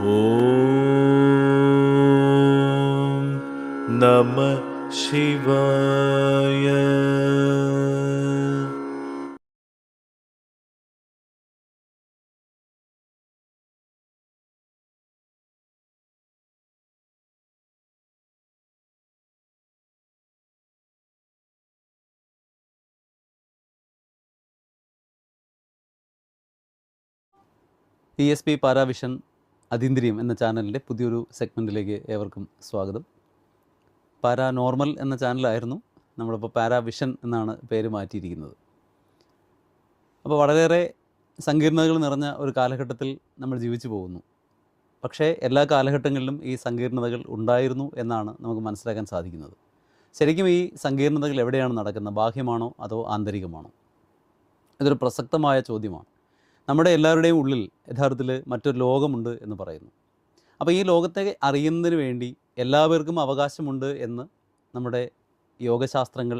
ഓം നമ ശിവായ. ESP പാരാവിഷൻ അതീന്ദ്രിയം എന്ന ചാനലിൻ്റെ പുതിയൊരു സെഗ്മെൻറ്റിലേക്ക് ഏവർക്കും സ്വാഗതം. പാരാനോർമൽ എന്ന ചാനലായിരുന്നു, നമ്മളിപ്പോൾ പാരാവിഷൻ എന്നാണ് പേര് മാറ്റിയിരിക്കുന്നത്. അപ്പോൾ വളരെയേറെ സങ്കീർണതകൾ നിറഞ്ഞ ഒരു കാലഘട്ടത്തിൽ നമ്മൾ ജീവിച്ചു പോകുന്നു. പക്ഷേ എല്ലാ കാലഘട്ടങ്ങളിലും ഈ സങ്കീർണതകൾ ഉണ്ടായിരുന്നു എന്നാണ് നമുക്ക് മനസ്സിലാക്കാൻ സാധിക്കുന്നത്. ശരിക്കും ഈ സങ്കീർണതകൾ എവിടെയാണ് നടക്കുന്നത്? ബാഹ്യമാണോ അതോ ആന്തരികമാണോ? ഇതൊരു പ്രസക്തമായ ചോദ്യമാണ്. നമ്മുടെ എല്ലാവരുടെയും ഉള്ളിൽ യഥാർത്ഥത്തിൽ മറ്റൊരു ലോകമുണ്ട് എന്ന് പറയുന്നു. അപ്പോൾ ഈ ലോകത്തെ അറിയുന്നതിന് വേണ്ടി എല്ലാവർക്കും അവകാശമുണ്ട് എന്ന് നമ്മുടെ യോഗശാസ്ത്രങ്ങൾ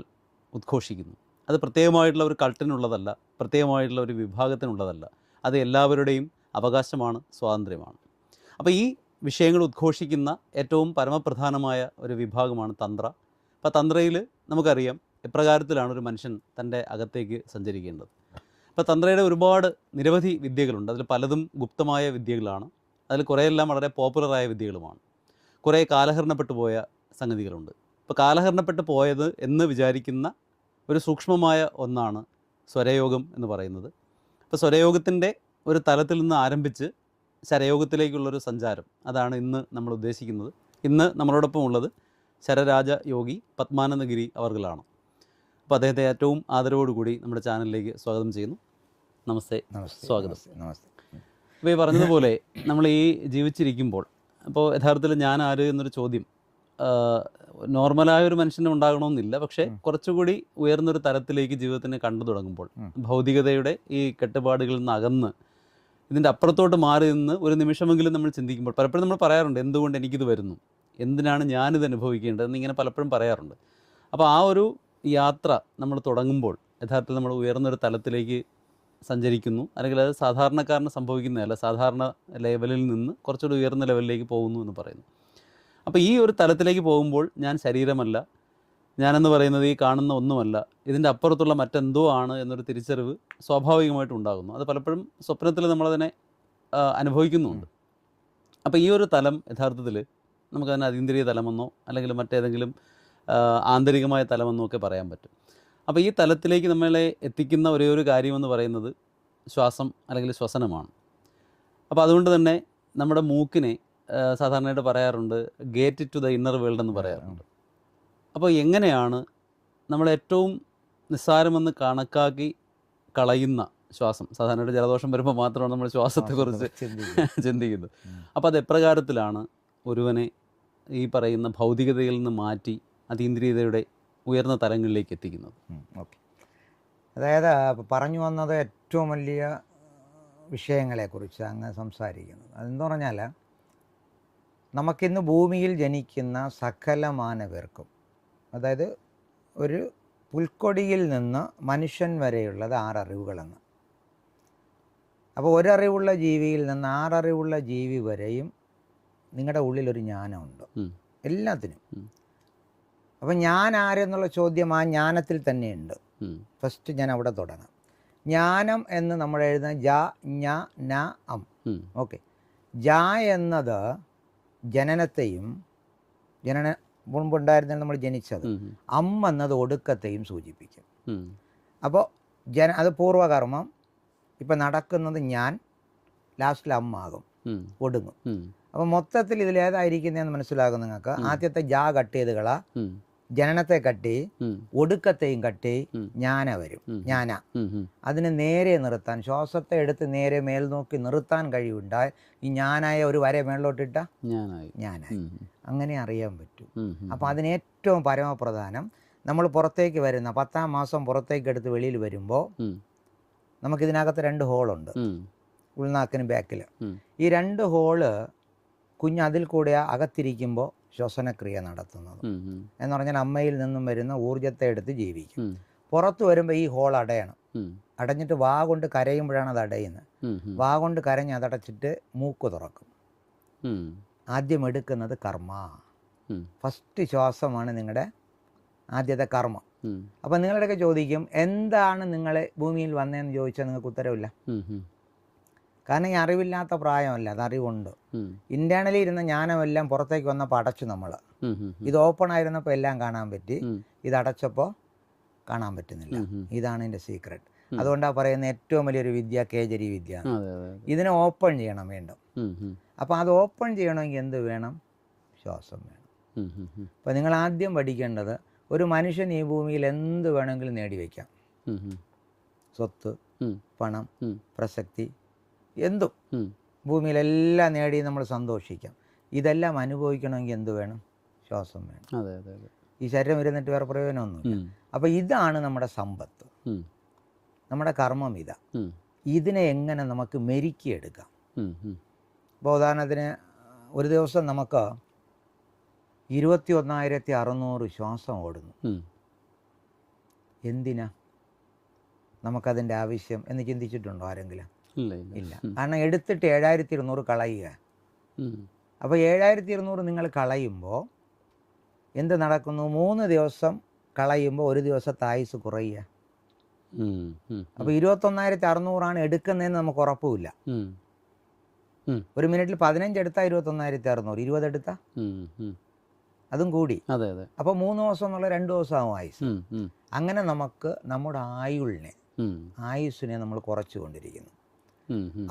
ഉദ്ഘോഷിക്കുന്നു. അത് പ്രത്യേകമായിട്ടുള്ള ഒരു കൾട്ടിനുള്ളതല്ല, പ്രത്യേകമായിട്ടുള്ള ഒരു വിഭാഗത്തിനുള്ളതല്ല. അത് എല്ലാവരുടെയും അവകാശമാണ്, സ്വാതന്ത്ര്യമാണ്. അപ്പോൾ ഈ വിഷയങ്ങൾ ഉദ്ഘോഷിക്കുന്ന ഏറ്റവും പരമപ്രധാനമായ ഒരു വിഭാഗമാണ് തന്ത്ര. അപ്പോൾ തന്ത്രയിൽ നമുക്കറിയാം എപ്രകാരത്തിലാണ് ഒരു മനുഷ്യൻ തൻ്റെ അകത്തേക്ക് സഞ്ചരിക്കേണ്ടത്. ഇപ്പോൾ തന്ത്രയുടെ ഒരുപാട് നിരവധി വിദ്യകളുണ്ട്. അതിൽ പലതും ഗുപ്തമായ വിദ്യകളാണ്. അതിൽ കുറേയെല്ലാം വളരെ പോപ്പുലറായ വിദ്യകളുമാണ്. കുറേ കാലഹരണപ്പെട്ടു പോയ സംഗതികളുണ്ട്. ഇപ്പോൾ കാലഹരണപ്പെട്ടു പോയത് എന്ന് വിചാരിക്കുന്ന ഒരു സൂക്ഷ്മമായ ഒന്നാണ് സ്വരയോഗം എന്ന് പറയുന്നത്. ഇപ്പോൾ സ്വരയോഗത്തിൻ്റെ ഒരു തലത്തിൽ നിന്ന് ആരംഭിച്ച് ശരയോഗത്തിലേക്കുള്ളൊരു സഞ്ചാരം, അതാണ് ഇന്ന് നമ്മൾ ഉദ്ദേശിക്കുന്നത്. ഇന്ന് നമ്മളോടൊപ്പം ഉള്ളത് ശരരാജ യോഗി പത്മാനന്ദഗിരി അവർകളാണ്. അപ്പോൾ അദ്ദേഹത്തെ ഏറ്റവും ആദരവോടുകൂടി നമ്മുടെ ചാനലിലേക്ക് സ്വാഗതം ചെയ്യുന്നു. നമസ്തേ, സ്വാഗതം. നമസ്തേ. അപ്പോൾ ഈ പറഞ്ഞതുപോലെ നമ്മൾ ഈ ജീവിച്ചിരിക്കുമ്പോൾ, അപ്പോൾ യഥാർത്ഥത്തിൽ ഞാൻ ആര് എന്നൊരു ചോദ്യം നോർമലായ ഒരു മനുഷ്യന് ഉണ്ടാകണമെന്നില്ല. പക്ഷേ കുറച്ചുകൂടി ഉയർന്നൊരു തലത്തിലേക്ക് ജീവിതത്തിനെ കണ്ടു തുടങ്ങുമ്പോൾ, ഭൗതികതയുടെ ഈ കെട്ടുപാടുകളിൽ നിന്ന് അകന്ന് ഇതിൻ്റെ അപ്പുറത്തോട്ട് മാറി നിന്ന് ഒരു നിമിഷമെങ്കിലും നമ്മൾ ചിന്തിക്കുമ്പോൾ, പലപ്പോഴും നമ്മൾ പറയാറുണ്ട്, എന്തുകൊണ്ട് എനിക്കിത് വരുന്നു, എന്തിനാണ് ഞാനിത് അനുഭവിക്കേണ്ടത് എന്നിങ്ങനെ പലപ്പോഴും പറയാറുണ്ട്. അപ്പോൾ ആ ഒരു യാത്ര നമ്മൾ തുടങ്ങുമ്പോൾ യഥാർത്ഥത്തിൽ നമ്മൾ ഉയർന്നൊരു തലത്തിലേക്ക് സഞ്ചരിക്കുന്നു, അല്ലെങ്കിൽ അത് സാധാരണക്കാരന് സംഭവിക്കുന്നതല്ല, സാധാരണ ലെവലിൽ നിന്ന് കുറച്ചുകൂടി ഉയർന്ന ലെവലിലേക്ക് പോകുന്നു എന്ന് പറയുന്നു. അപ്പോൾ ഈ ഒരു തലത്തിലേക്ക് പോകുമ്പോൾ ഞാൻ ശരീരമല്ല, ഞാനെന്ന് പറയുന്നത് ഈ കാണുന്ന ഒന്നുമല്ല, ഇതിൻ്റെ അപ്പുറത്തുള്ള മറ്റെന്തോ ആണ് എന്നൊരു തിരിച്ചറിവ് സ്വാഭാവികമായിട്ടും ഉണ്ടാകുന്നു. അത് പലപ്പോഴും സ്വപ്നത്തിൽ നമ്മളതിനെ അനുഭവിക്കുന്നുമുണ്ട്. അപ്പോൾ ഈ ഒരു തലം യഥാർത്ഥത്തിൽ നമുക്കതിനെ അതീന്ദ്രിയ തലമെന്നോ അല്ലെങ്കിൽ മറ്റേതെങ്കിലും ആന്തരികമായ തലമെന്നോ ഒക്കെ പറയാൻ പറ്റും. അപ്പോൾ ഈ തലത്തിലേക്ക് നമ്മളെ എത്തിക്കുന്ന ഒരേ ഒരു കാര്യമെന്ന് പറയുന്നത് ശ്വാസം അല്ലെങ്കിൽ ശ്വസനമാണ്. അപ്പോൾ അതുകൊണ്ട് തന്നെ നമ്മുടെ മൂക്കിനെ സാധാരണയായിട്ട് പറയാറുണ്ട് gate to the inner world എന്ന് പറയാറുണ്ട്. അപ്പോൾ എങ്ങനെയാണ് നമ്മൾ ഏറ്റവും നിസ്സാരമെന്ന് കണക്കാക്കി കളയുന്ന ശ്വാസം, സാധാരണയായിട്ട് ജലദോഷം വരുമ്പോൾ മാത്രമാണ് നമ്മൾ ശ്വാസത്തെക്കുറിച്ച് ചിന്തിക്കുന്നത്. അപ്പോൾ അത് എപ്രകാരത്തിലാണ് ഒരുവനെ ഈ പറയുന്ന ഭൗതികതയിൽ നിന്ന് മാറ്റി അതീന്ദ്രിയതയുടെ ഉയർന്ന തലങ്ങളിലേക്ക് എത്തിക്കുന്നത്? ഓക്കെ, അതായത് പറഞ്ഞു വന്നത് ഏറ്റവും വലിയ വിഷയങ്ങളെക്കുറിച്ച് അങ്ങ് സംസാരിക്കുന്നത്. അതെന്ന് പറഞ്ഞാൽ നമുക്കിന്ന് ഭൂമിയിൽ ജനിക്കുന്ന സകല മാനവർക്കും, അതായത് ഒരു പുൽക്കൊടിയിൽ നിന്ന് മനുഷ്യൻ വരെയുള്ളത് 6 അറിവുകളെന്ന്. അപ്പോൾ ഒരറിവുള്ള ജീവിയിൽ നിന്ന് 6 അറിവുള്ള ജീവി വരെയും നിങ്ങളുടെ ഉള്ളിലൊരു ജ്ഞാനമുണ്ട് എല്ലാത്തിനും. അപ്പം ഞാൻ ആരെന്നുള്ള ചോദ്യം ആ ജ്ഞാനത്തിൽ തന്നെയുണ്ട്. ഫസ്റ്റ് ഞാൻ അവിടെ തുടങ്ങാം. ജ്ഞാനം എന്ന് നമ്മൾ എഴുതുന്ന ജ ഞ ന അം. ഓക്കെ, ജ എന്നത് ജനനത്തെയും, മുൻപുണ്ടായിരുന്ന നമ്മൾ ജനിച്ചത്. അം എന്നത് ഒടുക്കത്തെയും സൂചിപ്പിക്കും. അപ്പോൾ അത് പൂർവകർമ്മം. ഇപ്പം നടക്കുന്നത് ഞാൻ, ലാസ്റ്റിൽ അമ്മാകും, ഒടുങ്ങും. അപ്പം മൊത്തത്തിൽ ഇതിലേതായിരിക്കുന്നതെന്ന് മനസ്സിലാകും നിങ്ങൾക്ക്. ആദ്യത്തെ ജാ കട്ട് ചെയ്ത് കളാ, ജനനത്തെ കട്ടി, ഒടുക്കത്തെയും കട്ടി, ജ്ഞാന വരും. ജ്ഞാന അതിനെ നേരെ നിർത്താൻ, ശ്വാസത്തെ എടുത്ത് നേരെ മേൽ നോക്കി നിർത്താൻ കഴിവുണ്ടായി ഈ ജ്ഞാനായ ഒരു വര മേളിലോട്ടിട്ട ജ്ഞാനായി അങ്ങനെ അറിയാൻ പറ്റും. അപ്പം അതിനേറ്റവും പരമപ്രധാനം നമ്മൾ പുറത്തേക്ക് വരുന്ന 10ാം മാസം പുറത്തേക്ക് എടുത്ത് വെളിയിൽ വരുമ്പോൾ നമുക്കിതിനകത്ത് 2 ഹോളുണ്ട്, ഉൾനാക്കിന് ബാക്കിൽ. ഈ 2 ഹോള് അതിൽ കൂടെ അകത്തിരിക്കുമ്പോൾ ശ്വസനക്രിയ നടത്തുന്നത്. എന്ന് പറഞ്ഞാൽ അമ്മയിൽ നിന്നും വരുന്ന ഊർജത്തെ എടുത്ത് ജീവിക്കും. പുറത്ത് വരുമ്പോൾ ഈ ഹോൾ അടയണം. അടഞ്ഞിട്ട് വാ കൊണ്ട് കരയുമ്പോഴാണ് അത് അടയുന്നത്. വാ കൊണ്ട് കരഞ്ഞ് അതടച്ചിട്ട് മൂക്ക് തുറക്കും. ആദ്യം എടുക്കുന്നത് കർമ്മ. ഫസ്റ്റ് ശ്വാസമാണ് നിങ്ങളുടെ ആദ്യത്തെ കർമ്മം. അപ്പം നിങ്ങളുടെയൊക്കെ ചോദിക്കും എന്താണ് നിങ്ങൾ ഭൂമിയിൽ വന്നതെന്ന് ചോദിച്ചാൽ നിങ്ങൾക്ക് ഉത്തരവില്ല. കാരണം ഈ അറിവില്ലാത്ത പ്രായമല്ല, അത് അറിവുണ്ട്. ഇന്റേണലി ഇരുന്ന ജ്ഞാനമെല്ലാം പുറത്തേക്ക് വന്നപ്പോൾ അടച്ചു നമ്മൾ. ഇത് ഓപ്പൺ ആയിരുന്നപ്പോൾ എല്ലാം കാണാൻ പറ്റി, ഇത് അടച്ചപ്പോൾ കാണാൻ പറ്റുന്നില്ല. ഇതാണ് എൻ്റെ സീക്രട്ട്. അതുകൊണ്ടാണ് പറയുന്നത് ഏറ്റവും വലിയൊരു വിദ്യ കേജരി വിദ്യ. ഇതിനെ ഓപ്പൺ ചെയ്യണം വീണ്ടും. അപ്പോൾ അത് ഓപ്പൺ ചെയ്യണമെങ്കിൽ എന്ത് വേണം? ശ്വാസം വേണം. അപ്പോൾ നിങ്ങൾ ആദ്യം പഠിക്കേണ്ടത്, ഒരു മനുഷ്യൻ ഈ ഭൂമിയിൽ എന്ത് വേണമെങ്കിലും നേടിവെക്കാം. സ്വത്ത്, പണം, പ്രസക്തി, എന്തും ഭൂമിയിലെല്ലാം നേടി നമ്മൾ സന്തോഷിക്കാം. ഇതെല്ലാം അനുഭവിക്കണമെങ്കിൽ എന്ത് വേണം? ശ്വാസം വേണം. ഈ ശരീരം ഇരുന്നിട്ട് വേറെ പ്രയോജനമൊന്നുമില്ല. അപ്പോൾ ഇതാണ് നമ്മുടെ സമ്പത്ത്, നമ്മുടെ കർമ്മം ഇതാ. ഇതിനെ എങ്ങനെ നമുക്ക് മെരുക്കിയെടുക്കാം? ഇപ്പോൾ ഉദാഹരണത്തിന് ഒരു ദിവസം നമുക്ക് 21,600 ശ്വാസം ഓടുന്നു. എന്തിനാ നമുക്കതിൻ്റെ ആവശ്യം എന്ന് ചിന്തിച്ചിട്ടുണ്ടോ ആരെങ്കിലും? ഇല്ല. കാരണം എടുത്തിട്ട് 7,200 കളയുക. അപ്പോൾ 7,200 നിങ്ങൾ കളയുമ്പോൾ എന്ത് നടക്കുന്നു? 3 ദിവസം കളയുമ്പോൾ ഒരു ദിവസത്തെ ആയുസ് കുറയുക. അപ്പോൾ 21,600 എടുക്കുന്നതെന്ന് നമുക്ക് ഉറപ്പുമില്ല. ഒരു മിനിറ്റിൽ 15 എടുത്താൽ 21,600, 20 എടുത്താൽ അതും കൂടി. അപ്പോൾ 3 ദിവസം എന്നുള്ള 2 ദിവസമാകും ആയുസ്. അങ്ങനെ നമുക്ക് നമ്മുടെ ആയുസ്സിനെ നമ്മൾ കുറച്ചു കൊണ്ടിരിക്കുന്നു.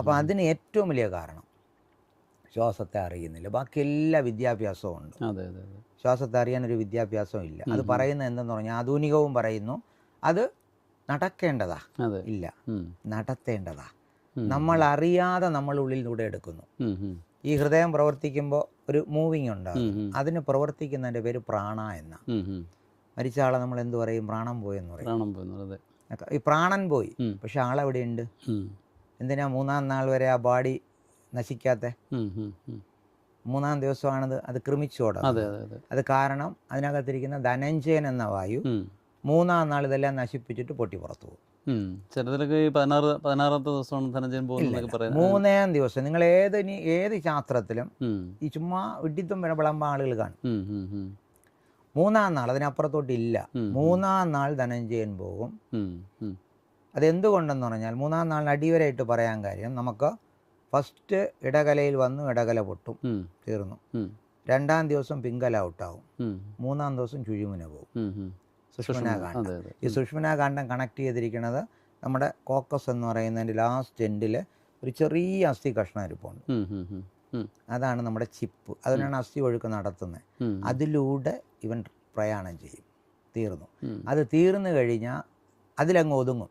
അപ്പോൾ അതിന് ഏറ്റവും വലിയ കാരണം ശ്വാസത്തെ അറിയുന്നില്ല. ബാക്കി എല്ലാ വിദ്യാഭ്യാസവും ഉണ്ട്, ശ്വാസത്തെ അറിയാനൊരു വിദ്യാഭ്യാസവും ഇല്ല. അത് പറയുന്നത് എന്തെന്ന് പറഞ്ഞാൽ ആധുനികവും പറയുന്നു അത് നടക്കേണ്ടതാ, ഇല്ല നടത്തേണ്ടതാ. നമ്മൾ അറിയാതെ നമ്മളുള്ളിലൂടെ എടുക്കുന്നു. ഈ ഹൃദയം പ്രവർത്തിക്കുമ്പോൾ ഒരു മൂവിങ് ഉണ്ടാകും. അതിന് പ്രവർത്തിക്കുന്നതിൻ്റെ പേര് പ്രാണ എന്ന. മരിച്ച ആളെ നമ്മൾ എന്ത് പറയും? പ്രാണൻ പോയെന്ന് പറയും. ഈ പ്രാണൻ പോയി, പക്ഷെ ആളെവിടെയുണ്ട്? എന്തിനാ 3-ാം നാൾ വരെ ആ ബാഡി നശിക്കാത്ത? 3-ാം ദിവസമാണത് അത് ക്രമിച്ചോടാം. അത് കാരണം അതിനകത്തിരിക്കുന്ന ധനഞ്ജയൻ എന്ന വായു 3-ാം നാൾ ഇതെല്ലാം നശിപ്പിച്ചിട്ട് പൊട്ടി പുറത്തു പോകും. ചിലതിലൊക്കെ 16-ാമത്തെ ദിവസമാണ് ധനഞ്ജയൻ പോകുന്നത്. 3-ാം ദിവസം നിങ്ങൾ ഏത് ശാസ്ത്രത്തിലും ഈ ചുമ്മാ വിഡിത്തം വിളമ്പ ആളുകൾ കാണും. 3-ാം നാൾ, അതിനപ്പുറത്തോട്ടില്ല. 3-ാം നാൾ ധനഞ്ജയൻ പോകും. അതെന്തുകൊണ്ടെന്ന് പറഞ്ഞാൽ 3-ാം നാളിന് അടിവരായിട്ട് പറയാൻ കാര്യം, നമുക്ക് ഫസ്റ്റ് ഇടകലയിൽ വന്നു ഇടകല പൊട്ടും, തീർന്നു. 2-ാം ദിവസം പിങ്കല ഔട്ടാവും. 3-ാം ദിവസം ചുഴിമുന പോകും, സുഷ്മനാകാന്ഡം. ഈ സുഷ്മനാകാന്ഡം കണക്ട് ചെയ്തിരിക്കുന്നത് നമ്മുടെ കോക്കസ് എന്ന് പറയുന്നതിൻ്റെ ലാസ്റ്റ് എൻഡിൽ ഒരു ചെറിയ അസ്ഥി കഷ്ണം ഇരിപ്പുണ്ട്. അതാണ് നമ്മുടെ ചിപ്പ്. അതിനാണ് അസ്ഥി ഒഴുക്ക് നടത്തുന്നത്. അതിലൂടെ ഇവൻ പ്രയാണം ചെയ്യും. തീർന്നു. അത് തീർന്നു കഴിഞ്ഞാൽ അതിലങ്ങ് ഒതുങ്ങും.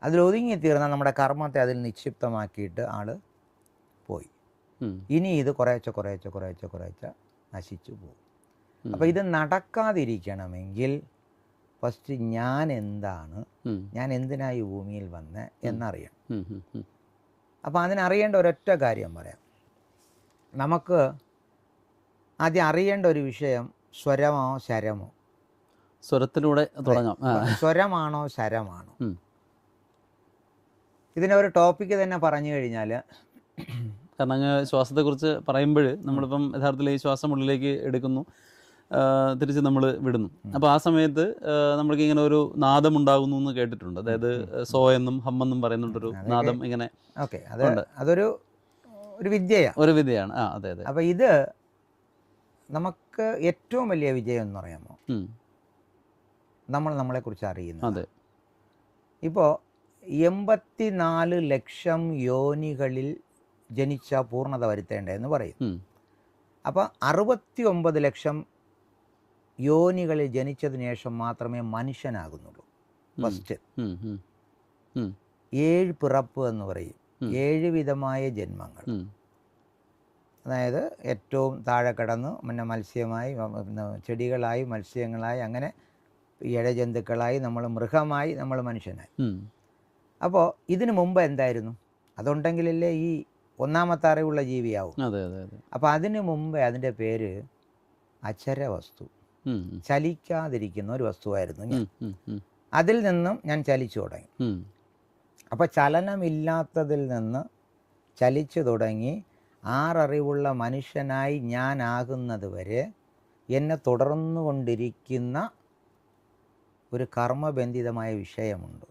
അതിലൊതുങ്ങി തീർന്നാൽ നമ്മുടെ കർമ്മത്തെ അതിൽ നിക്ഷിപ്തമാക്കിയിട്ട് ആള് പോയി. ഇനി ഇത് കുറേശ്ശെ നശിച്ചു പോകും. അപ്പോൾ ഇത് നടക്കാതിരിക്കണമെങ്കിൽ ഫസ്റ്റ് ഞാൻ എന്താണ്, ഞാൻ എന്തിനായി ഭൂമിയിൽ വന്ന് എന്നറിയണം. അപ്പോൾ അതിനറിയേണ്ട ഒരൊറ്റ കാര്യം പറയാം. നമുക്ക് ആദ്യം അറിയേണ്ട ഒരു വിഷയം സ്വരമോ ശരമോ. സ്വരത്തിലൂടെ തുടങ്ങാം. സ്വരമാണോ ശരമാണോ? ഇതിനെ ഒരു ടോപ്പിക്ക് തന്നെ പറഞ്ഞു കഴിഞ്ഞാൽ, കാരണം അങ്ങ് ശ്വാസത്തെക്കുറിച്ച് പറയുമ്പോൾ നമ്മളിപ്പം യഥാർത്ഥത്തിൽ ഈ ശ്വാസം ഉള്ളിലേക്ക് എടുക്കുന്നു, തിരിച്ച് നമ്മൾ വിടുന്നു. അപ്പോൾ ആ സമയത്ത് നമ്മൾക്ക് ഇങ്ങനെ ഒരു നാദം ഉണ്ടാകുന്നു എന്ന് കേട്ടിട്ടുണ്ട്. അതായത് സോ എന്നും ഹം എന്നും പറയുന്നുണ്ടൊരു നാദം ഇങ്ങനെ. ഓക്കെ, അതൊരു വിദ്യയാണ്. അതെ. അപ്പോൾ ഇത് നമുക്ക് ഏറ്റവും വലിയ വിജയം എന്ന് പറയാമോ, നമ്മളെക്കുറിച്ച് അറിയുന്നു. അതെ. ഇപ്പോൾ 84 ലക്ഷം യോനികളിൽ ജനിച്ച പൂർണ്ണത വരുത്തേണ്ടതെന്ന് പറയും. അപ്പോൾ 69 ലക്ഷം യോനികളിൽ ജനിച്ചതിന് ശേഷം മാത്രമേ മനുഷ്യനാകുന്നുള്ളൂ. ഫസ്റ്റ് 7 പിറപ്പ് എന്ന് പറയും, 7 വിധമായ ജന്മങ്ങൾ. അതായത് ഏറ്റവും താഴെ കടന്ന് പിന്നെ മത്സ്യമായി, ചെടികളായി, മത്സ്യങ്ങളായി, അങ്ങനെ ഇഴജന്തുക്കളായി, നമ്മൾ മൃഗമായി, നമ്മൾ മനുഷ്യനായി. അപ്പോൾ ഇതിനു മുമ്പ് എന്തായിരുന്നു? അതുണ്ടെങ്കിലല്ലേ ഈ 1-ാമത്തെ അറിവുള്ള ജീവിയാവും. അപ്പോൾ അതിനു മുമ്പേ അതിൻ്റെ പേര് അചരവസ്തു, ചലിക്കാതിരിക്കുന്ന ഒരു വസ്തുവായിരുന്നു ഞാൻ. അതിൽ നിന്നും ഞാൻ ചലിച്ചു തുടങ്ങി. അപ്പോൾ ചലനമില്ലാത്തതിൽ നിന്ന് ചലിച്ചു തുടങ്ങി ആററിവുള്ള മനുഷ്യനായി ഞാനാകുന്നത് വരെ എന്നെ തുടർന്നുകൊണ്ടിരിക്കുന്ന ഒരു കർമ്മബന്ധിതമായ വിഷയമുണ്ട്.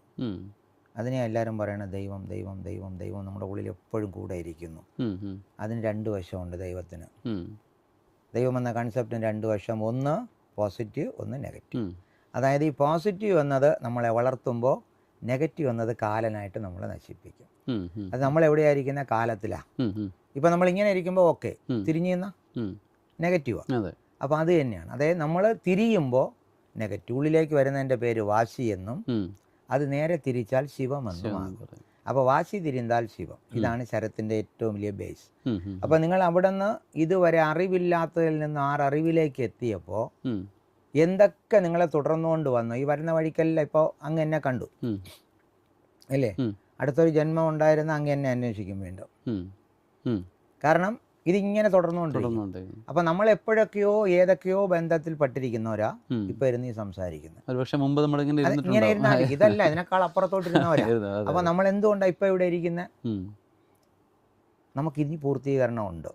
അതിനെ എല്ലാവരും പറയണത് ദൈവം ദൈവം ദൈവം ദൈവം നമ്മുടെ ഉള്ളിൽ എപ്പോഴും കൂടെ ഇരിക്കുന്നു. അതിന് രണ്ട് വശമുണ്ട് ദൈവത്തിന്. ദൈവം എന്ന കൺസെപ്റ്റിന് രണ്ട് വശം, ഒന്ന് പോസിറ്റീവ്, ഒന്ന് നെഗറ്റീവ്. അതായത് ഈ പോസിറ്റീവ് എന്നത് നമ്മളെ വളർത്തുമ്പോൾ, നെഗറ്റീവ് എന്നത് കാലനായിട്ട് നമ്മളെ നശിപ്പിക്കും. അത് നമ്മളെവിടെയായിരിക്കുന്ന കാലത്തിലാണ്. ഇപ്പം നമ്മളിങ്ങനെ ഇരിക്കുമ്പോൾ ഓക്കെ, തിരിഞ്ഞു നിന്ന നെഗറ്റീവാണ്. അപ്പോൾ അത് തന്നെയാണ്. അതായത് നമ്മൾ തിരിയുമ്പോൾ നെഗറ്റീവ്, ഉള്ളിലേക്ക് വരുന്നതിൻ്റെ പേര് വാശി എന്നും, അത് നേരെ തിരിച്ചാൽ ശിവമെന്നുമാകും. അപ്പോൾ വാശി തിരിന്താൽ ശിവം. ഇതാണ് ശരത്തിൻ്റെ ഏറ്റവും വലിയ ബേസ്. അപ്പോൾ നിങ്ങൾ അവിടെ നിന്ന് ഇതുവരെ അറിവില്ലാത്തതിൽ നിന്ന് ആററിവിലേക്ക് എത്തിയപ്പോൾ എന്തൊക്കെ നിങ്ങളെ തുടർന്നുകൊണ്ട് വന്നു, ഈ വരുന്ന വഴിക്കെല്ലാം ഇപ്പോൾ അങ്ങ് എന്നെ കണ്ടു അല്ലേ, അടുത്തൊരു ജന്മം ഉണ്ടായിരുന്ന അങ്ങ് എന്നെ അന്വേഷിക്കും വീണ്ടും. കാരണം ഇതിങ്ങനെ തുടർന്നുകൊണ്ടിരിക്കും. അപ്പൊ നമ്മൾ എപ്പോഴൊക്കെയോ ഏതൊക്കെയോ ബന്ധത്തിൽ പെട്ടിരിക്കുന്നവരാ ഇപ്പൊ ഇരുന്ന് ഈ സംസാരിക്കുന്നത്. മുമ്പ് ഇങ്ങനെ ഇരുന്നാൽ ഇതല്ല, ഇതിനേക്കാൾ അപ്പുറത്തോട്ടിരുന്നവരാ. അപ്പൊ നമ്മൾ എന്തുകൊണ്ടാ ഇപ്പൊ ഇവിടെ ഇരിക്കുന്നത്? നമുക്ക് ഇനി പൂർത്തീകരണം ഉണ്ട്,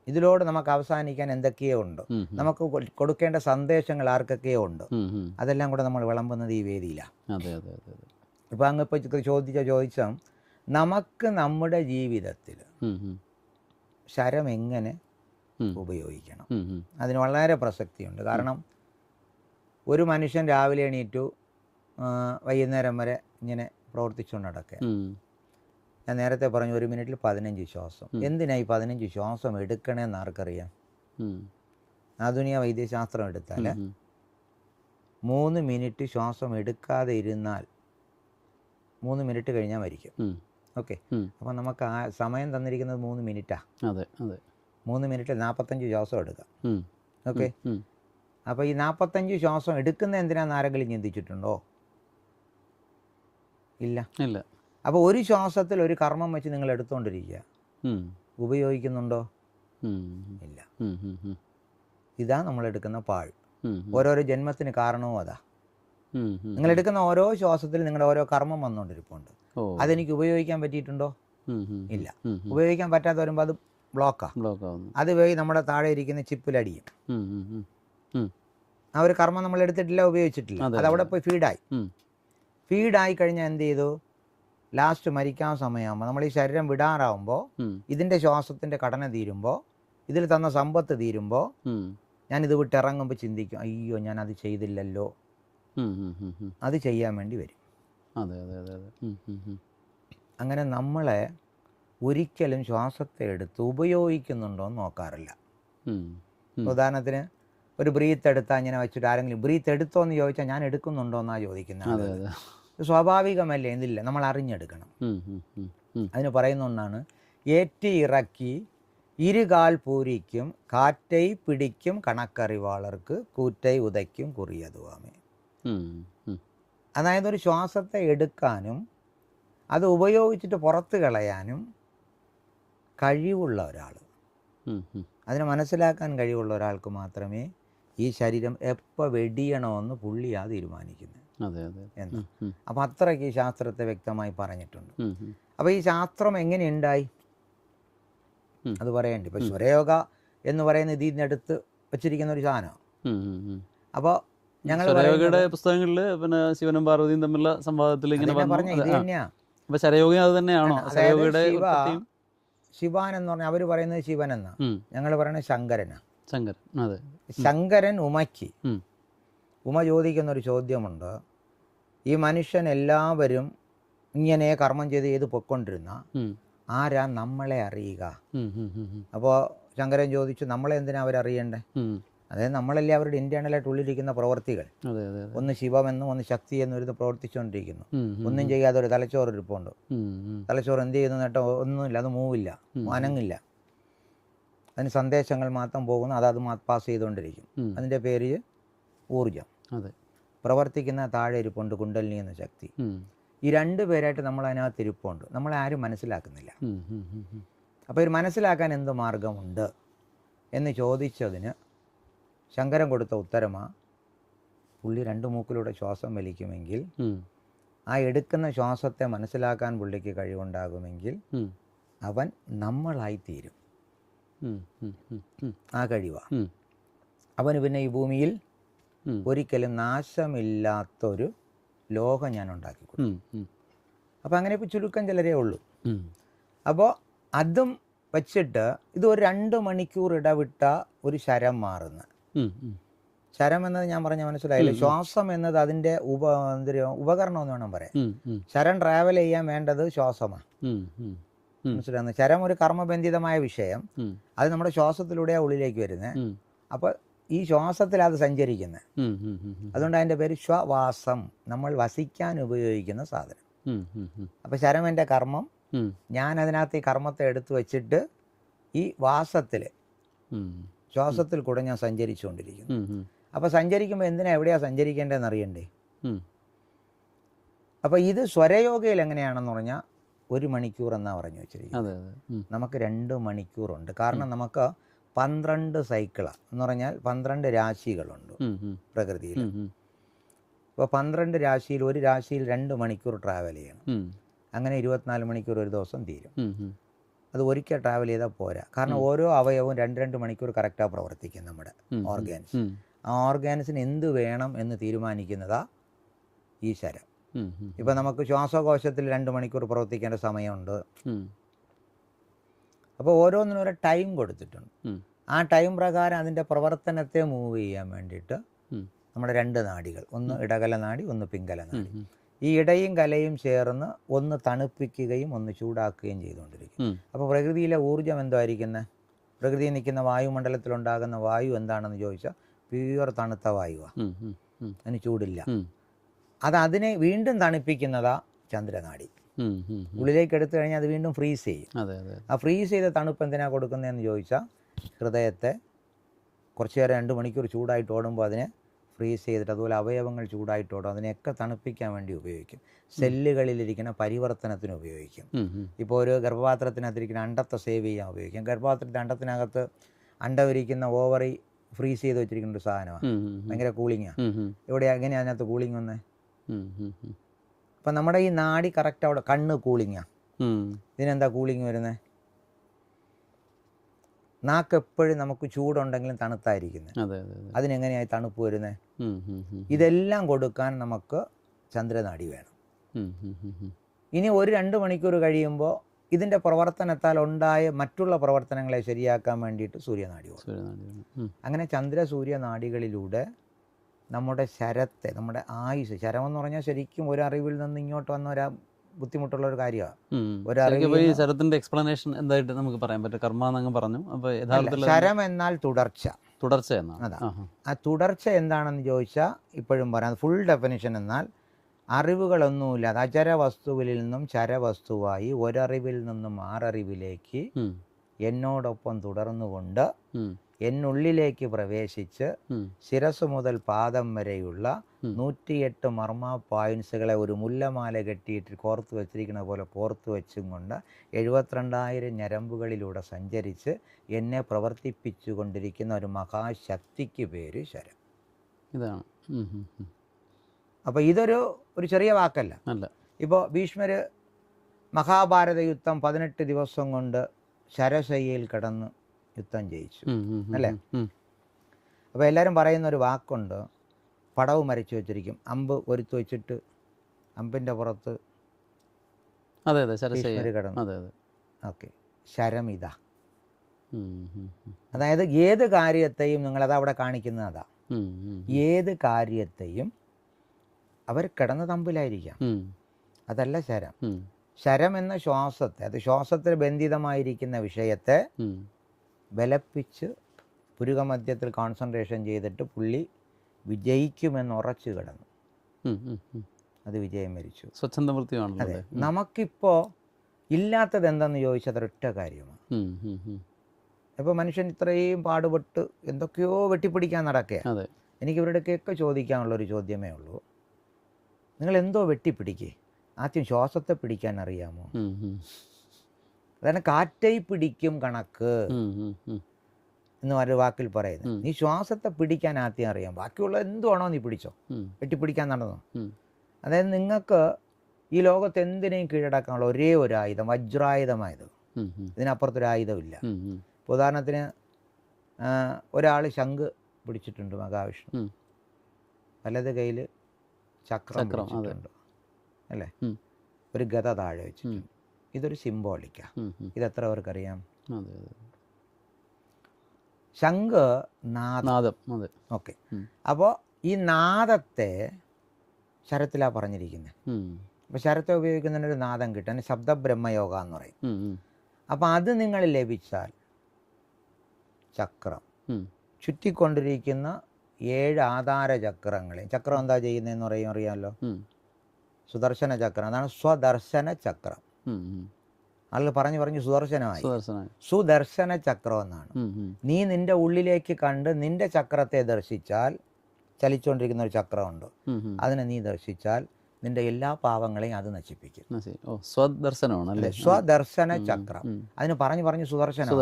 ഇതിലൂടെ നമുക്ക് അവസാനിക്കാൻ എന്തൊക്കെയോ ഉണ്ട്, നമുക്ക് കൊടുക്കേണ്ട സന്ദേശങ്ങൾ ആർക്കൊക്കെയോ ഉണ്ട്. അതെല്ലാം കൂടെ നമ്മൾ വിളമ്പുന്നത് ഈ വേദിയിലാണ്. ഇപ്പൊ അങ്ങ് ഇപ്പൊ ചോദിച്ച നമുക്ക് നമ്മുടെ ജീവിതത്തിൽ ശരം എങ്ങനെ ഉപയോഗിക്കണം, അതിന് വളരെ പ്രസക്തിയുണ്ട്. കാരണം ഒരു മനുഷ്യൻ രാവിലെ എണീറ്റു വൈകുന്നേരം വരെ ഇങ്ങനെ പ്രവർത്തിച്ചുകൊണ്ട് നടക്കുക. ഞാൻ നേരത്തെ പറഞ്ഞു 1 മിനിറ്റിൽ 15 ശ്വാസം. എന്തിനായി 15 ശ്വാസം എടുക്കണേന്ന് ആർക്കറിയാം? ആധുനിക വൈദ്യശാസ്ത്രം എടുത്താൽ 3 മിനിറ്റ് ശ്വാസം എടുക്കാതെ ഇരുന്നാൽ 3 മിനിറ്റ് കഴിഞ്ഞാൽ മരിക്കും. ഓക്കെ, അപ്പം നമുക്ക് ആ സമയം തന്നിരിക്കുന്നത് 3 മിനിറ്റാണ്. 3 മിനിറ്റിൽ 45 ശ്വാസം എടുക്കാം. ഓക്കെ, അപ്പോൾ ഈ 45 ശ്വാസം എടുക്കുന്ന എന്തിനാന്ന് ആരെങ്കിലും ചിന്തിച്ചിട്ടുണ്ടോ? ഇല്ല. അപ്പോൾ ഒരു ശ്വാസത്തിൽ ഒരു കർമ്മം വെച്ച് നിങ്ങൾ എടുത്തുകൊണ്ടിരിക്കുക, ഉപയോഗിക്കുന്നുണ്ടോ? ഇല്ല. ഇതാ നമ്മൾ എടുക്കുന്ന പാഴ്. ഓരോരോ ജന്മത്തിന് കാരണവും അതാ. നിങ്ങൾ എടുക്കുന്ന ഓരോ ശ്വാസത്തിൽ നിങ്ങളുടെ ഓരോ കർമ്മം വന്നുകൊണ്ടിരിപ്പുണ്ട്. അതെനിക്ക് ഉപയോഗിക്കാൻ പറ്റിയിട്ടുണ്ടോ? ഇല്ല. ഉപയോഗിക്കാൻ പറ്റാതെ വരുമ്പോൾ അത് ബ്ലോക്കാണ്. അത് പോയി നമ്മുടെ താഴെ ഇരിക്കുന്ന ചിപ്പിലടിയും. ആ ഒരു കർമ്മം നമ്മൾ എടുത്തിട്ടില്ല, ഉപയോഗിച്ചിട്ടില്ല, അതവിടെ പോയി ഫീഡായി കഴിഞ്ഞാൽ എന്ത് ചെയ്തു? ലാസ്റ്റ് മരിക്കാൻ സമയമാകുമ്പോൾ നമ്മൾ ഈ ശരീരം വിടാറാവുമ്പോൾ, ഇതിൻ്റെ ശ്വാസത്തിൻ്റെ ഘടന തീരുമ്പോൾ, ഇതിൽ തന്ന സമ്പത്ത് തീരുമ്പോൾ, ഞാനിത് വിട്ടിറങ്ങുമ്പോൾ ചിന്തിക്കും, അയ്യോ ഞാനത് ചെയ്തില്ലല്ലോ. അത് ചെയ്യാൻ വേണ്ടി വരും. അങ്ങനെ നമ്മളെ ഒരിക്കലും ശ്വാസത്തെ എടുത്ത് ഉപയോഗിക്കുന്നുണ്ടോ എന്ന് നോക്കാറില്ല. ഉദാഹരണത്തിന് ഒരു ബ്രീത്ത് എടുത്താൽ ഇങ്ങനെ വെച്ചിട്ട് ആരെങ്കിലും ബ്രീത്ത് എടുത്തോ എന്ന് ചോദിച്ചാൽ ഞാൻ എടുക്കുന്നുണ്ടോ എന്നാണ് ചോദിക്കുന്നത്. സ്വാഭാവികമല്ലേ? എന്നില്ല, നമ്മൾ അറിഞ്ഞെടുക്കണം. അതിന് പറയുന്ന ഒന്നാണ്, ഏറ്റി ഇറക്കി ഇരുകാൽ പൂരിക്കും കാറ്റൈ പിടിക്കും കണക്കറിവാളർക്ക് കൂറ്റൈ ഉദയ്ക്കും കുറിയതുവാമേ. അതായത് ഒരു ശ്വാസത്തെ എടുക്കാനും അത് ഉപയോഗിച്ചിട്ട് പുറത്ത് കളയാനും കഴിവുള്ള ഒരാൾ, അതിനെ മനസ്സിലാക്കാൻ കഴിവുള്ള ഒരാൾക്ക് മാത്രമേ ഈ ശരീരം എപ്പോൾ വെടിയണമെന്ന് പുള്ളിയാ തീരുമാനിക്കുന്നത് എന്ന്. അപ്പം അത്രയ്ക്ക് ഈ ശാസ്ത്രത്തെ വ്യക്തമായി പറഞ്ഞിട്ടുണ്ട്. അപ്പോൾ ഈ ശാസ്ത്രം എങ്ങനെയുണ്ടായി അത് പറയണ്ടേ? ഇപ്പം സ്വരയോഗ എന്ന് പറയുന്ന ഇതിനടുത്ത് വെച്ചിരിക്കുന്ന ഒരു സാധനമാണ്. അപ്പോൾ ഞങ്ങൾ പുസ്തകങ്ങളില് പിന്നെ ശിവനും പാർവതിയും തമ്മിലുള്ള സംവാദത്തിൽ ഇങ്ങനെ പറഞ്ഞ ഇത് തന്നെയാണ്. ശിവാൻ എന്ന് പറഞ്ഞാൽ അവർ പറയുന്നത് ശിവൻ എന്നാ, ഞങ്ങൾ പറയുന്നത് ശങ്കരനാ. ശങ്കരൻ ഉമയ്ക്ക് ഉമ ചോദിക്കുന്ന ഒരു ചോദ്യമുണ്ട്, ഈ മനുഷ്യൻ എല്ലാവരും ഇങ്ങനെ കർമ്മം ചെയ്ത് പൊയ്ക്കൊണ്ടിരുന്ന ആരാ നമ്മളെ അറിയുക? അപ്പോൾ ശങ്കരൻ ചോദിച്ചു, നമ്മളെ എന്തിനാ അവരറിയണ്ടേ? അതായത് നമ്മളല്ലേ അവരുടെ ഇന്റേണലായിട്ട് ഉള്ളിലിരിക്കുന്ന പ്രവർത്തികൾ. ഒന്ന് ശിവമെന്നും ഒന്ന് ശക്തി എന്നും പ്രവർത്തിച്ചുകൊണ്ടിരിക്കുന്നു. ഒന്നും ചെയ്യാതെ ഒരു തലച്ചോറ് ഇരിപ്പുണ്ട്. തലച്ചോറ് എന്ത് ചെയ്യുന്നു നേട്ടം? ഒന്നുമില്ല, അത് മൂവില്ല, അനങ്ങില്ല. അതിന് സന്ദേശങ്ങൾ മാത്രം പോകുന്നു, അത് പാസ് ചെയ്തുകൊണ്ടിരിക്കും. അതിൻ്റെ പേര് ഊർജം. പ്രവർത്തിക്കുന്ന താഴെ ഇരിപ്പുണ്ട് കുണ്ടലിനി എന്ന ശക്തി. ഈ 2 പേരായിട്ട് നമ്മൾ അതിനകത്ത് ഇരിപ്പുണ്ട്. നമ്മളെ ആരും മനസ്സിലാക്കുന്നില്ല. അപ്പോൾ ഇത് മനസ്സിലാക്കാൻ എന്ത് മാർഗമുണ്ട് എന്ന് ചോദിച്ചതിന് ശങ്കരൻ കൊടുത്ത ഉത്തരമാ, പുള്ളി 2 മൂക്കിലൂടെ ശ്വാസം വലിക്കുമെങ്കിൽ, ആ എടുക്കുന്ന ശ്വാസത്തെ മനസ്സിലാക്കാൻ പുള്ളിക്ക് കഴിവുണ്ടാകുമെങ്കിൽ അവൻ നമ്മളായിത്തീരും. ആ കഴിവാണ്. അവന് പിന്നെ ഈ ഭൂമിയിൽ ഒരിക്കലും നാശമില്ലാത്തൊരു ലോകം ഞാൻ ഉണ്ടാക്കി കൊടുക്കും. അപ്പോൾ അങ്ങനെ ഇപ്പോൾ ചുരുക്കം ചിലരേ ഉള്ളൂ. അപ്പോൾ അതും വച്ചിട്ട് ഇത് ഒരു 2 മണിക്കൂർ ഇടവിട്ട ഒരു ശരം മാറുന്ന ശരം എന്നത് ഞാൻ പറഞ്ഞ മനസ്സിലായില്ല. ശ്വാസം എന്നത് അതിൻ്റെ ഉപകരണം എന്ന് വേണം പറയാം. ശരം ട്രാവൽ ചെയ്യാൻ വേണ്ടത് ശ്വാസമാണ്. മനസ്സിലാകുന്നു. ശരം ഒരു കർമ്മബന്ധിതമായ വിഷയം. അത് നമ്മുടെ ശ്വാസത്തിലൂടെയാണ് ഉള്ളിലേക്ക് വരുന്നത്. അപ്പോൾ ഈ ശ്വാസത്തിൽ അത് സഞ്ചരിക്കുന്നത്. അതുകൊണ്ട് അതിൻ്റെ പേര് ശ്വാസം, നമ്മൾ വസിക്കാൻ ഉപയോഗിക്കുന്ന സാധനം. അപ്പോൾ ശരം എൻ്റെ കർമ്മം. ഞാൻ അതിനകത്ത് ഈ കർമ്മത്തെ എടുത്തു വച്ചിട്ട് ഈ വാസത്തിൽ ശ്വാസത്തിൽ കൂടെ ഞാൻ സഞ്ചരിച്ചുകൊണ്ടിരിക്കുന്നു. അപ്പോൾ സഞ്ചരിക്കുമ്പോൾ എവിടെയാണ് സഞ്ചരിക്കേണ്ടതെന്ന് അറിയണ്ടേ? അപ്പോൾ ഇത് സ്വരയോഗയിൽ എങ്ങനെയാണെന്ന് പറഞ്ഞാൽ 1 മണിക്കൂർ എന്നാണ് പറഞ്ഞു വെച്ചിരിക്കുന്നത്. നമുക്ക് 2 മണിക്കൂറുണ്ട്. കാരണം നമുക്ക് 12 സൈക്കിളാണ് എന്ന് പറഞ്ഞാൽ 12 രാശികളുണ്ട് പ്രകൃതിയിൽ. അപ്പോൾ 12 രാശിയിൽ ഒരു രാശിയിൽ 2 മണിക്കൂർ ട്രാവൽ ചെയ്യണം. അങ്ങനെ 24 മണിക്കൂർ ഒരു ദിവസം തീരും. അത് ഒരിക്കൽ ട്രാവൽ ചെയ്താൽ പോരാ. കാരണം ഓരോ അവയവവും 2 മണിക്കൂർ കറക്റ്റാണ് പ്രവർത്തിക്കും. നമ്മുടെ ഓർഗാൻസ്, ആ ഓർഗാൻസിന് എന്ത് വേണം എന്ന് തീരുമാനിക്കുന്നതാ ഈ ശരം. ഇപ്പം നമുക്ക് ശ്വാസകോശത്തിൽ 2 മണിക്കൂർ പ്രവർത്തിക്കേണ്ട സമയമുണ്ട്. അപ്പോൾ ഓരോന്നിനും ഒരു ടൈം കൊടുത്തിട്ടുണ്ട്. ആ ടൈം പ്രകാരം അതിൻ്റെ പ്രവർത്തനത്തെ മൂവ് ചെയ്യാൻ വേണ്ടിയിട്ട് നമ്മുടെ 2 നാഡികൾ, ഒന്ന് ഇടകല നാഡി, ഒന്ന് പിംഗല നാഡി. ഈ ഇടയും കലയും ചേർന്ന് ഒന്ന് തണുപ്പിക്കുകയും ഒന്ന് ചൂടാക്കുകയും ചെയ്തുകൊണ്ടിരിക്കും. അപ്പോൾ പ്രകൃതിയിലെ ഊർജ്ജം എന്തായിരിക്കുന്നത്? പ്രകൃതിയിൽ നിൽക്കുന്ന വായുമണ്ഡലത്തിലുണ്ടാകുന്ന വായു എന്താണെന്ന് ചോദിച്ചാൽ പ്യൂർ തണുത്ത വായുവാണ്. അതിന് ചൂടില്ല. അതിനെ വീണ്ടും തണുപ്പിക്കുന്നതാ ചന്ദ്രനാടി. ഉള്ളിലേക്ക് എടുത്തു കഴിഞ്ഞാൽ അത് വീണ്ടും ഫ്രീസ് ചെയ്യും. ആ ഫ്രീസ് ചെയ്ത തണുപ്പ് എന്തിനാണ് കൊടുക്കുന്നതെന്ന് ചോദിച്ചാൽ ഹൃദയത്തെ കുറച്ച് നേരം 2 മണിക്കൂർ ചൂടായിട്ട് ഓടുമ്പോൾ അതിനെ ഫ്രീസ് ചെയ്തിട്ട്, അതുപോലെ അവയവങ്ങൾ ചൂടായിട്ട് ഓടും, അതിനെയൊക്കെ തണുപ്പിക്കാൻ വേണ്ടി ഉപയോഗിക്കും. സെല്ലുകളിലിരിക്കുന്ന പരിവർത്തനത്തിന് ഉപയോഗിക്കും. ഇപ്പോൾ ഒരു ഗർഭപാത്രത്തിനകത്തിരിക്കുന്ന അണ്ടത്തെ സേവ് ചെയ്യാൻ ഉപയോഗിക്കും. ഗർഭപാത്രത്തിൻ്റെ അണ്ടത്തിനകത്ത് അണ്ടമിരിക്കുന്ന ഓവറി ഫ്രീസ് ചെയ്ത് വെച്ചിരിക്കുന്ന ഒരു സാധനമാണ്. ഭയങ്കര കൂളിങ്ങാണ്. ഇവിടെ എങ്ങനെയാണ് അതിനകത്ത് കൂളിങ് വന്നത്? അപ്പം നമ്മുടെ ഈ നാഡി കറക്റ്റ് അവിടെ കണ്ണ് കൂളിങ്ങാണ്. ഇതിനെന്താ കൂളിങ് വരുന്നത്? നാക്ക് എപ്പോഴും നമുക്ക് ചൂടുണ്ടെങ്കിലും തണുത്തായിരിക്കുന്നത്. അതിനെങ്ങനെയായി തണുപ്പ് വരുന്നത്? ഇതെല്ലാം കൊടുക്കാൻ നമുക്ക് ചന്ദ്രനാടി വേണം. ഇനി ഒരു 2 മണിക്കൂർ കഴിയുമ്പോൾ ഇതിൻ്റെ പ്രവർത്തനത്താൽ ഉണ്ടായ മറ്റുള്ള പ്രവർത്തനങ്ങളെ ശരിയാക്കാൻ വേണ്ടിയിട്ട് സൂര്യനാടി കൊടുക്കും. അങ്ങനെ ചന്ദ്രസൂര്യനാടികളിലൂടെ നമ്മുടെ ശരത്തെ, നമ്മുടെ ആയുസ്, ശരമെന്ന് പറഞ്ഞാൽ ശരിക്കും ഒരു അറിവിൽ നിന്ന് ഇങ്ങോട്ട് വന്ന ഒരു ബുദ്ധിമുട്ടുള്ള ഒരു കാര്യമാണ്. ശരത്തിന്റെ എക്സ്പ്ലനേഷൻ എന്തായിട്ട് നമുക്ക് പറയാൻ പറ്റും? കർമ്മ പറഞ്ഞു. അപ്പോൾ യഥാർത്ഥത്തിൽ ശരം എന്നാൽ തുടർച്ച എന്നാണ്. അതാ. ആ തുടർച്ച എന്താണെന്ന് ചോദിച്ചാൽ ഇപ്പോഴും പറയാം. ഫുൾ ഡെഫിനിഷൻ എന്നാൽ അറിവുകളൊന്നുമില്ലാതെ അചരവസ്തുവിൽ നിന്നും ചരവസ്തുവായി ഒരറിവിൽ നിന്നും ആററിവിലേക്ക് എന്നോടൊപ്പം തുടർന്നുകൊണ്ട് എന്നുള്ളിലേക്ക് പ്രവേശിച്ച് ശിരസ് മുതൽ പാദം വരെയുള്ള 108 മർമ്മ പോയിൻസുകളെ ഒരു മുല്ലമാല കെട്ടിയിട്ട് കോർത്ത് വെച്ചിരിക്കുന്ന പോലെ കോർത്ത് വെച്ചും കൊണ്ട് 72,000 ഞരമ്പുകളിലൂടെ സഞ്ചരിച്ച് എന്നെ പ്രവർത്തിപ്പിച്ചു കൊണ്ടിരിക്കുന്ന ഒരു മഹാശക്തിക്ക് പേര് ശരം. ഇതാണ്. അപ്പോൾ ഇതൊരു ചെറിയ വാക്കല്ല. ഇപ്പോൾ ഭീഷ്മർ മഹാഭാരത യുദ്ധം 18 ദിവസം കൊണ്ട് ശരശയ്യയിൽ കിടന്ന് യുദ്ധം ജയിച്ചു, അല്ലേ? അപ്പോൾ എല്ലാവരും പറയുന്ന ഒരു വാക്കുണ്ട്, പടവ് മരച്ചു വെച്ചിരിക്കും, അമ്പ് ഒരുത്ത് വെച്ചിട്ട് അമ്പിൻ്റെ പുറത്ത് കിടന്നു. ഓക്കെ, ശരം ഇതാ. അതായത് ഏത് കാര്യത്തെയും നിങ്ങളത് അവിടെ കാണിക്കുന്നത് അതാ. ഏത് കാര്യത്തെയും അവർ കിടന്ന തമ്പിലായിരിക്കാം, അതല്ല ശരം. ശരം എന്ന ശ്വാസത്തെ, അത് ശ്വാസത്തിൽ ബന്ധിതമായിരിക്കുന്ന വിഷയത്തെ ബലപ്പിച്ച് പുരുകമധ്യത്തിൽ കോൺസെൻട്രേഷൻ ചെയ്തിട്ട് പുള്ളി വിജയിക്കുമെന്ന് ഉറച്ചു കിടന്നു. അത് വിജയം വരിച്ചു. സ്വച്ഛന്തമൃത്യുവാണ്. അതെ. നമുക്കിപ്പോൾ ഇല്ലാത്തത് എന്താണെന്ന് ചോദിച്ചാൽ അതൊരൊറ്റ കാര്യമാണ്. ഇപ്പോൾ മനുഷ്യൻ ഇത്രയും പാടുപെട്ട് എന്തൊക്കെയോ വെട്ടിപ്പിടിക്കാൻ നടക്കുക. എനിക്ക് ഇവരുടെയൊക്കെ ചോദിക്കാനുള്ളൊരു ചോദ്യമേ ഉള്ളൂ, നിങ്ങൾ എന്തോ വെട്ടിപ്പിടിക്കേ? ആദ്യം ശ്വാസത്തെ പിടിക്കാൻ അറിയാമോ? അതാണ് കാറ്റൈ പിടിക്കും കണക്ക് എന്ന് ഒരു വാക്കിൽ പറയുന്നത്. നീ ശ്വാസത്തെ പിടിക്കാൻ ആദ്യം അറിയാം, ബാക്കിയുള്ള എന്തുവാണോ നീ പിടിച്ചോ, വെട്ടിപ്പിടിക്കാൻ നടന്നോ. അതായത് നിങ്ങൾക്ക് ഈ ലോകത്ത് എന്തിനേയും കീഴടക്കാനുള്ള ഒരേ ഒരു ആയുധം വജ്രായുധമായത്, ഇതിനപ്പുറത്തൊരു ആയുധമില്ല. ഉദാഹരണത്തിന് ഒരാൾ ശംഖ് പിടിച്ചിട്ടുണ്ട് മഹാവിഷ്ണു, വലത് കയ്യിൽ ചക്രം പിടിച്ചിട്ടുണ്ട് അല്ലേ, ഒരു ഗത താഴെ വെച്ചിട്ടുണ്ട്. ഇതൊരു സിംബോളിക്കാണ്. ഇതെത്ര പേർക്കറിയാം? ശംഖ് നാദം. ഓക്കെ. അപ്പോൾ ഈ നാദത്തെ ശരത്തിലാണ് പറഞ്ഞിരിക്കുന്നത്. അപ്പോൾ ശരത്തെ ഉപയോഗിക്കുന്നതിനൊരു നാദം കിട്ടും, അതിന് ശബ്ദബ്രഹ്മയോഗ എന്ന് പറയും. അപ്പോൾ അത് നിങ്ങൾ ലഭിച്ചാൽ ചക്രം ചുറ്റിക്കൊണ്ടിരിക്കുന്ന 7 ആധാര ചക്രങ്ങളെ, ചക്രം എന്താ ചെയ്യുന്നതെന്ന് അറിയാമല്ലോ, സുദർശന ചക്രം. അതാണ് സ്വദർശന ചക്രം. ആളുകൾ പറഞ്ഞു സുദർശനമായി. സുദർശന ചക്രം എന്നാണ്. നീ നിന്റെ ഉള്ളിലേക്ക് കണ്ട് നിന്റെ ചക്രത്തെ ദർശിച്ചാൽ, ചലിച്ചുകൊണ്ടിരിക്കുന്ന ഒരു ചക്രമുണ്ട്, അതിനെ നീ ദർശിച്ചാൽ നിന്റെ എല്ലാ പാവങ്ങളെയും അത് നശിപ്പിക്കും. സ്വദർശനമാണ്, സ്വദർശന ചക്രം. അതിന് പറഞ്ഞു സുദർശനം.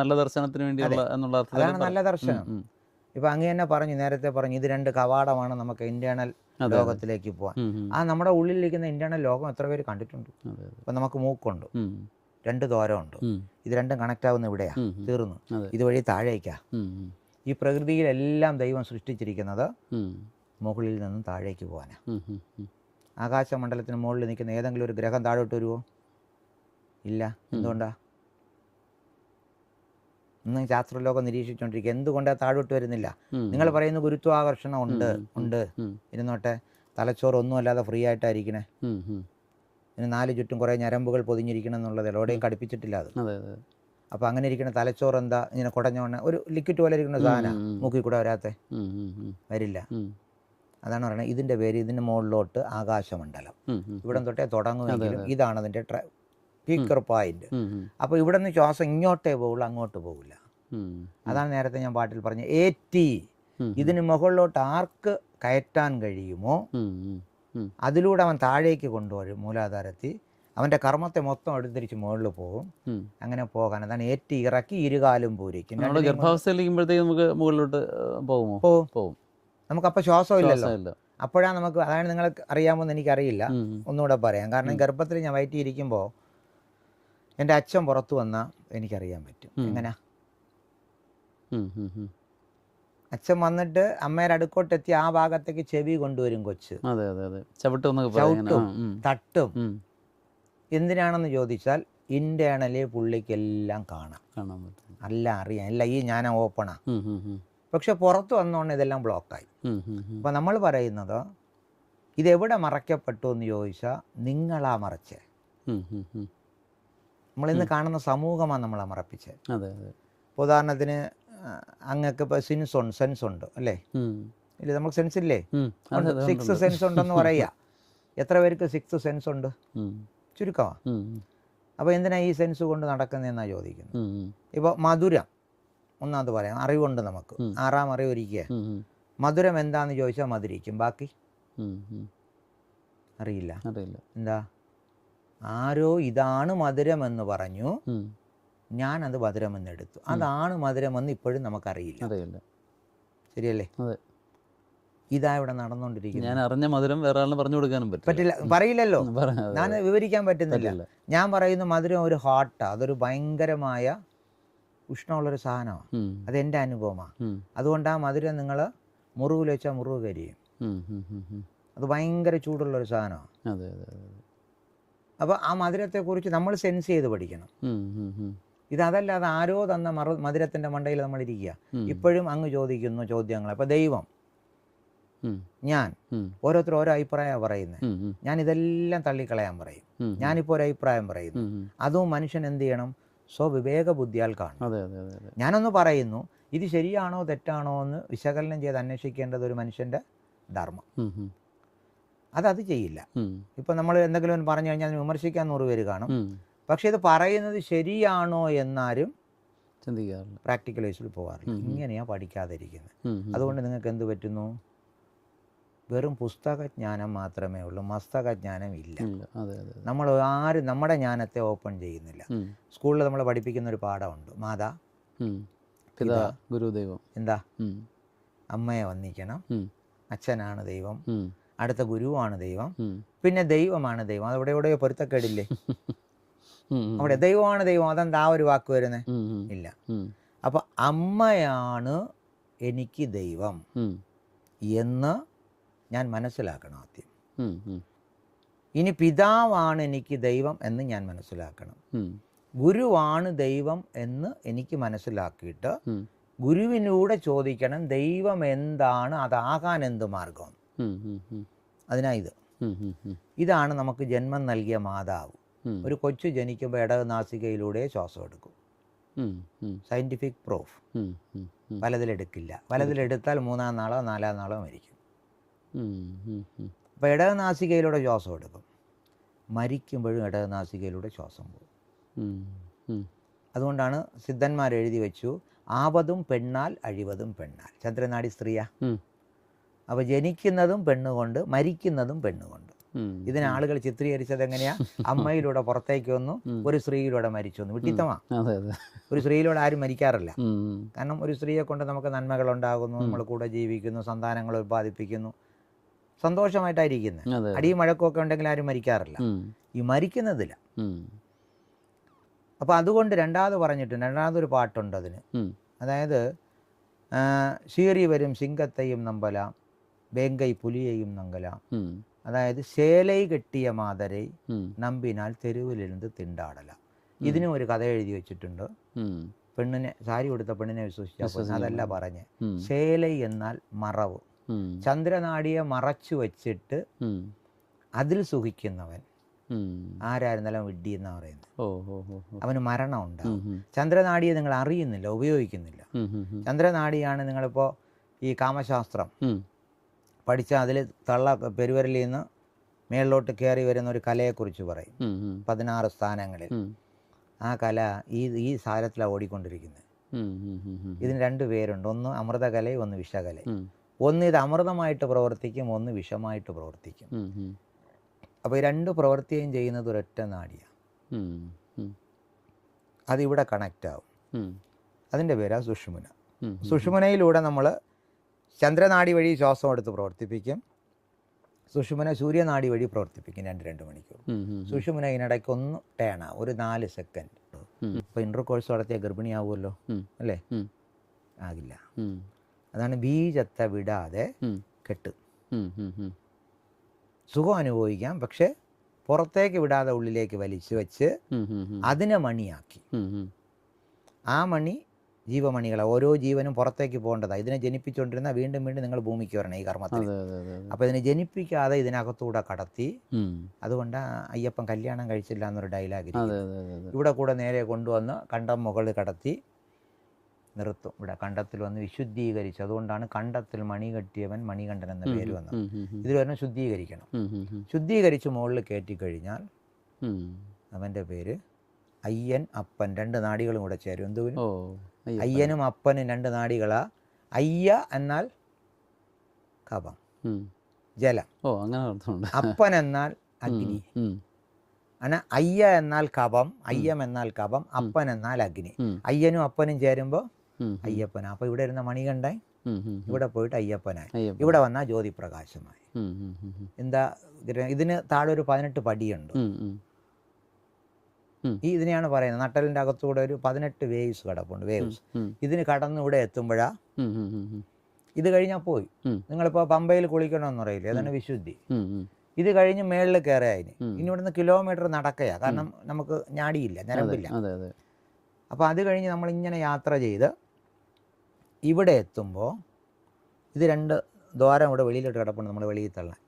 നല്ല ദർശനത്തിന് വേണ്ടിയുള്ള അതാണ് നല്ല ദർശനം. ഇപ്പൊ അങ്ങ് തന്നെ പറഞ്ഞു, നേരത്തെ പറഞ്ഞു, ഇത് 2 കവാടമാണ് നമുക്ക് ഇന്റേണൽ ലോകത്തിലേക്ക് പോകാൻ. ആ നമ്മുടെ ഉള്ളിലിരിക്കുന്ന ഇന്റേണൽ ലോകം എത്ര പേര് കണ്ടിട്ടുണ്ട്? ഇപ്പൊ നമുക്ക് മൂക്കുണ്ട്, 2 ദ്വാരമുണ്ട്, ഇത് രണ്ടും കണക്ട് ആവുന്ന ഇവിടെയാ, തീർന്നു. ഇതുവഴി താഴേക്കാ. ഈ പ്രകൃതിയിലെല്ലാം ദൈവം സൃഷ്ടിച്ചിരിക്കുന്നത് മുകളിൽ നിന്നും താഴേക്ക് പോകാനാ. ആകാശമണ്ഡലത്തിന് മുകളിൽ നിൽക്കുന്ന ഏതെങ്കിലും ഒരു ഗ്രഹം താഴോട്ട് വരുമോ? ഇല്ല. എന്തുകൊണ്ടാ? ഇന്ന് ശാസ്ത്രലോകം നിരീക്ഷിച്ചുകൊണ്ടിരിക്കുക, എന്തുകൊണ്ടാണ് താഴോട്ട് വരുന്നില്ല? നിങ്ങൾ പറയുന്ന ഗുരുത്വാകർഷണം ഉണ്ട്, ഇരുന്നോട്ടെ, തലച്ചോറ് ഒന്നുമല്ലാതെ ഫ്രീ ആയിട്ടായിരിക്കണേ. ഇതിന് 4 ചുറ്റും കുറേ ഞരമ്പുകൾ പൊതിഞ്ഞിരിക്കണം എന്നുള്ളത് എവിടെയും കടുപ്പിച്ചിട്ടില്ല അത്. അപ്പോൾ അങ്ങനെ ഇരിക്കുന്ന തലച്ചോറ് എന്താ ഇങ്ങനെ കുടഞ്ഞോണ്ട് ഒരു ലിക്വിഡ് പോലെ ഇരിക്കുന്ന സാധനം മൂക്കിൽ കൂടെ വരാത്തെ? വരില്ല. അതാണ് പറയുന്നത്, ഇതിൻ്റെ പേര്, ഇതിൻ്റെ മുകളിലോട്ട് ആകാശമണ്ഡലം. ഇവിടം തൊട്ടേ തുടങ്ങുമെങ്കിലും ഇതാണ് അതിൻ്റെ പീക്കർ പോയിന്റ്. അപ്പോൾ ഇവിടെ നിന്ന് ശ്വാസം ഇങ്ങോട്ടേ പോകുള്ളൂ, അങ്ങോട്ട് പോകില്ല. അതാണ് നേരത്തെ ഞാൻ പാട്ടിൽ പറഞ്ഞ AT. ഇതിന് മുകളിലോട്ട് ആർക്ക് കയറ്റാൻ കഴിയുമോ അതിലൂടെ അവൻ താഴേക്ക് കൊണ്ടുവരും മൂലാധാരത്തിൽ. അവൻ്റെ കർമ്മത്തെ മൊത്തം എടുത്തിരിച്ച് മുകളിൽ പോകും. അങ്ങനെ പോകാൻ അതാണ് AT. ഇറക്കി ഇരുകാലും പൂരിക്കും. ഗർഭാവസ്ഥയിലിരിക്കുമ്പോഴത്തേക്ക് നമുക്ക് മുകളിലോട്ട് പോകും. നമുക്കപ്പോൾ ശ്വാസം ഇല്ലല്ലോ. അപ്പോഴാണ് നമുക്ക്, അതാണ് നിങ്ങൾ അറിയാമോന്ന് എനിക്കറിയില്ല, ഒന്നുകൂടെ പറയാം. കാരണം ഗർഭത്തിൽ ഞാൻ വയറ്റിയിരിക്കുമ്പോൾ എൻ്റെ അച്ഛൻ പുറത്തു വന്നാൽ എനിക്കറിയാൻ പറ്റും. എങ്ങനെ? അച്ഛൻ വന്നിട്ട് അമ്മയുടെ അടുക്കോട്ടെത്തി ആ ഭാഗത്തേക്ക് ചെവി കൊണ്ടുവരും കൊച്ച്, ചവിട്ടും തട്ടും. എന്തിനാണെന്ന് ചോദിച്ചാൽ ഇന്റേണലി പുള്ളിക്കെല്ലാം കാണാം, അല്ല അറിയാം, അല്ല ഈ ജ്ഞാനം ഓപ്പണാ. പക്ഷെ പുറത്ത് വന്നോണ്ട് ഇതെല്ലാം ബ്ലോക്കായി. അപ്പം നമ്മൾ പറയുന്നത് ഇതെവിടെ മറയ്ക്കപ്പെട്ടു എന്ന് ചോദിച്ചാൽ നിങ്ങളാ മറച്ചേ. നമ്മളിന്ന് കാണുന്ന സമൂഹമാണ് നമ്മളെ മറപ്പിച്ചത്. ഇപ്പോൾ ഉദാഹരണത്തിന് അങ്ങക്ക് ഇപ്പോൾ സെൻസ് ഉണ്ട് അല്ലേ? ഇല്ല, നമുക്ക് സെൻസ് ഇല്ലേ? 6 സെൻസ് ഉണ്ടെന്ന് പറയുക. എത്ര പേർക്ക് 6 സെൻസ് ഉണ്ട്? ചുരുക്കമാണ്. അപ്പോൾ എന്തിനാ ഈ സെൻസ് കൊണ്ട് നടക്കുന്നതെന്നാണ് ചോദിക്കുന്നത്. ഇപ്പോൾ മധുരം ഒന്നാമത് പറയാം, അറിവുണ്ട് നമുക്ക്, 6ാം അറിവ് ഇരിക്കുക. മധുരം എന്താന്ന് ചോദിച്ചാൽ മധുരിക്കും, ബാക്കി അറിയില്ല. എന്താ? ആരോ ഇതാണ് മധുരമെന്ന് പറഞ്ഞു, ഞാനത് മധുരമെന്ന് എടുത്തു. അതാണ് മധുരമെന്ന് ഇപ്പോഴും നമുക്കറിയില്ല. ശരിയല്ലേ? ഇതാ ഇവിടെ നടന്നുകൊണ്ടിരിക്കുന്നത്. ഞാൻ അറിഞ്ഞ മധുരം വേറെ ആളിന് പറഞ്ഞു കൊടുക്കാനും പറ്റില്ല, പറയില്ലല്ലോ, ഞാൻ വിവരിക്കാൻ പറ്റുന്നില്ല. ഞാൻ പറയുന്ന മധുരം ഒരു ഹാട്ടാ, അതൊരു ഭയങ്കരമായ ഉഷ്ണമുള്ളൊരു സാധനമാണ്. അതെൻ്റെ അനുഭവമാണ്. അതുകൊണ്ട് ആ മധുരം നിങ്ങൾ മുറിവിൽ വെച്ചാൽ മുറിവ് കരിയും. അത് ഭയങ്കര ചൂടുള്ളൊരു സാധനമാണ്. അപ്പോൾ ആ മധുരത്തെക്കുറിച്ച് നമ്മൾ സെൻസ് ചെയ്ത് പഠിക്കണം. ഇതല്ലാതെ ആരോ തന്ന മധുരത്തിൻ്റെ മണ്ടയിൽ നമ്മളിരിക്കുക. ഇപ്പോഴും അങ്ങ് ചോദിക്കുന്നു ചോദ്യങ്ങൾ. അപ്പോൾ ദൈവം, ഞാൻ, ഓരോരുത്തർ ഓരോ അഭിപ്രായമാണ് പറയുന്നത്. ഞാൻ ഇതെല്ലാം തള്ളിക്കളയാൻ പറയും. ഞാനിപ്പോൾ ഒരു അഭിപ്രായം പറയുന്നു. അതും മനുഷ്യൻ എന്ത് ചെയ്യണം? സ്വവിവേക ബുദ്ധിയാൽ കാണും. ഞാനൊന്ന് പറയുന്നു, ഇത് ശരിയാണോ തെറ്റാണോ എന്ന് വിശകലനം ചെയ്ത് അന്വേഷിക്കേണ്ടത് ഒരു മനുഷ്യൻ്റെ ധർമ്മം. അത് ചെയ്യില്ല. ഇപ്പം നമ്മൾ എന്തെങ്കിലും പറഞ്ഞു കഴിഞ്ഞാൽ അതിന് വിമർശിക്കാൻ 100 പേര് കാണും. പക്ഷെ ഇത് പറയുന്നത് ശരിയാണോ എന്നാരും ചിന്തിക്കാറില്ല, പ്രാക്ടിക്കൽ വൈസിൽ പോകാറില്ല. ഇങ്ങനെയാണ് പഠിക്കാതിരിക്കുന്നത്. അതുകൊണ്ട് നിങ്ങൾക്ക് എന്ത് പറ്റുന്നു? വെറും പുസ്തകജ്ഞാനം മാത്രമേ ഉള്ളൂ, മസ്തകജ്ഞാനം ഇല്ല. നമ്മൾ ആരും നമ്മുടെ ജ്ഞാനത്തെ ഓപ്പൺ ചെയ്യുന്നില്ല. സ്കൂളിൽ നമ്മൾ പഠിപ്പിക്കുന്ന ഒരു പാഠമുണ്ട്, മാതാ പിതാ ഗുരുദൈവം. എന്താ? അമ്മയെ വന്ദിക്കണം, അച്ഛനാണ് ദൈവം, അടുത്ത ഗുരുവാണ് ദൈവം, പിന്നെ ദൈവമാണ് ദൈവം. അതെവിടെ എവിടെയോ പൊരുത്തക്കേടില്ലേ? അവിടെ ദൈവമാണ് ദൈവം, അതെന്താ ആ ഒരു വാക്ക് വരുന്നത്? ഇല്ല. അപ്പോൾ അമ്മയാണ് എനിക്ക് ദൈവം എന്ന് ഞാൻ മനസ്സിലാക്കണം ആദ്യം. ഇനി പിതാവാണ് എനിക്ക് ദൈവം എന്ന് ഞാൻ മനസ്സിലാക്കണം. ഗുരുവാണ് ദൈവം എന്ന് എനിക്ക് മനസ്സിലാക്കിയിട്ട് ഗുരുവിനൂടെ ചോദിക്കണം ദൈവം എന്താണ്, അതാകാൻ എന്ത് മാർഗം. ഇതാണ് നമുക്ക് ജന്മം നൽകിയ മാതാവ്. ഒരു കൊച്ചു ജനിക്കുമ്പോൾ ഇടനാസികയിലൂടെ ശ്വാസം എടുക്കും. Scientific proof. വലതിലെടുക്കില്ല. വലതിലെടുത്താൽ 3-ാം നാളോ 4-ാം നാളോ മരിക്കും. അപ്പോൾ ഇടനാസികയിലൂടെ ശ്വാസം എടുക്കും. മരിക്കുമ്പോഴും ഇടനാസികയിലൂടെ ശ്വാസം പോകും. അതുകൊണ്ടാണ് സിദ്ധന്മാർ എഴുതി വെച്ചു, ആവതും പെണ്ണാൽ അഴിവതും പെണ്ണാൽ. ചന്ദ്രനാടി സ്ത്രീയാ. അപ്പോൾ ജനിക്കുന്നതും പെണ്ണുകൊണ്ട്, മരിക്കുന്നതും പെണ്ണുകൊണ്ട്. ഇതിന് ആളുകൾ ചിത്രീകരിച്ചത് എങ്ങനെയാ? അമ്മയിലൂടെ പുറത്തേക്ക് വന്നു, ഒരു സ്ത്രീയിലൂടെ മരിച്ചു വന്നു. വിട്ടിത്തമാ. ഒരു സ്ത്രീയിലൂടെ ആരും മരിക്കാറില്ല. കാരണം ഒരു സ്ത്രീയെ കൊണ്ട് നമുക്ക് നന്മകൾ ഉണ്ടാകുന്നു, നമ്മൾ കൂടെ ജീവിക്കുന്നു, സന്താനങ്ങൾ ഉൽപ്പാദിപ്പിക്കുന്നു, സന്തോഷമായിട്ടായിരിക്കുന്നത്. അടിയും മഴക്കമൊക്കെ ഉണ്ടെങ്കിൽ ആരും മരിക്കാറില്ല. ഈ മരിക്കുന്നതില്ല. അപ്പോൾ അതുകൊണ്ട് രണ്ടാമത് പറഞ്ഞിട്ടുണ്ട്, രണ്ടാമതൊരു പാട്ടുണ്ട് അതിന്. അതായത് ശീറി വരും സിംഗത്തെയും നമ്പലാം, വേങ്കൈ പുലിയെയും നങ്കലാം. അതായത് ശേലൈ കെട്ടിയ മാതരെ നമ്പിനാൽ തെരുവിലിരുന്ന് തിണ്ടാടല. ഇതിനും ഒരു കഥ എഴുതി വെച്ചിട്ടുണ്ട്. പെണ്ണിനെ, സാരി കൊടുത്ത പെണ്ണിനെ വിശ്വസിച്ചാൽ അതല്ല പറഞ്ഞ്. ശേലൈ എന്നാൽ മറവ്. ചന്ദ്രനാടിയെ മറച്ചു വച്ചിട്ട് അതിൽ സുഖിക്കുന്നവൻ ആരായിരുന്നാലും വിഡ്ഢി എന്നാ പറയുന്നത്. അവന് മരണം ഉണ്ടാവും. ചന്ദ്രനാടിയെ നിങ്ങൾ അറിയുന്നില്ല, ഉപയോഗിക്കുന്നില്ല. ചന്ദ്രനാടിയാണ് നിങ്ങളിപ്പോൾ ഈ കാമശാസ്ത്രം പഠിച്ചാൽ അതിൽ പെരുവരലിൽ നിന്ന് മേളിലോട്ട് കയറി വരുന്ന ഒരു കലയെക്കുറിച്ച് പറയും. 16 സ്ഥാനങ്ങളിൽ. ആ കല ഈ സാരത്തിലാണ് ഓടിക്കൊണ്ടിരിക്കുന്നത്. ഇതിന് 2 പേരുണ്ട്. ഒന്ന് അമൃതകലയും ഒന്ന് വിഷകലയും. ഒന്ന് ഇത് അമൃതമായിട്ട് പ്രവർത്തിക്കും, ഒന്ന് വിഷമായിട്ട് പ്രവർത്തിക്കും. അപ്പോൾ ഈ 2 പ്രവൃത്തിയും ചെയ്യുന്നത് ഒരൊറ്റ നാടിയാണ്. അതിവിടെ കണക്റ്റ് ആവും. അതിൻ്റെ പേരാ സുഷുമ്ന. സുഷുമ്നയിലൂടെ നമ്മൾ ചന്ദ്രനാടി വഴി ശ്വാസം എടുത്ത് പ്രവർത്തിപ്പിക്കും. സുഷുമ്ന സൂര്യനാടി വഴി പ്രവർത്തിപ്പിക്കും 2 മണിക്കൂർ. സുഷുമ്ന ഇതിനിടയ്ക്ക് ഒന്ന് ടേണാ, ഒരു 4 സെക്കൻഡ്. ഇപ്പോൾ ഇൻ്റർ കോഴ്സ് നടത്തിയ ഗർഭിണിയാവുമല്ലോ അല്ലേ? ആകില്ല. അതാണ് ബീജത്തെ വിടാതെ കെട്ട്. സുഖം അനുഭവിക്കാം, പക്ഷെ പുറത്തേക്ക് വിടാതെ ഉള്ളിലേക്ക് വലിച്ചു വെച്ച് അതിനെ മണിയാക്കി. ആ മണി ജീവമണികളെ, ഓരോ ജീവനും പുറത്തേക്ക് പോകേണ്ടതാണ്. ഇതിനെ ജനിപ്പിച്ചുകൊണ്ടിരുന്ന വീണ്ടും വീണ്ടും നിങ്ങൾ ഭൂമിക്ക് വരണം ഈ കർമ്മത്തിൽ. അപ്പോൾ ഇതിനെ ജനിപ്പിക്കാതെ ഇതിനകത്തൂടെ കടത്തി. അതുകൊണ്ട് അയ്യപ്പൻ കല്യാണം കഴിച്ചില്ല എന്നൊരു ഡയലോഗ് ഇവിടെ കൂടെ നേരെ കൊണ്ടുവന്ന് കണ്ടം മുകളിൽ കടത്തി നിർത്തും. ഇവിടെ കണ്ടത്തിൽ വന്ന് വിശുദ്ധീകരിച്ചു. അതുകൊണ്ടാണ് കണ്ടത്തിൽ മണി കെട്ടിയവൻ മണികണ്ഠൻ എന്ന പേര് വന്നത്. ഇതിൽ വരണം ശുദ്ധീകരിക്കണം. ശുദ്ധീകരിച്ച് മുകളിൽ കയറ്റിക്കഴിഞ്ഞാൽ അവൻ്റെ പേര് അയ്യൻ അപ്പൻ. 2 നാടികളും കൂടെ ചേരും. എന്തുവിനും അയ്യനും അപ്പനും 2 നാടികളാ. അയ്യ എന്നാൽ കപം, ജലം. അപ്പൻ എന്നാൽ അഗ്നി. അങ്ങനെ അയ്യ എന്നാൽ കപം, അയ്യം എന്നാൽ കപം, അപ്പൻ എന്നാൽ അഗ്നി. അയ്യനും അപ്പനും ചേരുമ്പോൾ അയ്യപ്പനാ. അപ്പോൾ ഇവിടെ ഇരുന്ന മണികണ്ഠൻ ഇവിടെ പോയിട്ട് അയ്യപ്പനായി. ഇവിടെ വന്നാൽ ജ്യോതിപ്രകാശമായി. എന്താ ഇതിന് താഴെ ഒരു 18 പടിയുണ്ട്. ഇതിനെയാണ് പറയുന്നത്. നട്ടലിൻ്റെ അകത്തൂടെ ഒരു 18 വേവ്സ് കിടപ്പുണ്ട്. വേവ്സ് ഇതിന് കടന്ന് ഇവിടെ എത്തുമ്പോഴാ ഇത് കഴിഞ്ഞാൽ പോയി. നിങ്ങളിപ്പോൾ പമ്പയിൽ കുളിക്കണമെന്ന് പറയില്ലേ, അതാണ് വിശുദ്ധി. ഇത് കഴിഞ്ഞ് മേളിൽ കയറിയതിന് ഇനി ഇവിടുന്ന് കിലോമീറ്റർ നടക്കയാ. കാരണം നമുക്ക് ഞാടിയില്ല, ഞരമ്പില്ല. അപ്പോൾ അത് കഴിഞ്ഞ് നമ്മളിങ്ങനെ യാത്ര ചെയ്ത് ഇവിടെ എത്തുമ്പോൾ ഇത് 2 ദ്വാരം ഇവിടെ വെളിയിലോട്ട് കിടപ്പുണ്ട്, നമ്മൾ വെളിയിൽ തള്ളാൻ.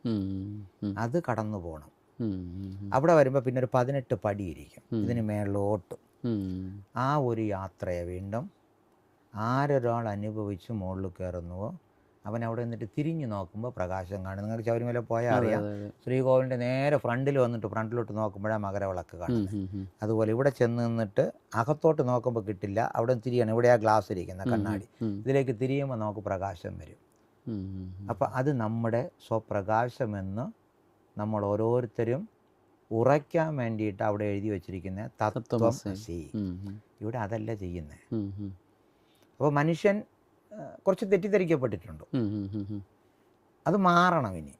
അത് കടന്നു പോകണം. അവിടെ വരുമ്പോൾ പിന്നെ ഒരു 18 പടിയിരിക്കും ഇതിന് മേളിലോട്ട്. ആ ഒരു യാത്രയെ വീണ്ടും ആരൊരാൾ അനുഭവിച്ച് മുകളിൽ കയറുന്നുവോ അവൻ അവിടെ നിന്നിട്ട് തിരിഞ്ഞു നോക്കുമ്പോൾ പ്രകാശം കാണും. നിങ്ങൾക്ക് ശബരിമല പോയാൽ അറിയാം, ശ്രീകോവിലിൻ്റെ നേരെ ഫ്രണ്ടിൽ വന്നിട്ട് ഫ്രണ്ടിലോട്ട് നോക്കുമ്പോഴാണ് മകരവിളക്ക് കാണുന്നത്. അതുപോലെ ഇവിടെ ചെന്ന് നിന്നിട്ട് അകത്തോട്ട് നോക്കുമ്പോൾ കിട്ടില്ല, അവിടെ തിരിയാണ്. ഇവിടെയാ ഗ്ലാസ് ഇരിക്കുന്ന കണ്ണാടി. ഇതിലേക്ക് തിരിയുമ്പോൾ നമുക്ക് പ്രകാശം വരും. അപ്പം അത് നമ്മുടെ സ്വപ്രകാശമെന്ന് നമ്മൾ ഓരോരുത്തരും ഉറയ്ക്കാൻ വേണ്ടിയിട്ട് അവിടെ എഴുതി വച്ചിരിക്കുന്ന തത്വമസി. ഇവിടെ അതല്ല ചെയ്യുന്നത്. അപ്പോൾ മനുഷ്യൻ കുറച്ച് തെറ്റിദ്ധരിക്കപ്പെട്ടിട്ടുണ്ട്. അത് മാറണം. ഇനി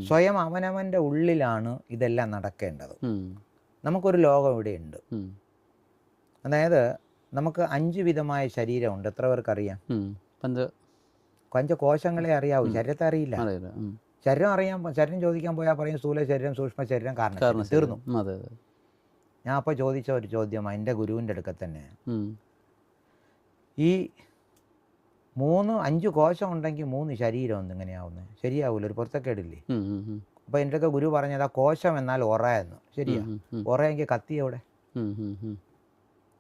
സ്വയം അവനവൻ്റെ ഉള്ളിലാണ് ഇതെല്ലാം നടക്കേണ്ടത്. നമുക്കൊരു ലോകം ഇവിടെയുണ്ട്. അതായത് നമുക്ക് 5 വിധമായ ശരീരമുണ്ട്. എത്ര പേർക്കറിയാം? പഞ്ചകോശങ്ങളെ അറിയാവൂ, ശരീരത്തെ അറിയില്ല. ശരീരം അറിയാൻ, ശരീരം ചോദിക്കാൻ പോയാൽ പറയും സ്ഥൂല ശരീരം, സൂക്ഷ്മ ശരീരം, കാരണം തീർന്നു. ഞാൻ അപ്പോൾ ചോദിച്ച ഒരു ചോദ്യമാണ് എൻ്റെ ഗുരുവിൻ്റെ അടുക്ക തന്നെ. ഈ 5 കോശം ഉണ്ടെങ്കിൽ 3 ശരീരം ഒന്ന് എങ്ങനെയാവുന്നത്? ശരിയാവൂല, ഒരു പൊരുത്തക്കേടില്ലേ? അപ്പോൾ എൻ്റെ ഒക്കെ ഗുരു പറഞ്ഞത് ആ കോശം എന്നാൽ ഒറ എന്ന്. ശരിയാ, ഒറയെങ്കിൽ കത്തി എവിടെ?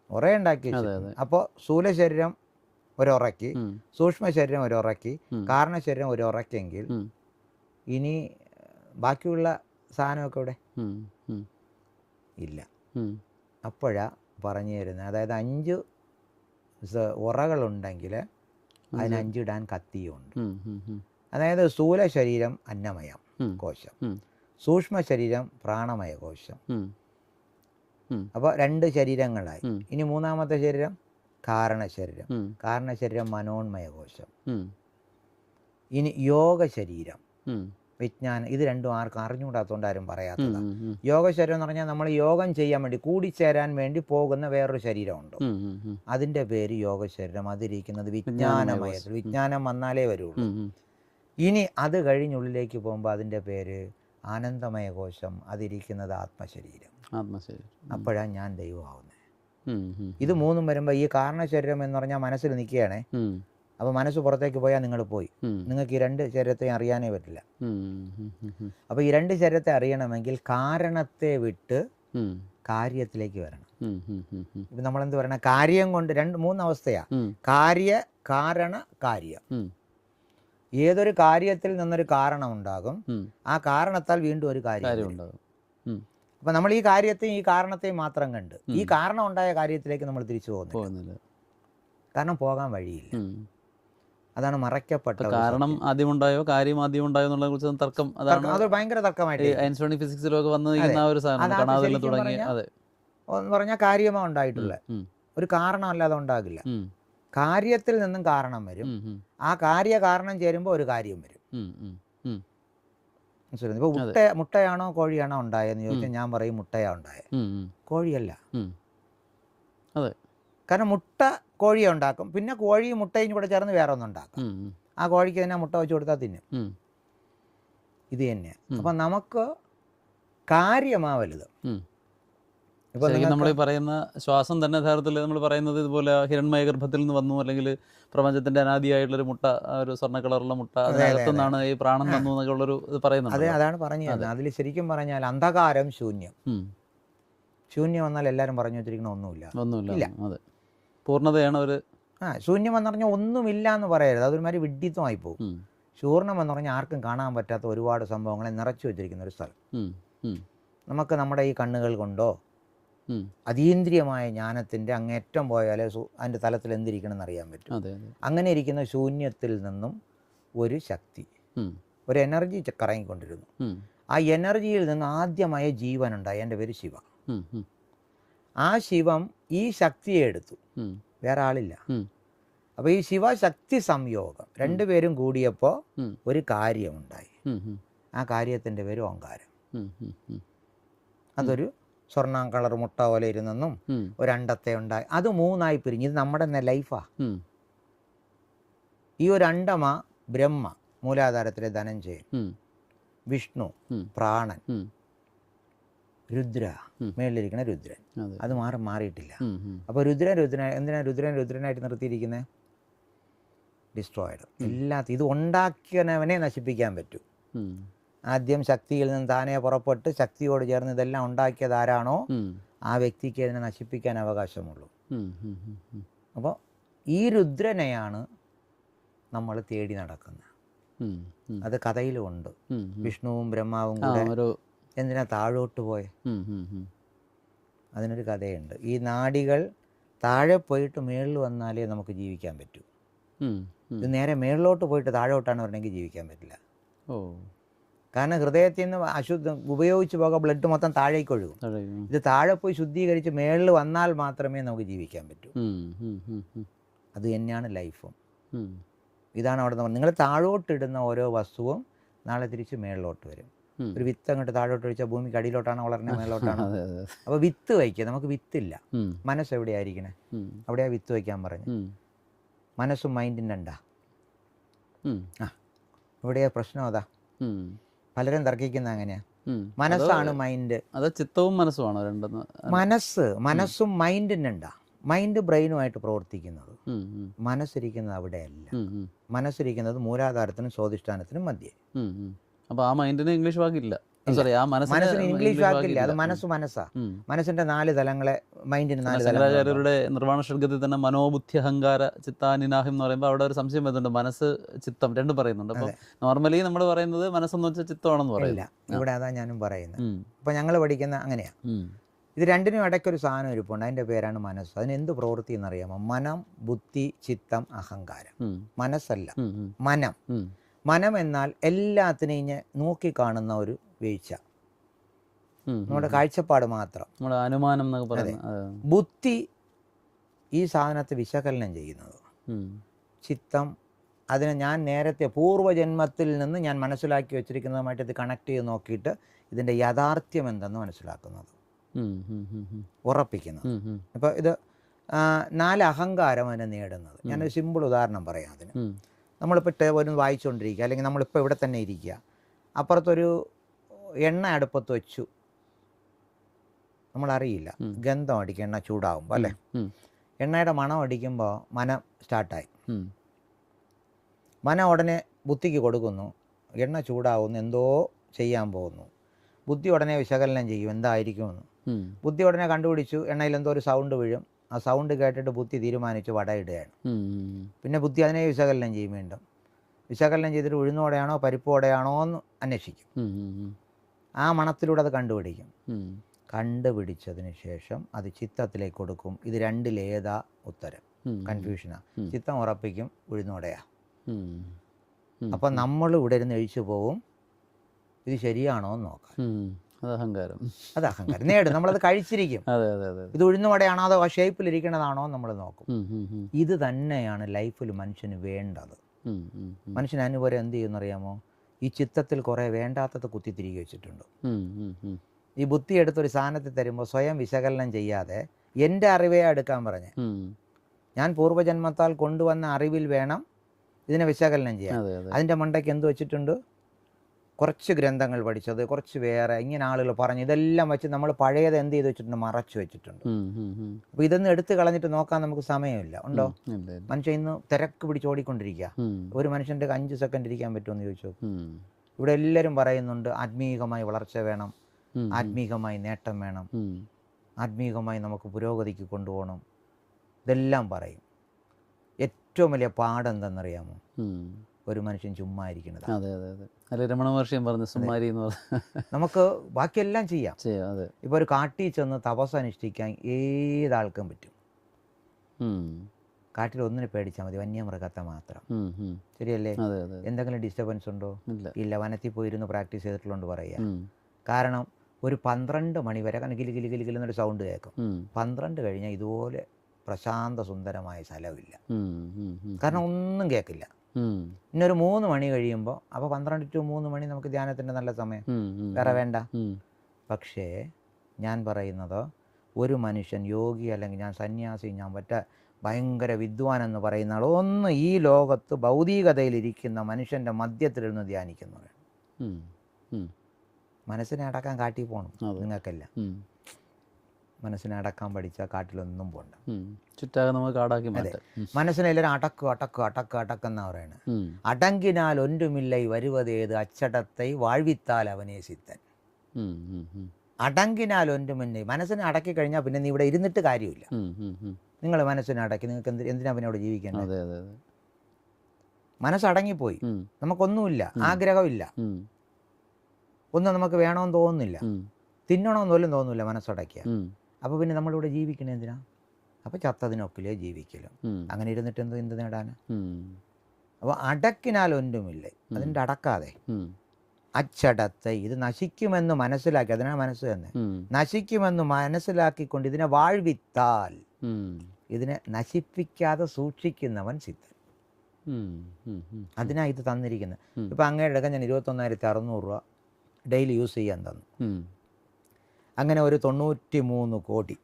ഉറയുണ്ടാക്കി. അപ്പോൾ സ്ഥൂല ശരീരം ഒരുറക്കി, സൂക്ഷ്മ ശരീരം ഒരുറക്കി, കാരണ ശരീരം ഒരുറക്കെങ്കിൽ ഇനി ബാക്കിയുള്ള സാധനമൊക്കെ ഇവിടെ ഇല്ല. അപ്പോഴാ പറഞ്ഞു തരുന്നത്. അതായത് 5 ഉറകളുണ്ടെങ്കിൽ അതിന് 5 ഇടാൻ കത്തിയുണ്ട്. അതായത് സ്ഥൂല ശരീരം അന്നമയം കോശം, സൂക്ഷ്മ ശരീരം പ്രാണമയ കോശം. അപ്പോൾ 2 ശരീരങ്ങളായി. ഇനി 3ാമത്തെ ശരീരം കാരണശരീരം, കാരണശരീരം മനോന്മയ കോശം. ഇനി യോഗ ശരീരം, വിജ്ഞാനം. ഇത് രണ്ടും ആർക്കും അറിഞ്ഞുകൂടാത്തതുകൊണ്ട് ആരും പറയാത്തതാണ്. യോഗ ശരീരം എന്ന് പറഞ്ഞാൽ നമ്മൾ യോഗം ചെയ്യാൻ വേണ്ടി കൂടിച്ചേരാൻ വേണ്ടി പോകുന്ന വേറൊരു ശരീരമുണ്ട്. അതിൻ്റെ പേര് യോഗ ശരീരം. അതിരിക്കുന്നത് വിജ്ഞാനമയത്തിൽ. വിജ്ഞാനം വന്നാലേ വരുള്ളൂ. ഇനി അത് കഴിഞ്ഞുള്ളിലേക്ക് പോകുമ്പോൾ അതിൻ്റെ പേര് ആനന്ദമയ കോശം. അതിരിക്കുന്നത് ആത്മശരീരം. അപ്പോഴാണ് ഞാൻ ദൈവമാവുന്നത്. ഇത് 3ഉം വരുമ്പോൾ ഈ കാരണശരീരം എന്ന് പറഞ്ഞാൽ മനസ്സിൽ നിൽക്കുകയാണേ. അപ്പോൾ മനസ്സ് പുറത്തേക്ക് പോയാൽ നിങ്ങൾ പോയി. നിങ്ങൾക്ക് ഈ 2 ശരീരത്തെ അറിയാനേ പറ്റില്ല. അപ്പോൾ ഈ 2 ശരീരത്തെ അറിയണമെങ്കിൽ കാരണത്തെ വിട്ട് കാര്യത്തിലേക്ക് വരണം. ഇപ്പം നമ്മളെന്ത് പറയണം? കാര്യം കൊണ്ട് 3 അവസ്ഥയാണ്. കാര്യ, കാരണ, കാര്യം. ഏതൊരു കാര്യത്തിൽ നിന്നൊരു കാരണം ഉണ്ടാകും. ആ കാരണത്താൽ വീണ്ടും ഒരു കാര്യം ഉണ്ടാകും. അപ്പം നമ്മൾ ഈ കാര്യത്തെയും ഈ കാരണത്തെയും മാത്രം കണ്ട് ഈ കാരണം ഉണ്ടായ കാര്യത്തിലേക്ക് നമ്മൾ തിരിച്ചു പോകുന്നില്ല. കാരണം പോകാൻ വഴിയില്ല. അതാണ് മറയ്ക്കപ്പെട്ട കാരണം. ആദ്യം ഉണ്ടായോ കാര്യം ആദ്യം ഉണ്ടായോ എന്നുള്ള കുറിച്ച് തർക്കം. അത് ഭയങ്കര തർക്കമായിട്ട് ഐൻസ്റ്റീൻ ഫിസിക്സിലൊക്കെ വന്നിരിക്കുന്ന ഒരു എന്ന് പറഞ്ഞാൽ കാര്യമാണ് ഉണ്ടായിട്ടുള്ള ഒരു കാരണം അല്ലാതെ ഉണ്ടാകില്ല. കാര്യത്തിൽ നിന്നും കാരണം വരും. ആ കാരണം ചേരുമ്പോൾ ഒരു കാര്യം വരും. മനസ്സിലായി? ഇപ്പോൾ മുട്ടയാണോ കോഴിയാണോ ഉണ്ടായെന്ന് ചോദിച്ചാൽ ഞാൻ പറയും മുട്ടയാ ഉണ്ടായത്, കോഴിയല്ല. അതെ, കാരണം മുട്ട കോഴിയെ ഉണ്ടാക്കും, പിന്നെ കോഴിയും മുട്ടയും കൂടെ ചേർന്ന് വേറെ ഒന്നും ഉണ്ടാക്കും. ആ കോഴിക്ക് തന്നെ മുട്ട വെച്ച് കൊടുത്താൽ തിന്നും. ഇത് തന്നെയാണ്. അപ്പം നമുക്ക് കാര്യമാ വലുത്. ഇപ്പൊ നമ്മൾ ഈ പറയുന്ന ശ്വാസം തന്നെ യഥാർത്ഥത്തിൽ നമ്മൾ പറയുന്നത് ഇതുപോലെ ഹിരൺമയ ഗർഭത്തിൽ നിന്ന് വന്നു, അല്ലെങ്കിൽ പ്രപഞ്ചത്തിന്റെ അനാദിയായിട്ടുള്ളൊരു മുട്ട, ഒരു സ്വർണ്ണ കളറുള്ള മുട്ട, അതിനകത്തുനിന്നാണ് ഈ പ്രാണം വന്നു എന്നൊക്കെ ഉള്ളൊരു ഇത് പറയുന്നത്. അതെ, അതാണ് പറഞ്ഞത്. അതിൽ ശരിക്കും പറഞ്ഞാൽ അന്ധകാരം ശൂന്യം. ശൂന്യം വന്നാൽ എല്ലാവരും പറഞ്ഞു വെച്ചിരിക്കുന്ന ഒന്നുമില്ല. അതെ, പൂർണ്ണതയാണ് ഒരു. ശൂന്യം എന്ന് പറഞ്ഞാൽ ഒന്നുമില്ല എന്ന് പറയരുത്, അതൊരുമാതിരി വിഡ്ഢിത്തമായി പോകും. ശൂർണം എന്ന് പറഞ്ഞാൽ ആർക്കും കാണാൻ പറ്റാത്ത ഒരുപാട് സംഭവങ്ങളെ നിറച്ചു വെച്ചിരിക്കുന്ന ഒരു സ്ഥലം. നമുക്ക് നമ്മുടെ ഈ കണ്ണുകൾ കൊണ്ടോ അതീന്ദ്രിയമായ ജ്ഞാനത്തിൻ്റെ അങ്ങേറ്റം പോയാലേ അതിൻ്റെ തലത്തിൽ എന്തിരിക്കണം എന്നറിയാൻ പറ്റും. അങ്ങനെ ഇരിക്കുന്ന ശൂന്യത്തിൽ നിന്നും ഒരു ശക്തി, ഒരു എനർജി കറങ്ങിക്കൊണ്ടിരുന്നു. ആ എനർജിയിൽ നിന്ന് ആദ്യമായ ജീവനുണ്ടായി. എൻ്റെ പേര് ശിവ. ആ ശിവം ഈ ശക്തിയെ എടുത്തു, വേറെ ആളില്ല. അപ്പോൾ ഈ ശിവശക്തി സംയോഗം രണ്ടുപേരും കൂടിയപ്പോൾ ഒരു കാര്യമുണ്ടായി. ആ കാര്യത്തിൻ്റെ പേര് ഓങ്കാരം. അതൊരു സ്വർണ്ണ കളർ മുട്ട പോലെ ഇരുന്നെന്നും ഒരു അണ്ടത്തെ ഉണ്ടായി. അത് 3ആയി പിരിഞ്ഞ്. ഇത് നമ്മുടെ തന്നെ ലൈഫാ. ഈ ഒരു അണ്ടമാ ബ്രഹ്മ, മൂലാധാരത്തിലെ ധനഞ്ജയൻ, വിഷ്ണു പ്രാണൻ, രുദ്ര മേളിലിരിക്കുന്ന രുദ്രൻ. അത് മാറിയിട്ടില്ല. അപ്പോൾ എന്തിനാ രുദ്രനായിട്ട് നിർത്തിയിരിക്കുന്നത്? ഡിസ്ട്രോയിഡ്. ഇത് ഉണ്ടാക്കിയവനെ നശിപ്പിക്കാൻ പറ്റൂ. ആദ്യം ശക്തിയിൽ നിന്ന് താനേ പുറപ്പെട്ട് ശക്തിയോട് ചേർന്ന് ഇതെല്ലാം ഉണ്ടാക്കിയത് ആരാണോ ആ വ്യക്തിക്ക് അതിനെ നശിപ്പിക്കാൻ അവകാശമുള്ളൂ. അപ്പോൾ ഈ രുദ്രനെയാണ് നമ്മൾ തേടി നടക്കുന്നത്. അത് കഥയിലുമുണ്ട്. വിഷ്ണുവും ബ്രഹ്മാവും കൂടെ എന്തിനാ താഴോട്ട് പോയെ? അതിനൊരു കഥയുണ്ട്. ഈ നാഡികൾ താഴെ പോയിട്ട് മേളിൽ വന്നാലേ നമുക്ക് ജീവിക്കാൻ പറ്റൂ. ഇത് നേരെ മേളിലോട്ട് പോയിട്ട് താഴോട്ടാണ് പറഞ്ഞെങ്കിൽ ജീവിക്കാൻ പറ്റില്ല. കാരണം ഹൃദയത്തിൽ നിന്ന് ഉപയോഗിച്ച് പോകാൻ ബ്ലഡ് മൊത്തം താഴേക്ക് ഒഴുകും. ഇത് താഴെ പോയി ശുദ്ധീകരിച്ച് മേളിൽ വന്നാൽ മാത്രമേ നമുക്ക് ജീവിക്കാൻ പറ്റൂ. അത് തന്നെയാണ് ലൈഫും. ഇതാണ് അവിടെ നിന്ന് നിങ്ങൾ താഴോട്ടിടുന്ന ഓരോ വസ്തുവും നാളെ തിരിച്ച് മേളിലോട്ട് വരും. ഒരു വിത്ത് അങ്ങോട്ട് താഴോട്ട് ഒഴിച്ചാൽ ഭൂമിക്ക് അടിയിലോട്ടാണോ വളരണേ മേലോട്ടാണോ? അതെ അതെ. അപ്പോൾ വിത്ത് വയ്ക്കുക. നമുക്ക് വിത്തില്ല. ഉം. മനസ്സ് എവിടെയായിരിക്കണേ? അവിടെയാ വിത്ത് വയ്ക്കാൻ പറഞ്ഞു. ഉം. മനസ്സും മൈൻഡിൻ്റെ ഉണ്ടാ. ഉം. ആ ഇവിടെയാ പ്രശ്നം അതാ. ഉം. പലരും തർക്കിക്കുന്ന അങ്ങനെയാ. ഉം. മനസ്സാണ് മൈൻഡ്. അത് ചിത്തവും മനസ്സുമാണോ രണ്ടെന്ന്? മനസ്സും മൈൻഡിൻ്റെ ഉണ്ടാ. മൈൻഡ് ബ്രെയിനുമായിട്ട് പ്രവർത്തിക്കുന്നത്. ഉം. ഉം. മനസ്സിരിക്കുന്നത് അവിടെയല്ല. ഉം. ഉം. മനസ്സിരിക്കുന്നത് മൂലാധാരത്തിനും സ്വാധിഷ്ഠാനത്തിനും മധ്യേ. ഉം. ഉം. അപ്പോൾ ആ മൈൻഡിന് ഇംഗ്ലീഷ് വാക്കില്ല. സോറി, ആ മനസ്സിന് ഇംഗ്ലീഷ് വാക്കില്ല. അത് മനസ്സാ. മനസ്സിന്റെ 4 തലങ്ങളെ മൈൻഡിന് 4 തലങ്ങൾ. ശങ്കരാചാര്യരുടെ നിർവ്വാണ ഷഡ്ഗത്തിൽ തന്നെ മനോബുദ്ധി അഹങ്കാര ചിത്താനിനാഹം എന്ന് പറയുമ്പോൾ അവിടെ ഒരു സംശയം വരുന്നുണ്ട്. മനസ്സ് ചിത്തം രണ്ടും പറയുന്നുണ്ട്. അപ്പോൾ നോർമലി നമ്മൾ പറയുന്നത് മനസ്സെന്ന് വെച്ചാൽ ചിത്തമാണെന്ന് പറയില്ല. ഇവിടെ അതാ ഞാനും പറയുന്നത്. അപ്പോൾ ഞങ്ങൾ പഠിക്കുന്ന അങ്ങനെയാ. ഇത് രണ്ടിനും ഇടയ്ക്കൊരു സാധനം ഇരിപ്പുണ്ട്. അതിൻ്റെ പേരാണ് മനസ്സ്. അതിന് എന്ത് പ്രവൃത്തി എന്നറിയാമോ? മനം, ബുദ്ധി, ചിത്തം, അഹങ്കാരം. മനസ്സല്ല, മനം. മനം എന്നാൽ എല്ലാത്തിനെയും നോക്കിക്കാണുന്ന ഒരു വീഴ്ച, നമ്മുടെ കാഴ്ചപ്പാട് മാത്രം, നമ്മുടെ അനുമാനം എന്നൊക്കെ പറയുന്നത്. ബുദ്ധി ഈ സാധനത്തെ വിശകലനം ചെയ്യുന്നത്. ചിത്തം അതിനെ ഞാൻ നേരത്തെ പൂർവ്വജന്മത്തിൽ നിന്ന് ഞാൻ മനസ്സിലാക്കി വെച്ചിരിക്കുന്നതുമായിട്ട് ഇത് കണക്ട് ചെയ്ത് നോക്കിയിട്ട് ഇതിൻ്റെ യാഥാർത്ഥ്യം എന്തെന്ന് മനസ്സിലാക്കുന്നത്, ഉറപ്പിക്കുന്നത്. അപ്പോൾ ഇത് 4 അഹങ്കാരം അതിനെ നേടുന്നത്. ഞാനൊരു സിമ്പിൾ ഉദാഹരണം പറയാം അതിന്. നമ്മളിപ്പോൾ ഒരു വായിച്ചുകൊണ്ടിരിക്കുക, അല്ലെങ്കിൽ നമ്മളിപ്പോൾ ഇവിടെ തന്നെ ഇരിക്കുക, അപ്പുറത്തൊരു എണ്ണ അടുപ്പത്ത് വെച്ചു, നമ്മളറിയില്ല, ഗന്ധം അടിക്കുക, എണ്ണ ചൂടാകുമ്പോൾ അല്ലേ, എണ്ണയുടെ മണം അടിക്കുമ്പോൾ മനം സ്റ്റാർട്ടായി. മനം ഉടനെ ബുദ്ധിക്ക് കൊടുക്കുന്നു, എണ്ണ ചൂടാവുന്നു, എന്തോ ചെയ്യാൻ പോകുന്നു. ബുദ്ധി ഉടനെ വിശകലനം ചെയ്യും എന്തായിരിക്കുമെന്ന്. ബുദ്ധി ഉടനെ കണ്ടുപിടിച്ചു എണ്ണയിൽ എന്തോ ഒരു സൗണ്ട് വീഴും. ആ സൗണ്ട് കേട്ടിട്ട് ബുദ്ധി തീരുമാനിച്ചു വടയിടുകയാണ്. പിന്നെ ബുദ്ധി അതിനെ വിശകലനം ചെയ്യും. വീണ്ടും വിശകലനം ചെയ്തിട്ട് ഉഴുന്നോടെയാണോ പരിപ്പോടെയാണോ എന്ന് അന്വേഷിക്കും. ആ മണത്തിലൂടെ അത് കണ്ടുപിടിക്കും. കണ്ടുപിടിച്ചതിന് ശേഷം അത് ചിത്തത്തിലേക്ക് കൊടുക്കും. ഇത് രണ്ടിലേതാ ഉത്തരം? കൺഫ്യൂഷനാണ്. ചിത്തം ഉറപ്പിക്കും ഉഴുന്നോടെയാ. അപ്പം നമ്മൾ ഇവിടെ ഇരുന്ന് എഴിച്ചു പോവും, ഇത് ശരിയാണോ എന്ന് നോക്കാം. അത് അഹങ്കാരം നേടും. നമ്മളത് കഴിച്ചിരിക്കും. ഇത് ഉഴുന്നുവടയാണോ അതോ ആ ഷേപ്പിലിരിക്കണതാണോ നമ്മൾ നോക്കും. ഇത് തന്നെയാണ് ലൈഫിൽ മനുഷ്യന് വേണ്ടത്. മനുഷ്യൻ അനുപോലെ എന്ത് ചെയ്യുമെന്നറിയാമോ? ഈ ചിത്തത്തിൽ കുറേ വേണ്ടാത്തത് കുത്തിത്തിരികെ വെച്ചിട്ടുണ്ട്. ഈ ബുദ്ധി എടുത്തൊരു സാധനത്തിൽ തരുമ്പോൾ സ്വയം വിശകലനം ചെയ്യാതെ എൻ്റെ അറിവേ എടുക്കാൻ പറഞ്ഞ്, ഞാൻ പൂർവ്വജന്മത്താൽ കൊണ്ടുവന്ന അറിവിൽ വേണം ഇതിനെ വിശകലനം ചെയ്യാൻ. അതിൻ്റെ മണ്ടയ്ക്ക് എന്ത് വെച്ചിട്ടുണ്ട്? കുറച്ച് ഗ്രന്ഥങ്ങൾ പഠിച്ചത്, കുറച്ച് വേറെ ഇങ്ങനെ ആളുകൾ പറഞ്ഞു, ഇതെല്ലാം വെച്ച് നമ്മൾ പഴയത് എന്ത് ചെയ്ത് വെച്ചിട്ടുണ്ട്? മറച്ചു വെച്ചിട്ടുണ്ട്. അപ്പോൾ ഇതൊന്നും എടുത്ത് കളഞ്ഞിട്ട് നോക്കാൻ നമുക്ക് സമയമില്ല. ഉണ്ടോ? മനുഷ്യൻ ഇന്ന് തിരക്ക് പിടിച്ച് ഓടിക്കൊണ്ടിരിക്കുക. ഒരു മനുഷ്യൻ്റെ 5 സെക്കൻഡ് ഇരിക്കാൻ പറ്റുമെന്ന് ചോദിച്ചു. ഇവിടെ എല്ലാവരും പറയുന്നുണ്ട് ആത്മീയമായി വളർച്ച വേണം, ആത്മീയമായി നേട്ടം വേണം, ആത്മീയമായി നമുക്ക് പുരോഗതിക്ക് കൊണ്ടുപോകണം, ഇതെല്ലാം പറയും. ഏറ്റവും വലിയ പാടെന്തെന്നറിയാമോ? ഒരു മനുഷ്യൻ ചുമ്മാ ഇരിക്കുന്നത്. രമണ മഹർഷിയും പറഞ്ഞു സുമാരി എന്ന് പറഞ്ഞു. നമുക്ക് ബാക്കിയെല്ലാം ചെയ്യാം. ഇപ്പോൾ ഒരു കാട്ടിൽ ചെന്ന് തപസ് അനുഷ്ഠിക്കാൻ ഏതാൾക്കും പറ്റും. കാട്ടിൽ ഒന്നിനെ പേടിച്ചാൽ മതി, വന്യമൃഗത്തെ മാത്രം. ശരിയല്ലേ? എന്തെങ്കിലും ഡിസ്റ്റർബൻസ് ഉണ്ടോ? ഇല്ല. വനത്തിൽ പോയിരുന്ന് പ്രാക്ടീസ് ചെയ്തിട്ടുള്ളതുകൊണ്ട് പറയുക. കാരണം ഒരു 12 മണി വരെ ഗിലി ഗിലി ഗിലി ഗിലെന്നൊരു സൗണ്ട് കേൾക്കും. 12 കഴിഞ്ഞാൽ ഇതുപോലെ പ്രശാന്ത സുന്ദരമായ സ്ഥലമില്ല. കാരണം ഒന്നും കേൾക്കില്ല. പിന്നെ ഒരു 3 മണി കഴിയുമ്പോൾ, അപ്പോൾ 12 to 3 മണി നമുക്ക് ധ്യാനത്തിൻ്റെ നല്ല സമയം, വേറെ വേണ്ട. പക്ഷേ ഞാൻ പറയുന്നത്, ഒരു മനുഷ്യൻ യോഗി അല്ലെങ്കിൽ ഞാൻ സന്യാസി, ഞാൻ ഭയങ്കര വിദ്വാൻ എന്ന് പറയുന്ന ആൾ ഒന്ന് ഈ ലോകത്ത് ഭൗതികതയിലിരിക്കുന്ന മനുഷ്യൻ്റെ മധ്യത്തിലിരുന്ന് ധ്യാനിക്കുന്നവരാണ്. മനസ്സിനെ അടക്കാൻ കാട്ടിൽ പോകണം. നിങ്ങൾക്കല്ല. മനസ്സിനെ അടക്കാൻ പഠിച്ചാൽ കാട്ടിലൊന്നും പോകണ്ട. ചുറ്റാകെ നമുക്ക് കാടാക്കി. മനസ്സിനെ എല്ലാവരും അടക്കെന്നാ പറയുന്നത്. അടങ്കിനാൽ ഒൻറുമില്ല വരുവതേത് അച്ചടത്തെ വാഴ്വിത്താൽ അവനെ സിത്തൻ. അടങ്കിനാൽ ഒൻറുമില്ല. മനസ്സിനെ അടക്കി കഴിഞ്ഞാൽ പിന്നെ നീ ഇവിടെ ഇരുന്നിട്ട് കാര്യമില്ല. നിങ്ങൾ മനസ്സിനെ അടക്കി, നിങ്ങൾക്ക് എന്തിനാ പിന്നെ അവിടെ ജീവിക്കേണ്ടത്? മനസ്സടങ്ങിപ്പോയി, നമുക്കൊന്നുമില്ല, ആഗ്രഹമില്ല, ഒന്നും നമുക്ക് വേണമെന്ന് തോന്നുന്നില്ല, തിന്നണമെന്ന് പോലും തോന്നുന്നില്ല മനസ്സടക്കിയ. അപ്പോൾ പിന്നെ നമ്മളിവിടെ ജീവിക്കണേ എന്തിനാ? അപ്പോൾ ചത്തതിനൊക്കിലേ ജീവിക്കലും. അങ്ങനെ ഇരുന്നിട്ട് എന്ത് നേടാനാ? അപ്പോൾ അടക്കിനാൽ ഒന്നുമില്ലേ, അതിൻ്റെ അടക്കാതെ അച്ചടത്തെ ഇത് നശിക്കുമെന്ന് മനസ്സിലാക്കി, അതിനാണ് മനസ്സ് തന്നെ, നശിക്കുമെന്ന് മനസ്സിലാക്കിക്കൊണ്ട് ഇതിനെ വാഴ്വിത്താൽ, ഇതിനെ നശിപ്പിക്കാതെ സൂക്ഷിക്കുന്നവൻ സിദ്ധൻ. അതിനാ ഇത് തന്നിരിക്കുന്നത്. ഇപ്പം അങ്ങയുടെ ഞാൻ 21,600 രൂപ ഡെയിലി യൂസ് ചെയ്യാൻ തന്നു. അങ്ങനെ ഒരു 93 കോടി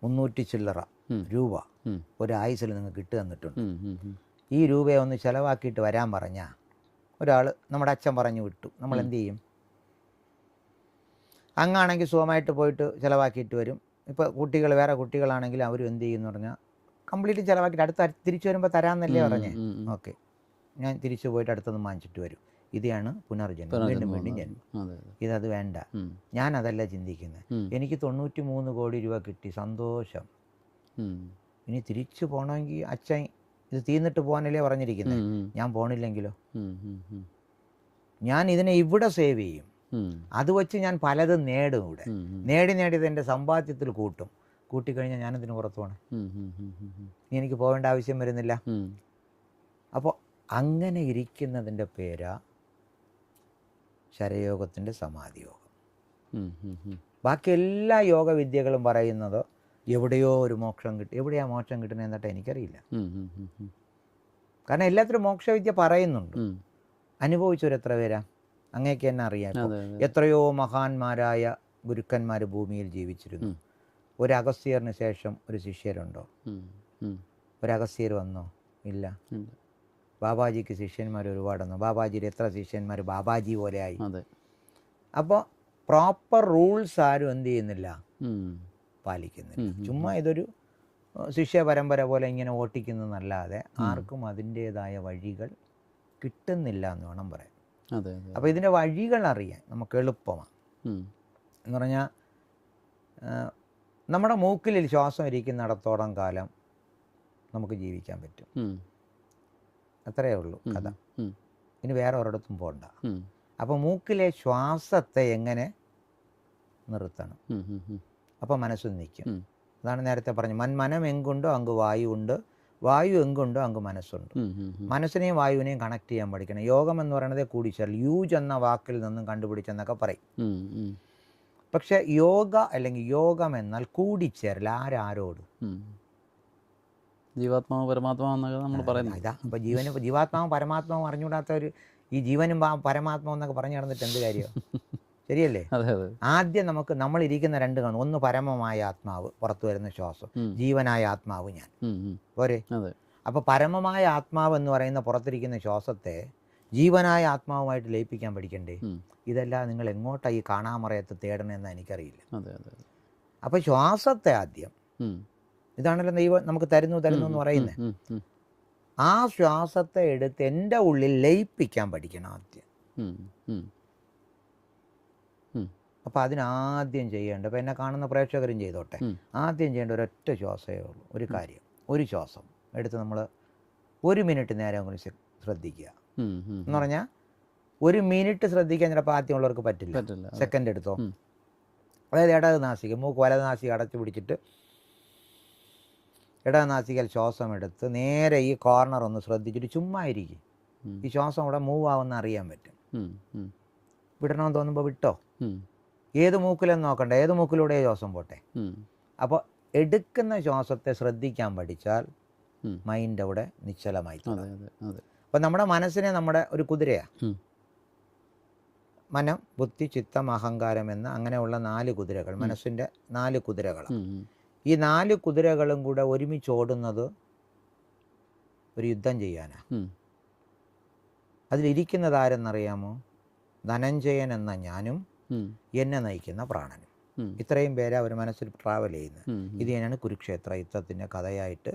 300 ചില്ലറ രൂപ ഒരു ആയുസിൽ നിങ്ങൾക്ക് ഇട്ട് തന്നിട്ടുണ്ട്. ഈ രൂപയെ ഒന്ന് ചിലവാക്കിയിട്ട് വരാൻ പറഞ്ഞാൽ ഒരാൾ നമ്മുടെ അച്ഛൻ പറഞ്ഞു വിട്ടു, നമ്മൾ എന്ത് ചെയ്യും? അങ്ങാണെങ്കിൽ സുഖമായിട്ട് പോയിട്ട് ചിലവാക്കിയിട്ട് വരും. ഇപ്പോൾ കുട്ടികൾ വേറെ കുട്ടികളാണെങ്കിൽ അവരും എന്ത് ചെയ്യുമെന്ന് പറഞ്ഞാൽ കംപ്ലീറ്റ് ചിലവാക്കിയിട്ട് അടുത്ത തിരിച്ചു വരുമ്പോൾ തരാമെന്നല്ലേ പറഞ്ഞേ. ഓക്കെ, ഞാൻ തിരിച്ചു പോയിട്ട് അടുത്തൊന്നും വാങ്ങിച്ചിട്ട് വരും. ഇതാണ് പുനർജന്മം, വീണ്ടും വീണ്ടും ജന്മം. ഇതത് വേണ്ട. ഞാനതല്ല ചിന്തിക്കുന്നത്. എനിക്ക് 93 കോടി രൂപ കിട്ടി, സന്തോഷം. ഇനി തിരിച്ചു പോകണമെങ്കിൽ അച്ഛൻ ഇത് തീർന്നിട്ട് പോകാനല്ലേ പറഞ്ഞിരിക്കുന്നത്. ഞാൻ പോണില്ലെങ്കിലോ? ഞാൻ ഇതിനെ ഇവിടെ സേവ് ചെയ്യും. അത് വെച്ച് ഞാൻ പലതും നേടും. ഇവിടെ നേടിയത് എൻ്റെ സമ്പാദ്യത്തിൽ കൂട്ടും. കൂട്ടിക്കഴിഞ്ഞാൽ ഞാനതിന് പുറത്തു പോകണം. എനിക്ക് പോകേണ്ട ആവശ്യം വരുന്നില്ല. അപ്പോൾ അങ്ങനെ ഇരിക്കുന്നതിൻ്റെ പേരാ ശരയോഗത്തിൻ്റെ സമാധി യോഗം. ബാക്കി എല്ലാ യോഗവിദ്യകളും പറയുന്നത് എവിടെയോ ഒരു മോക്ഷം കിട്ടും. എവിടെയാ മോക്ഷം കിട്ടുന്നത് എന്നിട്ട് എനിക്കറിയില്ല. കാരണം എല്ലാത്തിലും മോക്ഷവിദ്യ പറയുന്നുണ്ട്. അനുഭവിച്ചവരെത്ര പേരാ? അങ്ങനെയൊക്കെ തന്നെ അറിയാം. എത്രയോ മഹാന്മാരായ ഗുരുക്കന്മാർ ഭൂമിയിൽ ജീവിച്ചിരുന്നു. ഒരു അഗസ്ത്യറിന് ശേഷം ഒരു ശിഷ്യരുണ്ടോ? ഒരു അഗസ്ത്യർ വന്നോ? ഇല്ല. ബാബാജിക്ക് ശിഷ്യന്മാർ ഒരുപാടെന്നോ? ബാബാജിയുടെ എത്ര ശിഷ്യന്മാർ ബാബാജി പോലെ ആയി? അപ്പോൾ പ്രോപ്പർ റൂൾസ് ആരും എന്ത് ചെയ്യുന്നില്ല, പാലിക്കുന്നില്ല. ചുമ്മാ ഇതൊരു ശിഷ്യ പരമ്പര പോലെ ഇങ്ങനെ ഓട്ടിക്കുന്നതല്ലാതെ ആർക്കും അതിൻ്റേതായ വഴികൾ കിട്ടുന്നില്ല എന്ന് വേണം പറയാൻ. അപ്പോൾ ഇതിൻ്റെ വഴികൾ അറിയാൻ നമുക്ക് എളുപ്പമാണ്. എന്ന് പറഞ്ഞാൽ നമ്മുടെ മൂക്കിൽ ശ്വാസം ഇരിക്കുന്നിടത്തോളം കാലം നമുക്ക് ജീവിക്കാൻ പറ്റും. അത്രയേ ഉള്ളൂ കഥ. ഇനി വേറെ ഒരിടത്തും പോകണ്ട. അപ്പോൾ മൂക്കിലെ ശ്വാസത്തെ എങ്ങനെ നിർത്തണം? അപ്പോൾ മനസ്സ് നിൽക്കും. അതാണ് നേരത്തെ പറഞ്ഞു, മനം എങ്കുണ്ടോ അങ്ങ് വായു ഉണ്ട്, വായു എങ്കുണ്ടോ അങ്ങ് മനസ്സുണ്ട്. മനസ്സിനെയും വായുവിനെയും കണക്ട് ചെയ്യാൻ പഠിക്കണം. യോഗം എന്ന് പറയുന്നത് കൂടിച്ചേരൽ, യൂജ് എന്ന വാക്കിൽ നിന്നും കണ്ടുപിടിച്ചെന്നൊക്കെ പറയും. പക്ഷെ യോഗ അല്ലെങ്കിൽ യോഗം എന്നാൽ കൂടിച്ചേരൽ. ആരോട്? ജീവാത്മാവ് പരമാത്മാവ് എന്നൊക്കെ നമ്മൾ പറയുന്നത് ഇതാ. അപ്പോൾ ജീവാത്മാവും പരമാത്മാവും അറിഞ്ഞുകൂടാത്തവർ ഈ ജീവനും പരമാത്മാവും എന്നൊക്കെ പറഞ്ഞു നടന്നിട്ട് എന്ത് കാര്യമാണ്? ശരിയല്ലേ? ആദ്യം നമ്മളിരിക്കുന്ന രണ്ട് കാണും. ഒന്ന് പരമമായ ആത്മാവ്, പുറത്തു വരുന്ന ശ്വാസം. ജീവനായ ആത്മാവ് ഞാൻ. പോരെ? അപ്പോൾ പരമമായ ആത്മാവ് എന്ന് പറയുന്ന പുറത്തിരിക്കുന്ന ശ്വാസത്തെ ജീവനായ ആത്മാവുമായിട്ട് ലയിപ്പിക്കാൻ പഠിക്കണ്ടേ? ഇതെല്ലാം നിങ്ങൾ എങ്ങോട്ടാണ് ഈ കാണാമറയത്ത് തേടണമെന്ന് എനിക്കറിയില്ല. അപ്പോൾ ശ്വാസത്തെ ആദ്യം, ഇതാണല്ലോ ദൈവം നമുക്ക് തരുന്നു എന്ന് പറയുന്നത്. ആ ശ്വാസത്തെ എടുത്ത് എൻ്റെ ഉള്ളിൽ ലയിപ്പിക്കാൻ പഠിക്കണം ആദ്യം. അപ്പോൾ അതിനാദ്യം ചെയ്യേണ്ട, അപ്പോൾ എന്നെ കാണുന്ന പ്രേക്ഷകരും ചെയ്തോട്ടെ, ആദ്യം ചെയ്യേണ്ട ഒരൊറ്റ ശ്വാസമേ ഉള്ളൂ. ഒരു കാര്യം, ഒരു ശ്വാസം എടുത്ത് നമ്മൾ 1 മിനിറ്റ് നേരം കൂടി ശ്രദ്ധിക്കുക. എന്ന് പറഞ്ഞാൽ 1 മിനിറ്റ് ശ്രദ്ധിക്കാൻ ചിലപ്പോൾ ആദ്യമുള്ളവർക്ക് പറ്റില്ല. സെക്കൻഡ് എടുത്തോ. അതായത് ഇടത് നാസിക, മൂക്ക് വലത് നാസിക അടച്ചു പിടിച്ചിട്ട് ഇടത് നാസികയിൽ ശ്വാസം എടുത്ത് നേരെ ഈ കോർണർ ഒന്ന് ശ്രദ്ധിച്ചിട്ട് ചുമ്മാ ഇരിക്കും. ഈ ശ്വാസം ഇവിടെ മൂവ് ആവുന്ന അറിയാൻ പറ്റും. വിടണമെന്ന് തോന്നുമ്പോൾ വിട്ടോ. ഏത് മൂക്കിലെന്ന് നോക്കണ്ട, ഏത് മൂക്കിലൂടെ ശ്വാസം പോട്ടെ. അപ്പോൾ എടുക്കുന്ന ശ്വാസത്തെ ശ്രദ്ധിക്കാൻ പഠിച്ചാൽ മൈൻഡ് അവിടെ നിശ്ചലമായി. അപ്പം നമ്മുടെ മനസ്സിനെ നമ്മുടെ ഒരു കുതിരയാണ്. മനം, ബുദ്ധി, ചിത്തം, അഹങ്കാരം എന്ന അങ്ങനെയുള്ള 4 കുതിരകൾ, മനസ്സിൻ്റെ 4 കുതിരകളാണ്. ഈ 4 കുതിരകളും കൂടെ ഒരുമിച്ച് ഓടുന്നത് ഒരു യുദ്ധം ചെയ്യാനാണ്. അതിലിരിക്കുന്നത് ആരെന്നറിയാമോ? ധനഞ്ജയൻ എന്ന ഞാനും എന്നെ നയിക്കുന്ന പ്രാണനും. ഇത്രയും പേരെ അവർ മനസ്സിൽ ട്രാവൽ ചെയ്യുന്നത്. ഇത് തന്നെയാണ് കുരുക്ഷേത്ര യുദ്ധത്തിൻ്റെ കഥയായിട്ട്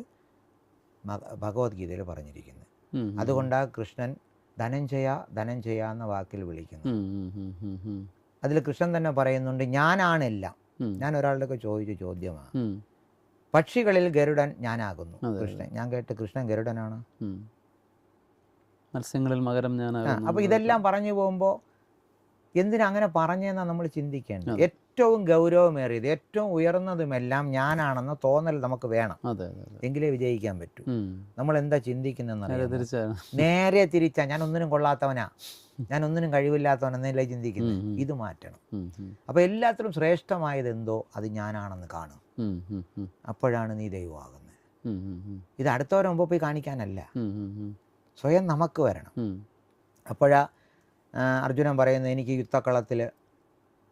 ഭഗവത്ഗീതയിൽ പറഞ്ഞിരിക്കുന്നത്. അതുകൊണ്ടാണ് കൃഷ്ണൻ ധനഞ്ജയ എന്ന വാക്കിൽ വിളിക്കുന്നത്. അതിൽ കൃഷ്ണൻ തന്നെ പറയുന്നുണ്ട്, ഞാനാണെല്ലാം. ഞാൻ ഒരാളുടെയൊക്കെ ചോദിച്ച ചോദ്യമാണ്, പക്ഷികളിൽ ഗരുഡൻ ഞാനാകുന്നു. കൃഷ്ണൻ, ഞാൻ കേട്ട് കൃഷ്ണൻ ഗരുഡനാണ്. മത്സ്യങ്ങളിൽ മകരം ഞാനാകുന്നു. അപ്പോൾ ഇതെല്ലാം പറഞ്ഞു പോകുമ്പോൾ എന്തിനാ അങ്ങനെ പറഞ്ഞെന്നാണ് നമ്മൾ ചിന്തിക്കേണ്ടത്. ഏറ്റവും ഗൗരവമേറിയത്, ഏറ്റവും ഉയർന്നതുമെല്ലാം ഞാനാണെന്ന തോന്നൽ നമുക്ക് വേണം. എങ്കിലേ വിജയിക്കാൻ പറ്റൂ. നമ്മൾ എന്താ ചിന്തിക്കുന്നതെന്ന് നേരെ തിരിച്ചാ, ഞാൻ ഒന്നിനും കൊള്ളാത്തവനാ, ഞാൻ ഒന്നിനും കഴിവില്ലാത്തവനെന്നല്ലേ ചിന്തിക്കുന്നത്. ഇത് മാറ്റണം. അപ്പോൾ എല്ലാത്തിലും ശ്രേഷ്ഠമായത് എന്തോ അത് ഞാനാണെന്ന് കാണും. അപ്പോഴാണ് നീ ദൈവമാകുന്നത്. ഇത് അടുത്തവരെ മുമ്പ് പോയി കാണിക്കാനല്ല, സ്വയം നമുക്ക് വരണം. അപ്പോഴാ അർജുനൻ പറയുന്നത് എനിക്ക് യുദ്ധക്കളത്തിൽ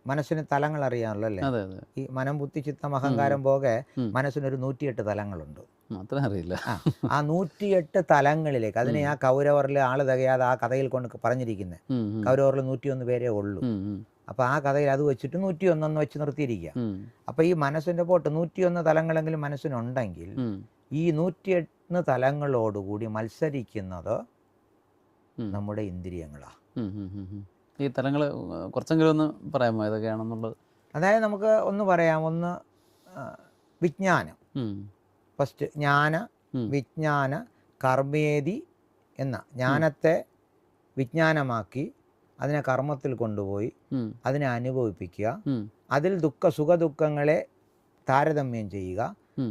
മനസ്സിന് തലങ്ങൾ അറിയാമല്ലോ അല്ലേ? അതെ അതെ. ഈ മനം, ബുദ്ധി, ചിത്തം, അഹങ്കാരം പോകെ ഉം. മനസ്സിനൊരു 108 തലങ്ങളുണ്ട്. അത്ര അറിയില്ല. ആ 108 തലങ്ങളിലേക്ക് അതിനെ ആ കൗരവറിൽ ആള് തികയാതെ ആ കഥയിൽ കൊണ്ട് പറഞ്ഞിരിക്കുന്നത്. കൗരവറിൽ 101 പേരേ ഉള്ളൂ. അപ്പോൾ ആ കഥയിൽ അത് വെച്ചിട്ട് 101 വെച്ച് നിർത്തിയിരിക്കുക. അപ്പോൾ ഈ മനസ്സിൻ്റെ പോട്ട് 101 തലങ്ങളെങ്കിലും മനസ്സിനുണ്ടെങ്കിൽ ഈ 108 തലങ്ങളോടുകൂടി മത്സരിക്കുന്നത് നമ്മുടെ ഇന്ദ്രിയങ്ങളാണ്. ഈ തലങ്ങൾ കുറച്ചെങ്കിലും ഒന്ന് പറയാമോ ഏതൊക്കെയാണെന്നുള്ളത്? അതായത് നമുക്ക് ഒന്ന് പറയാം. ഒന്ന് വിജ്ഞാനം. ഫസ്റ്റ് ജ്ഞാന, വിജ്ഞാന, കർമ്മേതി എന്ന ജ്ഞാനത്തെ വിജ്ഞാനമാക്കി അതിനെ കർമ്മത്തിൽ കൊണ്ടുപോയി അതിനെ അനുഭവിപ്പിക്കുക. അതിൽ സുഖ ദുഃഖങ്ങളെ താരതമ്യം ചെയ്യുക.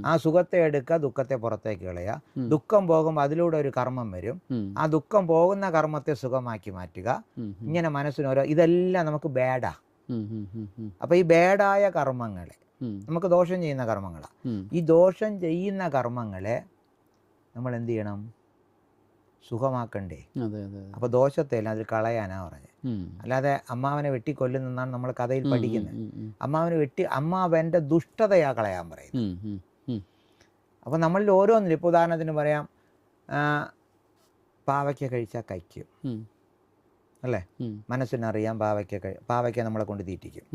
ആ സുഖത്തെ എടുക്കുക, ദുഃഖത്തെ പുറത്തേക്ക് കളയുക. ദുഃഖം പോകുമ്പോൾ അതിലൂടെ ഒരു കർമ്മം വരും. ആ ദുഃഖം പോകുന്ന കർമ്മത്തെ സുഖമാക്കി മാറ്റുക. ഇങ്ങനെ മനസ്സിനോരോ ഇതെല്ലാം നമുക്ക് ബേഡാ. അപ്പോൾ ഈ ബേഡായ കർമ്മങ്ങളെ നമുക്ക് ദോഷം ചെയ്യുന്ന കർമ്മങ്ങളാണ്. ഈ ദോഷം ചെയ്യുന്ന കർമ്മങ്ങളെ നമ്മൾ എന്ത് ചെയ്യണം? സുഖമാക്കണ്ടേ? അപ്പോൾ ദോഷത്തെ എല്ലാം അതിൽ കളയാനാ പറഞ്ഞത്. അല്ലാതെ അമ്മാവനെ വെട്ടിക്കൊല്ലുന്നെന്നാണ് നമ്മൾ കഥയിൽ പഠിക്കുന്നത്. അമ്മാവൻ്റെ ദുഷ്ടതയാ കളയാൻ പറയുന്നത്. അപ്പോൾ നമ്മളിൽ ഓരോന്നിലും ഇപ്പോൾ ഉദാഹരണത്തിന് പറയാം, പാവയ്ക്ക കഴിച്ചാൽ കഴിക്കും അല്ലേ? മനസ്സിനറിയാം പാവയ്ക്ക നമ്മളെ കൊണ്ട് തീറ്റിക്കും.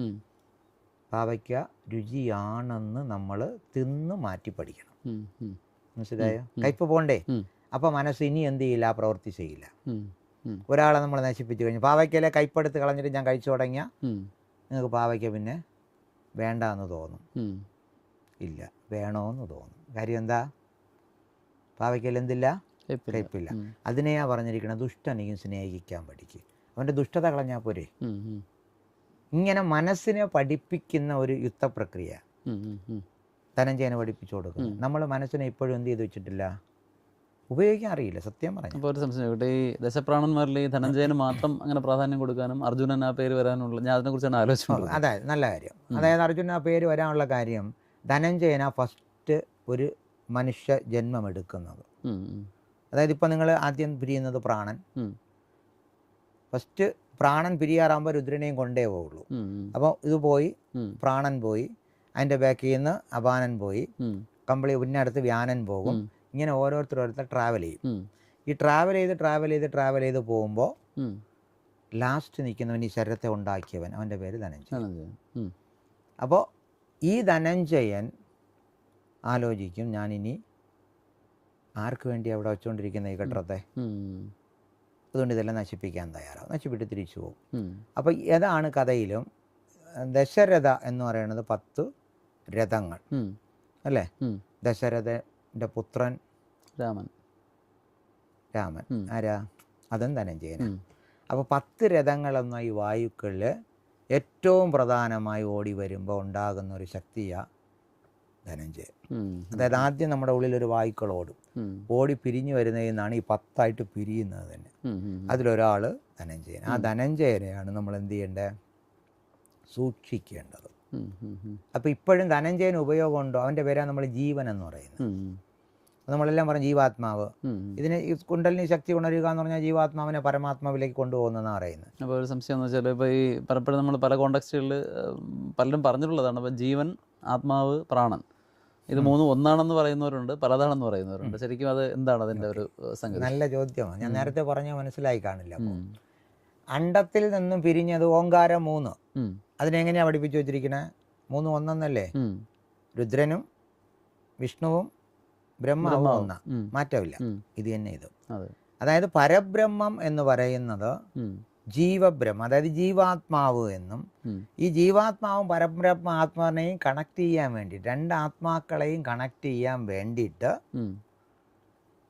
പാവയ്ക്ക രുചിയാണെന്ന് നമ്മൾ തിന്ന് മാറ്റി പഠിക്കണം. മനസ്സിലായോ? കയ്പ് പോണ്ടേ? അപ്പോൾ മനസ്സ് ഇനി എന്ത് ചെയ്യില്ല? ആ പ്രവൃത്തി ചെയ്യില്ല. ഒരാളെ നമ്മൾ നശിപ്പിച്ചു കഴിഞ്ഞു, പാവയ്ക്കയിലെ കയ്പെടുത്ത് കളഞ്ഞിട്ട് ഞാൻ കഴിച്ചു തുടങ്ങിയാൽ നിങ്ങൾക്ക് പാവയ്ക്ക പിന്നെ വേണ്ടാന്ന് തോന്നും. ഇല്ല, വേണമെന്ന് തോന്നും. കാര്യം എന്താ? പാവയ്ക്കയിൽ എന്തില്ല? കയ്പില്ല. അതിനെയാ പറഞ്ഞിരിക്കണം, ദുഷ്ടനെയും സ്നേഹിക്കാൻ പഠിക്കുക. അവൻ്റെ ദുഷ്ടത കളഞ്ഞാൽ പോരെ. ഇങ്ങനെ മനസ്സിനെ പഠിപ്പിക്കുന്ന ഒരു യുദ്ധപ്രക്രിയ ധനഞ്ജയനെ പഠിപ്പിച്ചു കൊടുക്കുന്നു. നമ്മൾ മനസ്സിനെ ഇപ്പോഴും എന്ത് ചെയ്ത് വെച്ചിട്ടില്ല? ഉപയോഗിക്കാൻ അറിയില്ല, സത്യം പറഞ്ഞു. അപ്പോൾ ഒരു സംശയം, ഇവിടെ ഈ ദശപ്രാണന്മാരിൽ ഈ ധനഞ്ജയന് മാത്രം അങ്ങനെ പ്രാധാന്യം കൊടുക്കാനും അർജുനൻ ആ പേര് വരാനുള്ള, ഞാൻ അതിനെക്കുറിച്ചാണ് ആലോചിച്ചത്. അതായത് നല്ല കാര്യം. അതായത് അർജുനൻ ആ പേര് വരാനുള്ള കാര്യം, ധനഞ്ജയന ഫസ്റ്റ് ഒരു മനുഷ്യ ജന്മം എടുക്കുന്നത്. അതായത് ഇപ്പം നിങ്ങൾ ആദ്യം പിരിയുന്നത് പ്രാണൻ. ഫസ്റ്റ് പ്രാണൻ പിരിയാറാകുമ്പോൾ രുദ്രനെയും കൊണ്ടേ പോവുള്ളൂ. അപ്പോൾ ഇത് പോയി, പ്രാണൻ പോയി, അതിൻ്റെ ബാക്കിൽ നിന്ന് അപാനൻ പോയി, പിന്നെ അടുത്ത് വ്യാനൻ പോകും. ഇങ്ങനെ ഓരോരുത്തർ ട്രാവൽ ചെയ്യും. ഈ ട്രാവൽ ചെയ്ത് പോകുമ്പോൾ ലാസ്റ്റ് നിൽക്കുന്നവൻ ഈ ശരീരത്തെ ഉണ്ടാക്കിയവൻ, അവൻ്റെ പേര് ധനഞ്ജയൻ. അപ്പോൾ ഈ ധനഞ്ജയൻ ആലോചിക്കും, ഞാനിനി ആർക്ക് വേണ്ടി അവിടെ വെച്ചുകൊണ്ടിരിക്കുന്ന ഈ ഘട്ടത്തെ, അതുകൊണ്ട് ഇതെല്ലാം നശിപ്പിക്കാൻ തയ്യാറാവും. നശിപ്പിട്ട് തിരിച്ചു പോകും. അപ്പോൾ ഏതാണ് കഥയിലും ദശരഥ എന്ന് പറയുന്നത് 10 രഥങ്ങൾ അല്ലേ? ദശരഥൻ്റെ പുത്രൻ രാമൻ ആരാ? അതും ധനഞ്ജയനാണ്. അപ്പോൾ 10 രഥങ്ങളെന്ന ഈ വായുക്കളിൽ ഏറ്റവും പ്രധാനമായി ഓടി വരുമ്പോൾ ഉണ്ടാകുന്ന ഒരു ശക്തിയാണ് ധനഞ്ജയൻ. അതായത് ആദ്യം നമ്മുടെ ഉള്ളിൽ ഒരു വായുക്കൾ ഓടി പിരിഞ്ഞു വരുന്നതിൽ നിന്നാണ് ഈ 10 പിരിയുന്നത് തന്നെ. അതിലൊരാൾ ധനഞ്ജയൻ. ആ ധനഞ്ജയനെയാണ് നമ്മൾ എന്ത് ചെയ്യേണ്ടത്? സൂക്ഷിക്കേണ്ടത്. അപ്പോൾ ഇപ്പോഴും ധനഞ്ജയന് ഉപയോഗമുണ്ടോ? അവൻ്റെ പേരാണ് നമ്മൾ ജീവൻ എന്ന് പറയുന്നത്. നമ്മളെല്ലാം പറഞ്ഞ ജീവാത്മാവ്. ഇതിന് ഈ കുണ്ടലിനി ശക്തി ഉണരുക എന്ന് പറഞ്ഞാൽ ജീവാത്മാവിനെ പരമാത്മാവിലേക്ക് കൊണ്ടുപോകുന്നതെന്നാണ് പറയുന്നത്. അപ്പോൾ ഒരു സംശയം എന്ന് വെച്ചാൽ, ഇപ്പോൾ ഈ പലപ്പോഴും നമ്മൾ പല കോണ്ടക്സ്റ്റുകളിൽ പലരും പറഞ്ഞിട്ടുള്ളതാണ്, അപ്പോൾ ജീവൻ, ആത്മാവ്, പ്രാണൻ, ഇത് മൂന്നും ഒന്നാണെന്ന് പറയുന്നവരുണ്ട്, പലതാണെന്ന് പറയുന്നവരുണ്ട്. ശരിക്കും അത് എന്താണ് അതിൻ്റെ ഒരു സംഗതി? നല്ല ചോദ്യമാണ്. ഞാൻ നേരത്തെ പറഞ്ഞ മനസ്സിലായി കാണില്ല. അണ്ടത്തിൽ നിന്നും പിരിഞ്ഞത് ഓങ്കാരം 3. അതിനെങ്ങനെയാണ് പഠിപ്പിച്ചു വെച്ചിരിക്കുന്നത്? 3 ഒന്നല്ലേ? രുദ്രനും വിഷ്ണുവും ബ്രഹ്മാവും ഒന്ന, മാറ്റമില്ല. ഇത് തന്നെ ഇത്. അതായത് പരബ്രഹ്മം എന്ന് പറയുന്നത് ജീവബ്രഹ്മം, അതായത് ജീവാത്മാവ് എന്നും, ഈ ജീവാത്മാവും പരബ്രഹ്മ ആത്മാവിനെയും കണക്ട് ചെയ്യാൻ വേണ്ടിയിട്ട്, 2 ആത്മാക്കളെയും കണക്ട് ചെയ്യാൻ വേണ്ടിയിട്ട്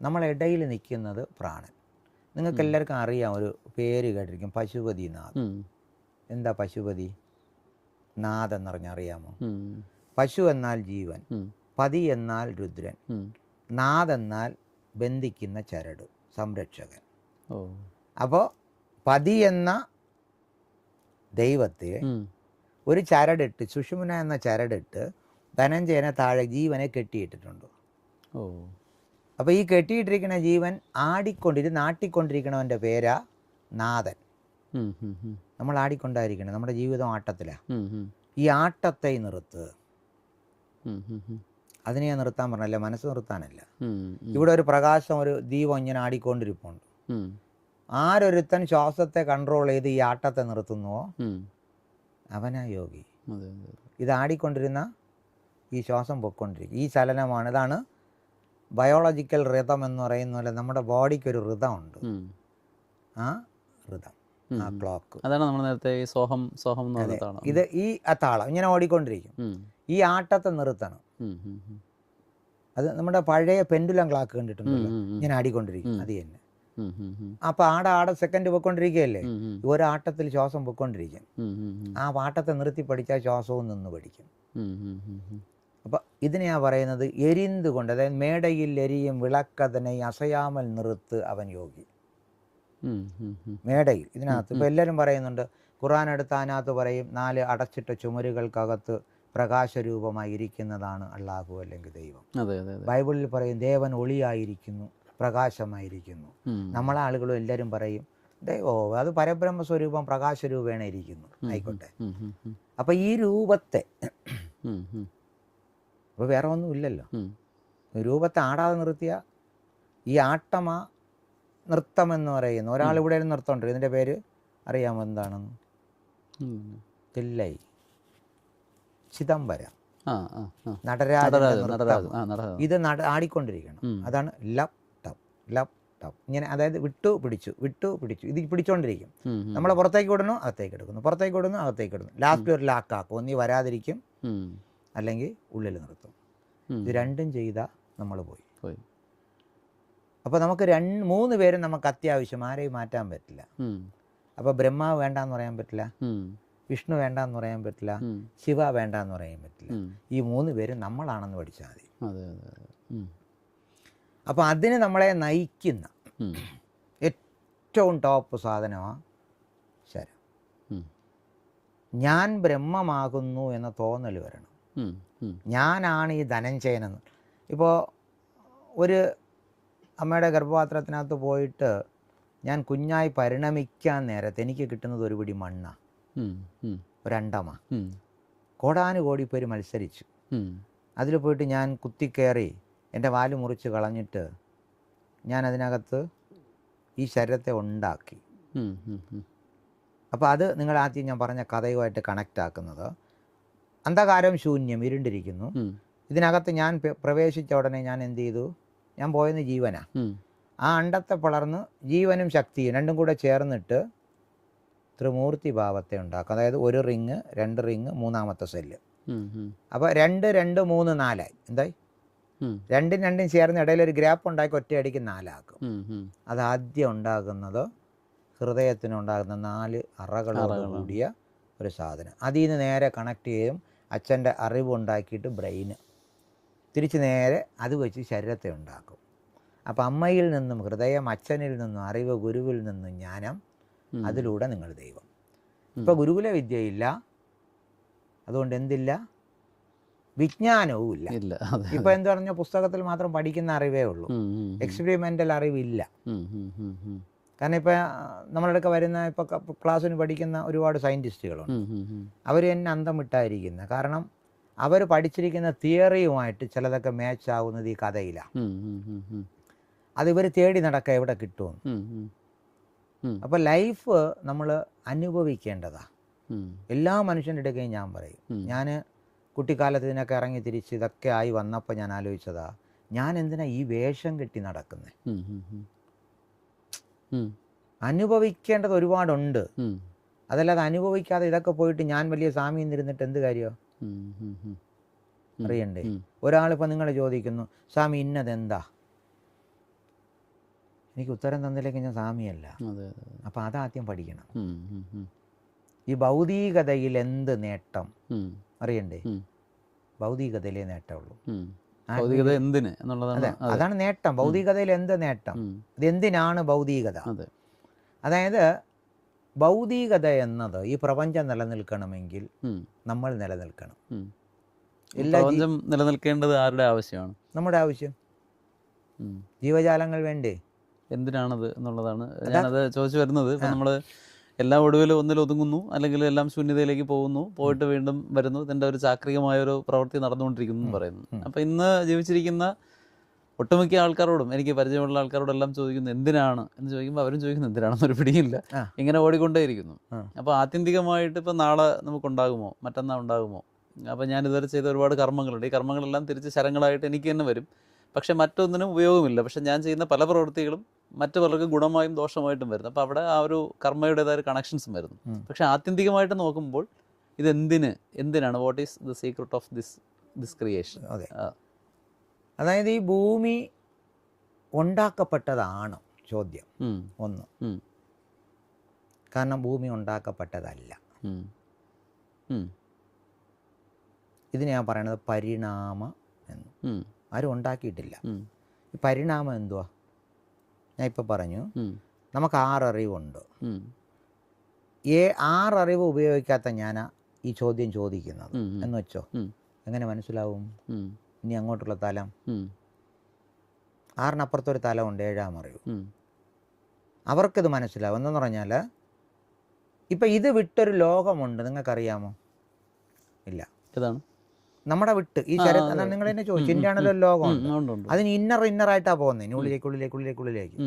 നമ്മളിടയിൽ നിൽക്കുന്നത് പ്രാണൻ. നിങ്ങൾക്ക് എല്ലാവർക്കും അറിയാം, ഒരു പേര് കേട്ടിരിക്കും, പശുപതി നാഥ്. എന്താ പശുപതി നാഥ് എന്ന് പറഞ്ഞാൽ അറിയാമോ? പശു എന്നാൽ ജീവൻ, പതി എന്നാൽ രുദ്രൻ, നാഥ് എന്നാൽ ബന്ധിക്കുന്ന ചരട്, സംരക്ഷകൻ. അപ്പോൾ പതി എന്ന ദൈവത്തെ ഒരു ചരടിട്ട്, സുഷുമ്ന എന്ന ചരടിട്ട് ധനഞ്ജയനെ താഴെ ജീവനെ കെട്ടിയിട്ടിട്ടുണ്ട്. അപ്പോൾ ഈ കെട്ടിയിട്ടിരിക്കുന്ന ജീവൻ നാട്ടിക്കൊണ്ടിരിക്കണവൻ്റെ പേരാ നാഥൻ. നമ്മൾ ആടിക്കൊണ്ടായിരിക്കണം. നമ്മുടെ ജീവിതം ആട്ടത്തിലാണ്. ഈ ആട്ടത്തെ നിർത്ത്. അതിനെ നിർത്താൻ പറഞ്ഞല്ല, മനസ്സ് നിർത്താനല്ല. ഇവിടെ ഒരു പ്രകാശം, ഒരു ദീപം ഇങ്ങനെ ആടിക്കൊണ്ടിരിപ്പുണ്ട്. ആരൊരുത്തൻ ശ്വാസത്തെ കൺട്രോൾ ചെയ്ത് ഈ ആട്ടത്തെ നിർത്തുന്നുവോ അവനാ യോഗി. ഇത് ആടിക്കൊണ്ടിരുന്ന ഈ ശ്വാസം പൊയ്ക്കൊണ്ടിരിക്കും. ഈ ചലനമാണ്. ഇതാണ് ബയോളജിക്കൽ റിതം എന്ന് പറയുന്ന പോലെ നമ്മുടെ ബോഡിക്കൊരു റിതമുണ്ട്. ആ റിതം, ആ ക്ലോക്ക്, അതാണ് നമ്മൾ നേരത്തെ ഈ സോഹം സോഹം ഇത് ഈ താളം ഇങ്ങനെ ഓടിക്കൊണ്ടിരിക്കും. ഈ ആട്ടത്തെ നിർത്തണം. അത് നമ്മുടെ പഴയ പെൻഡുലം ക്ലോക്ക് കണ്ടിട്ടുണ്ടല്ലോ, ഇങ്ങനെ ആടിക്കൊണ്ടിരിക്കും. അത് തന്നെ. അപ്പൊ ആടെ സെക്കൻഡ് പൊയ്ക്കൊണ്ടിരിക്കുകയല്ലേ, ഒരാട്ടത്തിൽ ശ്വാസം പൊയ്ക്കൊണ്ടിരിക്കും. ആ ആട്ടത്തെ നിർത്തി പഠിച്ചാൽ ശ്വാസവും നിന്ന് പഠിക്കും. അപ്പം ഇതിനെയാ പറയുന്നത് എരിന്തുകൊണ്ട്, അതായത് മേടയിൽ എരിയും വിളക്കതിനെ അസയാമൽ നിർത്ത് അവൻ യോഗി. മേടയിൽ ഇതിനകത്ത് ഇപ്പം എല്ലാവരും പറയുന്നുണ്ട്, ഖുർആൻ എടുത്ത് അതിനകത്ത് പറയും 4 അടച്ചിട്ട ചുമരുകൾക്കകത്ത് പ്രകാശരൂപമായി ഇരിക്കുന്നതാണ് അള്ളാഹു അല്ലെങ്കിൽ ദൈവം. ബൈബിളിൽ പറയും ദേവൻ ഒളിയായിരിക്കുന്നു, പ്രകാശമായിരിക്കുന്നു. നമ്മളെ ആളുകളും എല്ലാവരും പറയും ദൈവം അത് പരബ്രഹ്മ സ്വരൂപം പ്രകാശരൂപേണ ഇരിക്കുന്നു. ആയിക്കോട്ടെ. അപ്പം ഈ രൂപത്തെ, അപ്പോൾ വേറെ ഒന്നും ഇല്ലല്ലോ, രൂപത്തെ ആടാതെ നിർത്തിയ ഈ ആട്ടമാ നൃത്തമെന്ന് പറയുന്നു. ഒരാളിവിടെ നൃത്തമുണ്ട്, ഇതിൻ്റെ പേര് അറിയാമോ എന്താണെന്ന്? തില്ലൈ, ചിദംബരം, നടരാജ. ഇത് ആടിക്കൊണ്ടിരിക്കണം. അതാണ് ലപ് ടപ് ലപ് ടപ് ഇങ്ങനെ. അതായത് വിട്ടു പിടിച്ചു ഇത് പിടിച്ചോണ്ടിരിക്കും. നമ്മളെ പുറത്തേക്ക് വിടുന്നു, അകത്തേക്ക് എടുക്കുന്നു, പുറത്തേക്ക് വിടുന്നു, അകത്തേക്ക് ഇടുന്നു. ലാസ്റ്റ് ഒരു ലാക്കാക്കും. ഒന്നീ വരാതിരിക്കും, അല്ലെങ്കിൽ ഉള്ളിൽ നിർത്തും. ഇത് രണ്ടും ചെയ്താൽ നമ്മൾ പോയി. അപ്പോൾ നമുക്ക് 3 പേരും നമുക്ക് അത്യാവശ്യം, ആരെയും മാറ്റാൻ പറ്റില്ല. അപ്പോൾ ബ്രഹ്മാവ് വേണ്ടാന്ന് പറയാൻ പറ്റില്ല, വിഷ്ണു വേണ്ടാന്ന് പറയാൻ പറ്റില്ല, ശിവ വേണ്ടാന്ന് പറയാൻ പറ്റില്ല. ഈ 3 പേരും നമ്മളാണെന്ന് പഠിച്ചാൽ മതി. അപ്പോൾ അതിന് നമ്മളെ നയിക്കുന്ന ഏറ്റവും ടോപ്പ് സാധനമാണ് ശരം. ഞാൻ ബ്രഹ്മമാകുന്നു എന്ന തോന്നൽ വരണം. ഞാനാണ് ഈ ധനഞ്ജയനെന്ന്. ഇപ്പോൾ ഒരു അമ്മയുടെ ഗർഭപാത്രത്തിനകത്ത് പോയിട്ട് ഞാൻ കുഞ്ഞായി പരിണമിക്കാൻ നേരത്തെ എനിക്ക് കിട്ടുന്നത് ഒരു പിടി മണ്ണാണ്, ഒരണ്ടമ. കോടാനുകോടി പേര് മത്സരിച്ചു. അതിൽ പോയിട്ട് ഞാൻ കുത്തിക്കയറി എൻ്റെ വാല് മുറിച്ച് കളഞ്ഞിട്ട് ഞാൻ അതിനകത്ത് ഈ ശരീരത്തെ ഉണ്ടാക്കി. അപ്പോൾ അത് നിങ്ങൾ ആദ്യം ഞാൻ പറഞ്ഞ കഥയുമായിട്ട് കണക്റ്റ് ആക്കുന്നത്, അന്ധകാരം ശൂന്യം, ഇരുണ്ടിരിക്കുന്നു. ഇതിനകത്ത് ഞാൻ പ്രവേശിച്ച ഉടനെ ഞാൻ എന്ത് ചെയ്തു? ഞാൻ പോയെന്ന് ജീവനാ. ആ അണ്ടത്തെ പിളർന്ന് ജീവനും ശക്തിയും രണ്ടും കൂടെ ചേർന്നിട്ട് ത്രിമൂർത്തി ഭാവത്തെ ഉണ്ടാക്കും. അതായത് 1 റിങ്, 2 റിങ്, 3ാമത്തെ സെല്ല്. അപ്പോൾ 2, 2, 3, 4 എന്തായി? 2 ചേർന്ന് ഇടയിലൊരു ഗ്യാപ്പ് ഉണ്ടാക്കി ഒറ്റയടിക്ക് 4 ആക്കും. അതാദ്യം ഉണ്ടാകുന്നത് ഹൃദയത്തിനുണ്ടാകുന്ന 4 അറകളോട് കൂടിയ ഒരു സാധനം. അതിൽ നിന്ന് നേരെ കണക്ട് ചെയ്യും അച്ഛൻ്റെ അറിവുണ്ടാക്കിയിട്ട് ബ്രെയിന് തിരിച്ച് നേരെ അത് വെച്ച് ശരീരത്തെ ഉണ്ടാക്കും. അപ്പം അമ്മയിൽ നിന്നും ഹൃദയം, അച്ഛനിൽ നിന്നും അറിവ്, ഗുരുവിൽ നിന്നും ജ്ഞാനം, അതിലൂടെ നിങ്ങൾ ദൈവം. ഇപ്പോൾ ഗുരുകുല വിദ്യയില്ല, അതുകൊണ്ട് എന്തില്ല? വിജ്ഞാനവും ഇല്ല. ഇപ്പം എന്ത് പറഞ്ഞാൽ പുസ്തകത്തിൽ മാത്രം പഠിക്കുന്ന അറിവേ ഉള്ളൂ, എക്സ്പെരിമെൻ്റൽ അറിവില്ല. കാരണം ഇപ്പം നമ്മളെടുക്കെ വരുന്ന ഇപ്പോൾ ക്ലാസ്സിന് പഠിക്കുന്ന ഒരുപാട് സയൻറ്റിസ്റ്റുകളുണ്ട്. അവർ തന്നെ അന്തം വിട്ടായിരിക്കുന്നത്. കാരണം അവർ പഠിച്ചിരിക്കുന്ന തിയറിയുമായിട്ട് ചിലതൊക്കെ മാച്ച് ആവുന്നത് ഈ കഥയിലാണ്. അത് ഇവർ തേടി നടക്കുക എവിടെ കിട്ടുമെന്ന്. അപ്പോൾ ലൈഫ് നമ്മൾ അനുഭവിക്കേണ്ടതാണ്. എല്ലാ മനുഷ്യൻ്റെ ഇടയ്ക്കും ഞാൻ പറയും, ഞാൻ കുട്ടിക്കാലത്ത് ഇതിനൊക്കെ ഇറങ്ങി തിരിച്ച് ഇതൊക്കെ ആയി വന്നപ്പോൾ ഞാൻ ആലോചിച്ചതാ, ഞാൻ എന്തിനാ ഈ വേഷം കെട്ടി നടക്കുന്നത്? അനുഭവിക്കേണ്ടത് ഒരുപാടുണ്ട്. അതല്ലാതെ അനുഭവിക്കാതെ ഇതൊക്കെ പോയിട്ട് ഞാൻ വലിയ സ്വാമി എന്നിരുന്നിട്ട് എന്ത് കാര്യമോ? അറിയണ്ടേ? ഒരാളിപ്പോൾ നിങ്ങൾ ചോദിക്കുന്നു സ്വാമി ഇന്നതെന്താ, എനിക്ക് ഉത്തരം തന്നില്ലെങ്കിൽ ഞാൻ സ്വാമിയല്ല. അപ്പം അതാദ്യം പഠിക്കണം. ഈ ഭൗതികതയിൽ എന്ത് നേട്ടം അറിയണ്ടേ? ഭൗതികതയിലേ നേട്ടമുള്ളൂ. അതാണ് നേട്ടം. ഭൗതികതയിൽ എന്ത് നേട്ടം? ഇതെന്തിനാണ് ഭൗതികത? അതായത് ഭൗതികത എന്നത് ഈ പ്രപഞ്ചം നിലനിൽക്കണമെങ്കിൽ നമ്മൾ നിലനിൽക്കണം. പ്രപഞ്ചം നിലനിൽക്കേണ്ടത് ആരുടെ ആവശ്യമാണ്? നമ്മുടെ ആവശ്യം. ജീവജാലങ്ങൾ വേണ്ടേ? എന്തിനാണത് എന്നുള്ളതാണ് ഞാനത് ചോദിച്ചു വരുന്നത്. ഇപ്പം നമ്മൾ എല്ലാം ഒടുവിൽ ഒന്നിൽ ഒതുങ്ങുന്നു, അല്ലെങ്കിൽ എല്ലാം ശൂന്യതയിലേക്ക് പോകുന്നു, പോയിട്ട് വീണ്ടും വരുന്നു. ഇതിൻ്റെ ഒരു ചാക്രികമായ ഒരു പ്രവൃത്തി നടന്നുകൊണ്ടിരിക്കുന്നു എന്ന് പറയുന്നു. അപ്പോൾ ഇന്ന് ജീവിച്ചിരിക്കുന്ന ഒട്ടുമിക്ക ആൾക്കാരോടും, എനിക്ക് പരിചയമുള്ള ആൾക്കാരോടെല്ലാം ചോദിക്കുന്നു എന്തിനാണ് എന്ന് ചോദിക്കുമ്പോൾ അവരും ചോദിക്കുന്നു എന്തിനാണെന്നൊരു പിടിയില്ല, ഇങ്ങനെ ഓടിക്കൊണ്ടേയിരിക്കുന്നു. അപ്പോൾ ആത്യന്തികമായിട്ട് ഇപ്പോൾ നാളെ നമുക്കുണ്ടാകുമോ, മറ്റന്നാൾ ഉണ്ടാകുമോ? അപ്പോൾ ഞാൻ ഇതുവരെ ചെയ്ത ഒരുപാട് കർമ്മങ്ങളുണ്ട്. ഈ കർമ്മങ്ങളെല്ലാം തിരിച്ച് ശരങ്ങളായിട്ട് എനിക്ക് തന്നെ വരും. പക്ഷെ മറ്റൊന്നിനും ഉപയോഗമില്ല. പക്ഷെ ഞാൻ ചെയ്യുന്ന പല പ്രവൃത്തികളും മറ്റു പലർക്കും ഗുണമായും ദോഷമായിട്ടും വരുന്നു. അപ്പോൾ അവിടെ ആ ഒരു കർമ്മയുടേതായ കണക്ഷൻസും വരുന്നു. പക്ഷെ ആത്യന്തികമായിട്ട് നോക്കുമ്പോൾ എന്തിനാണ്, what is the secret of this creation? അതെ, അതായത് ഈ ഭൂമി ഉണ്ടാക്കപ്പെട്ടതാണ് ചോദ്യം ഒന്ന്. കാരണം ഭൂമി ഉണ്ടാക്കപ്പെട്ടതല്ല. ഇതിന് ഞാൻ പറയണത് പരിണാമം എന്ന്. ആരും ഉണ്ടാക്കിയിട്ടില്ല. ഈ പരിണാമം എന്തുവാ? ഞാൻ ഇപ്പം പറഞ്ഞു, നമുക്ക് 6 അറിവുണ്ട്. 6 അറിവ് ഉപയോഗിക്കാത്ത ഞാനാ ഈ ചോദ്യം ചോദിക്കുന്നത് എന്ന് വെച്ചോ. എങ്ങനെ മനസ്സിലാവും? ഇനി അങ്ങോട്ടുള്ള തലം, 6-നപ്പുറത്തൊരു തലമുണ്ട്, 7-ാം അറിവ്. അവർക്കിത് മനസ്സിലാവും. എന്തെന്ന് പറഞ്ഞാൽ ഇപ്പം ഇത് വിട്ടൊരു ലോകമുണ്ട്, നിങ്ങൾക്കറിയാമോ? ഇല്ല. ഏതാണ്? നമ്മുടെ വിട്ട് ഈ ശരീരം നിങ്ങൾ തന്നെ ചോദിച്ചു, ഇന്റേണൽ ഒരു ലോകമുണ്ട്. അതിന് ഇന്നറായിട്ടാണ് പോകുന്നത്, ഉള്ളിലേക്ക്.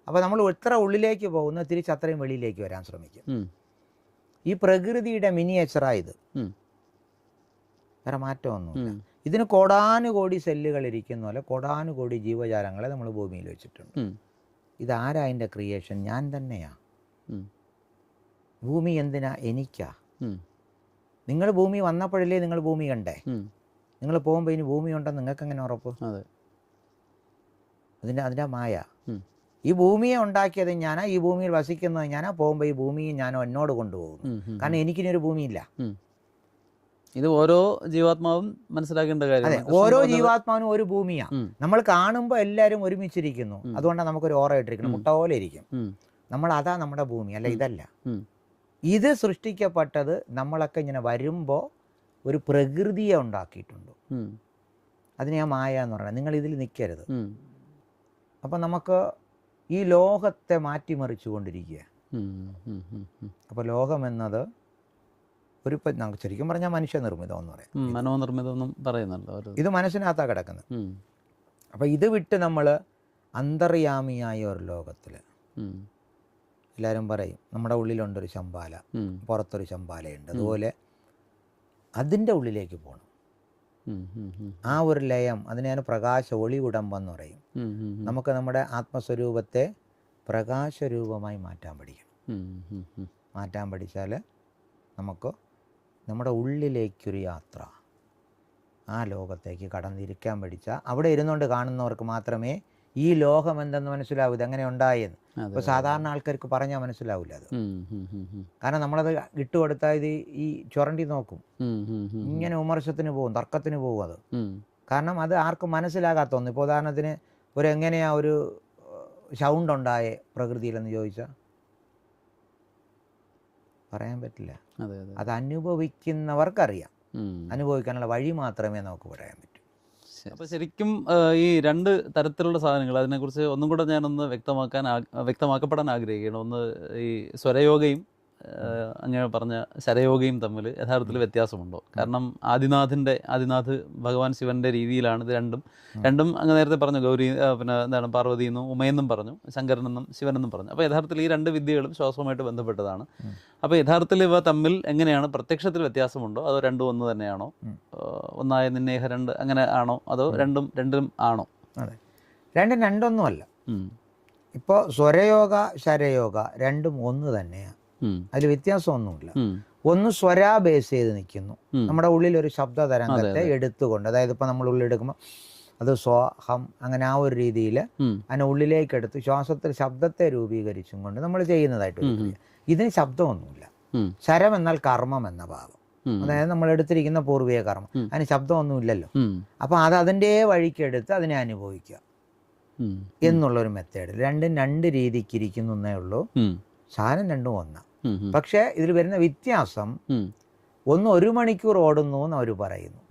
അപ്പോൾ നമ്മൾ എത്ര ഉള്ളിലേക്ക് പോകുന്നു തിരിച്ച് അത്രയും വെളിയിലേക്ക് വരാൻ ശ്രമിക്കും. ഈ പ്രകൃതിയുടെ മിനിയേച്ചറായത്, വേറെ മാറ്റമൊന്നുമില്ല. ഇതിന് കോടാനുകോടി സെല്ലുകൾ ഇരിക്കുന്ന പോലെ കോടാനുകോടി ജീവജാലങ്ങളെ നമ്മൾ ഭൂമിയിൽ വെച്ചിട്ടുണ്ട്. ഇതാരാ അതിൻ്റെ ക്രിയേഷൻ? ഞാൻ തന്നെയാ. ഭൂമി എന്തിനാ? എനിക്കാ. നിങ്ങൾ ഭൂമി വന്നപ്പോഴല്ലേ നിങ്ങൾ ഭൂമി കണ്ടേ? നിങ്ങൾ പോകുമ്പോൾ ഇനി ഭൂമി ഉണ്ടെന്ന് നിങ്ങൾക്ക് എങ്ങനെ ഉറപ്പ്? അതിൻ്റെ മായ. ഈ ഭൂമിയെ ഉണ്ടാക്കിയത് ഞാനാ, ഈ ഭൂമിയിൽ വസിക്കുന്നത് ഞാനാ, പോകുമ്പോൾ ഈ ഭൂമിയെ ഞാനോ എന്നോട് കൊണ്ടുപോകുന്നു. കാരണം എനിക്കിനൊരു ഭൂമിയില്ല. ഇത് ഓരോ ജീവാത്മാവും മനസ്സിലാക്കേണ്ട കാര്യം. അതെ, ഓരോ ജീവാത്മാവിനും ഒരു ഭൂമിയാണ്. നമ്മൾ കാണുമ്പോൾ എല്ലാവരും ഒരുമിച്ചിരിക്കുന്നു, അതുകൊണ്ടാണ് നമുക്കൊരു ഓറ ഇട്ടിരിക്കുന്നത്, മുട്ട പോലെ ഇരിക്കും. അതാ നമ്മുടെ ഭൂമി, അല്ല ഇതല്ല. ഇത് സൃഷ്ടിക്കപ്പെട്ടത് നമ്മളൊക്കെ ഇങ്ങനെ വരുമ്പോൾ ഒരു പ്രകൃതിയെ ഉണ്ടാക്കിയിട്ടുണ്ട്. അതിന് ഞാൻ മായ എന്ന് പറയുന്നത്. നിങ്ങൾ ഇതിൽ നിൽക്കരുത്. അപ്പം നമുക്ക് ഈ ലോകത്തെ മാറ്റിമറിച്ചു കൊണ്ടിരിക്കുക. അപ്പോൾ ലോകം എന്നത് ഒരു ശരിക്കും പറഞ്ഞാൽ മനുഷ്യനിർമ്മിതം എന്ന് പറയാം, മനോനിർമ്മിതം എന്നും പറയുന്നല്ലോ. ഇത് മനസ്സിനകത്താണ് കിടക്കുന്നത്. അപ്പോൾ ഇത് വിട്ട് നമ്മൾ അന്തർയാമിയായ ഒരു ലോകത്തിൽ, എല്ലാവരും പറയും നമ്മുടെ ഉള്ളിലുണ്ടൊരു ശമ്പാല, പുറത്തൊരു ശമ്പാലയുണ്ട്, അതുപോലെ അതിൻ്റെ ഉള്ളിലേക്ക് പോകണം. ആ ഒരു ലയം, അതിനെ ഞാൻ പ്രകാശ ഒളി ഉടമ്പെന്ന് പറയും. നമുക്ക് നമ്മുടെ ആത്മസ്വരൂപത്തെ പ്രകാശരൂപമായി മാറ്റാൻ പഠിക്കണം. മാറ്റാൻ പഠിച്ചാൽ നമുക്ക് നമ്മുടെ ഉള്ളിലേക്കൊരു യാത്ര, ആ ലോകത്തേക്ക് കടന്നിരിക്കാൻ പഠിച്ചാൽ അവിടെ ഇരുന്നുകൊണ്ട് കാണുന്നവർക്ക് മാത്രമേ ഈ ലോകം എന്തെന്ന് മനസ്സിലാവൂ, ഇതെങ്ങനെ ഉണ്ടായെന്ന്. ഇപ്പോൾ സാധാരണ ആൾക്കാർക്ക് പറഞ്ഞാൽ മനസ്സിലാവില്ല അത്. കാരണം നമ്മളത് ഇട്ടുകൊടുത്താൽ ഇത് ഈ ചുരണ്ടി നോക്കും, ഇങ്ങനെ വിമർശത്തിന് പോകും, തർക്കത്തിന് പോകും. അത് കാരണം അത് ആർക്കും മനസ്സിലാകാത്ത ഒന്ന്. ഇപ്പോൾ ഉദാഹരണത്തിന് എങ്ങനെയാ ഒരു സൗണ്ട് ഉണ്ടായേ പ്രകൃതിയിലെന്ന് ചോദിച്ചാൽ പറയാൻ പറ്റില്ല. അത് അനുഭവിക്കുന്നവർക്കറിയാം. അനുഭവിക്കാനുള്ള വഴി മാത്രമേ നമുക്ക് പറയാൻ പറ്റൂ. അപ്പോൾ ശരിക്കും ഈ 2 തരത്തിലുള്ള സാധനങ്ങൾ, അതിനെക്കുറിച്ച് ഒന്നും കൂടെ ഞാനൊന്ന് വ്യക്തമാക്കപ്പെടാൻ ആഗ്രഹിക്കുകയാണ്. ഒന്ന് ഈ സ്വരയോഗയും അങ്ങനെ പറഞ്ഞ ശരയോഗയും തമ്മിൽ യഥാർത്ഥത്തിൽ വ്യത്യാസമുണ്ടോ? കാരണം ആദിനാഥ് ഭഗവാൻ ശിവൻ്റെ രീതിയിലാണ് ഇത് രണ്ടും അങ്ങ് നേരത്തെ പറഞ്ഞു. ഗൗരി പിന്നെ എന്താണ് പാർവതി എന്നും ഉമയെന്നും പറഞ്ഞു, ശങ്കരനെന്നും ശിവനെന്നും പറഞ്ഞു. അപ്പോൾ യഥാർത്ഥത്തിൽ ഈ 2 വിദ്യകളും ശ്വാസവുമായിട്ട് ബന്ധപ്പെട്ടതാണ്. അപ്പോൾ യഥാർത്ഥത്തിൽ ഇവ തമ്മിൽ എങ്ങനെയാണ്, പ്രത്യക്ഷത്തിൽ വ്യത്യാസമുണ്ടോ, അതോ രണ്ടും ഒന്ന് തന്നെയാണോ? ഒന്നായ നിന്നേഹ 2 അങ്ങനെ ആണോ, അതോ രണ്ടും ആണോ? അതെ, രണ്ടൊന്നുമല്ല. ഇപ്പോൾ സ്വരയോഗ ശരയോഗ രണ്ടും ഒന്ന് തന്നെയാണ്. അതിൽ വ്യത്യാസമൊന്നുമില്ല. ഒന്ന് സ്വരാ ബേസ് ചെയ്ത് നിൽക്കുന്നു, നമ്മുടെ ഉള്ളിൽ ഒരു ശബ്ദ തരംഗത്തെ എടുത്തുകൊണ്ട്. അതായത് ഇപ്പം നമ്മൾ ഉള്ളിലെടുക്കുമ്പോൾ അത് സ്വഹം അങ്ങനെ ആ ഒരു രീതിയിൽ അതിനെ ഉള്ളിലേക്ക് എടുത്ത് ശ്വാസത്തിൽ ശബ്ദത്തെ രൂപീകരിച്ചും കൊണ്ട് നമ്മൾ ചെയ്യുന്നതായിട്ട്. ഇതിന് ശബ്ദമൊന്നുമില്ല. ശരം എന്നാൽ കർമ്മം എന്ന ഭാവം, അതായത് നമ്മൾ എടുത്തിരിക്കുന്ന പൂർവീയ കർമ്മം, അതിന് ശബ്ദമൊന്നുമില്ലല്ലോ. അപ്പം അതിൻ്റെ വഴിക്കെടുത്ത് അതിനെ അനുഭവിക്കുക എന്നുള്ളൊരു മെത്തേഡ്. രണ്ടും 2 രീതിക്ക് ഇരിക്കുന്നു എന്നേ ഉള്ളൂ. സാധനം രണ്ടും ഒന്നാണ്. പക്ഷെ ഇതിൽ വരുന്ന വ്യത്യാസം, ഒന്ന് 1 മണിക്കൂർ ഓടുന്നു എന്ന് അവർ പറയുന്നു,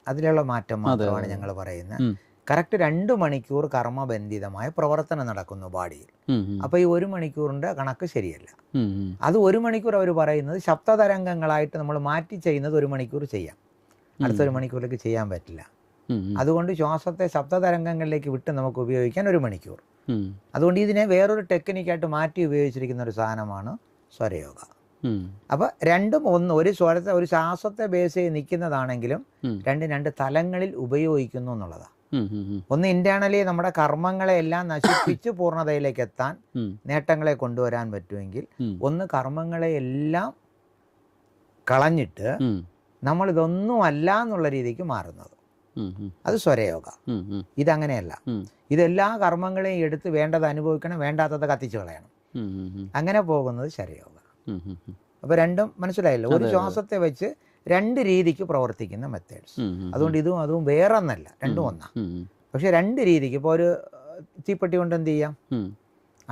അതിലുള്ള മാറ്റം മാത്രമാണ് ഞങ്ങൾ പറയുന്നത്. കറക്റ്റ് 2 മണിക്കൂർ കർമ്മബന്ധിതമായ പ്രവർത്തനം നടക്കുന്നു ബോഡിയിൽ. അപ്പോൾ ഈ 1 മണിക്കൂറിൻ്റെ കണക്ക് ശരിയല്ല. അത് 1 മണിക്കൂർ അവർ പറയുന്നത് ശബ്ദതരംഗങ്ങളായിട്ട് നമ്മൾ മാറ്റി ചെയ്യുന്നത് 1 മണിക്കൂർ ചെയ്യാം, അടുത്ത 1 മണിക്കൂറിലേക്ക് ചെയ്യാൻ പറ്റില്ല. അതുകൊണ്ട് ശ്വാസത്തെ ശബ്ദതരംഗങ്ങളിലേക്ക് വിട്ട് നമുക്ക് ഉപയോഗിക്കാൻ 1 മണിക്കൂർ. അതുകൊണ്ട് ഇതിനെ വേറൊരു ടെക്നിക്കായിട്ട് മാറ്റി ഉപയോഗിച്ചിരിക്കുന്ന ഒരു സാധനമാണ് സ്വരയോഗ. അപ്പോൾ രണ്ടും ഒന്ന്, ഒരു സ്വരത്തെ ഒരു ശ്വാസത്തെ ബേസ് ചെയ്ത് നിൽക്കുന്നതാണെങ്കിലും രണ്ട് തലങ്ങളിൽ ഉപയോഗിക്കുന്നു എന്നുള്ളതാണ്. ഒന്ന് ഇന്റേണലി നമ്മുടെ കർമ്മങ്ങളെ എല്ലാം നശിപ്പിച്ച് പൂർണ്ണതയിലേക്ക് എത്താൻ നേട്ടങ്ങളെ കൊണ്ടുവരാൻ പറ്റുമെങ്കിൽ, ഒന്ന് കർമ്മങ്ങളെ എല്ലാം കളഞ്ഞിട്ട് നമ്മൾ ഇതൊന്നും അല്ല എന്നുള്ള രീതിക്ക് മാറുന്നത്, അത് സ്വരയോഗ. ഇതങ്ങനെയല്ല. ഇതെല്ലാ കർമ്മങ്ങളെയും എടുത്ത് വേണ്ടത് അനുഭവിക്കണം, വേണ്ടാത്തത് കത്തിച്ചു കളയണം, അങ്ങനെ പോകുന്നത് ശരയോഗ. അപ്പോൾ രണ്ടും മനസ്സിലായല്ലോ. ഒരു ശ്വാസത്തെ വെച്ച് 2 രീതിക്ക് പ്രവർത്തിക്കുന്ന മെത്തേഡ്സ്. അതുകൊണ്ട് ഇതും അതും വേറെ ഒന്നല്ല, രണ്ടും ഒന്നാണ്. പക്ഷെ 2 രീതിക്ക്. ഇപ്പോൾ ഒരു തീപ്പെട്ടി കൊണ്ട് എന്ത് ചെയ്യാം,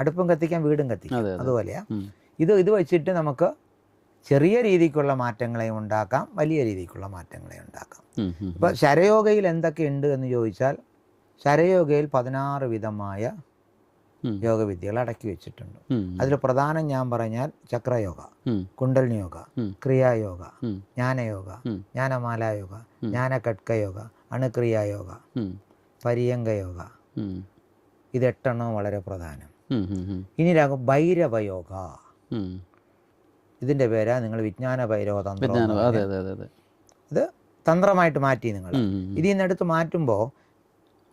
അടുപ്പും കത്തിക്കാം, വീടും കത്തിക്കാം. അതുപോലെയാ ഇത് വെച്ചിട്ട് നമുക്ക് ചെറിയ രീതിക്കുള്ള മാറ്റങ്ങളെയും ഉണ്ടാക്കാം, വലിയ രീതിക്കുള്ള മാറ്റങ്ങളെയും ഉണ്ടാക്കാം. ഇപ്പോൾ ശരയോഗയിൽ എന്തൊക്കെയുണ്ട് എന്ന് ചോദിച്ചാൽ, ശരയോഗയിൽ 16 വിധമായ യോഗവിദ്യകൾ അടക്കി വെച്ചിട്ടുണ്ട്. അതിൽ പ്രധാനം ഞാൻ പറഞ്ഞാൽ ചക്രയോഗ, കുണ്ടലിനി യോഗ, ക്രിയായോഗ, ജ്ഞാനയോഗ, ജ്ഞാനമാലായോഗ, ജ്ഞാനകട്കയോഗ, അണുക്രിയായോഗ, പര്യങ്കയോഗ. ഇത് 8 വളരെ പ്രധാനം. ഇനി ഭൈരവയോഗ. ഇതിൻ്റെ പേരാ നിങ്ങൾ വിജ്ഞാന ഭൈരവ തന്ത്രം. ഇത് തന്ത്രമായിട്ട് മാറ്റി നിങ്ങൾ. ഇതിൽ നിന്നെടുത്ത് മാറ്റുമ്പോൾ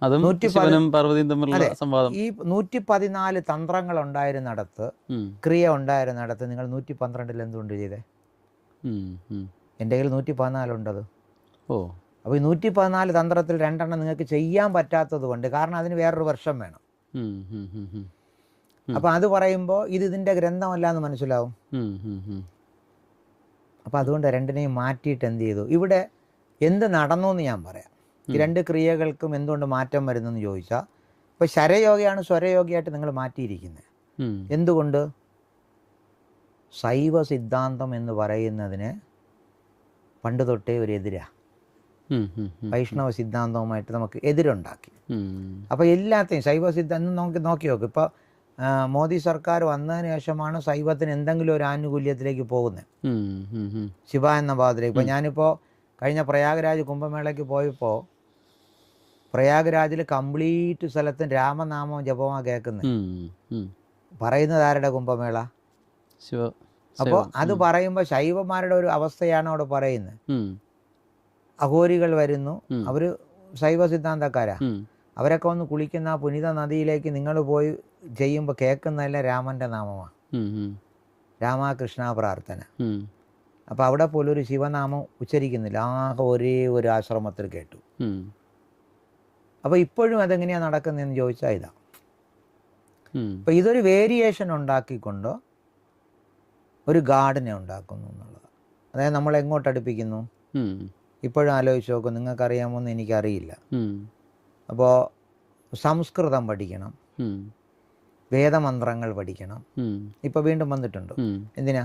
ഈ 114 തന്ത്രങ്ങൾ ഉണ്ടായിരുന്നിടത്ത്, ക്രിയ ഉണ്ടായിരുന്നിടത്ത്, നിങ്ങൾ 112 എന്തുകൊണ്ട് ചെയ്തേ? എൻ്റെ കയ്യിൽ 114 ഉണ്ടത്. അപ്പോൾ ഈ 114 തന്ത്രത്തിൽ 2 നിങ്ങൾക്ക് ചെയ്യാൻ പറ്റാത്തത് കൊണ്ട്, കാരണം അതിന് വേറൊരു വർഷം വേണം. അപ്പോൾ അത് പറയുമ്പോൾ ഇതിൻ്റെ ഗ്രന്ഥമല്ല എന്ന് മനസ്സിലാവും. അപ്പോൾ അതുകൊണ്ട് 2നെയും മാറ്റിയിട്ട് എന്ത് ചെയ്തു? ഇവിടെ എന്ത് നടന്നു എന്ന് ഞാൻ പറയാം. ഈ 2 ക്രിയകൾക്കും എന്തുകൊണ്ട് മാറ്റം വരുന്നെന്ന് ചോദിച്ചാൽ, ഇപ്പോൾ ശരയോഗയാണ് സ്വരയോഗിയായിട്ട് നിങ്ങൾ മാറ്റിയിരിക്കുന്നത്. എന്തുകൊണ്ട്? ശൈവ സിദ്ധാന്തം എന്ന് പറയുന്നതിന് പണ്ട് തൊട്ടേ ഒരു എതിരാ. വൈഷ്ണവ സിദ്ധാന്തവുമായിട്ട് നമുക്ക് എതിരുണ്ടാക്കി. അപ്പോൾ എല്ലാത്തെയും ശൈവ സിദ്ധാന്തം നോക്കി നോക്കും. ഇപ്പോൾ മോദി സർക്കാർ വന്നതിന് ശേഷമാണ് ശൈവത്തിന് എന്തെങ്കിലും ഒരു ആനുകൂല്യത്തിലേക്ക് പോകുന്നത്, ശിവ എന്ന ഭാഗത്തിലേക്ക്. ഇപ്പോൾ ഞാനിപ്പോൾ കഴിഞ്ഞ പ്രയാഗ്രാജ് കുംഭമേളയ്ക്ക് പോയപ്പോൾ പ്രയാഗ്രാജിൽ കംപ്ലീറ്റ് സ്ഥലത്തും രാമനാമം ജപമാണ് കേൾക്കുന്നത്. പറയുന്നത് ആരുടെ കുംഭമേള? അപ്പോൾ അത് പറയുമ്പോൾ ശൈവന്മാരുടെ ഒരു അവസ്ഥയാണ് അവിടെ പറയുന്നത്. അഘോരികൾ വരുന്നു, അവർ ശൈവ സിദ്ധാന്തക്കാരാ. അവരൊക്കെ വന്ന് കുളിക്കുന്ന ആ പുനിത നദിയിലേക്ക് നിങ്ങൾ പോയി ചെയ്യുമ്പോൾ കേൾക്കുന്നതല്ല രാമൻ്റെ നാമമാണ്, രാമകൃഷ്ണ പ്രാർത്ഥന. അപ്പോൾ അവിടെ പോലും ഒരു ശിവനാമം ഉച്ചരിക്കുന്നില്ല, ആകെ ഒരേ ഒരു ആശ്രമത്തിൽ കേട്ടു. അപ്പോൾ ഇപ്പോഴും അതെങ്ങനെയാണ് നടക്കുന്നതെന്ന് ചോദിച്ചാൽ ഇതാ. അപ്പോൾ ഇതൊരു വേരിയേഷൻ ഉണ്ടാക്കിക്കൊണ്ട് ഒരു ഗാർഡനെ ഉണ്ടാക്കുന്നു എന്നുള്ളത്. അതായത് നമ്മൾ എങ്ങോട്ട് അടുപ്പിക്കുന്നു? ഇപ്പോഴും ആലോചിച്ച് നോക്കും, നിങ്ങൾക്കറിയാമോന്ന് എനിക്കറിയില്ല. അപ്പോൾ സംസ്കൃതം പഠിക്കണം, വേദമന്ത്രങ്ങൾ പഠിക്കണം. ഇപ്പോൾ വീണ്ടും വന്നിട്ടുണ്ട്. എന്തിനാ?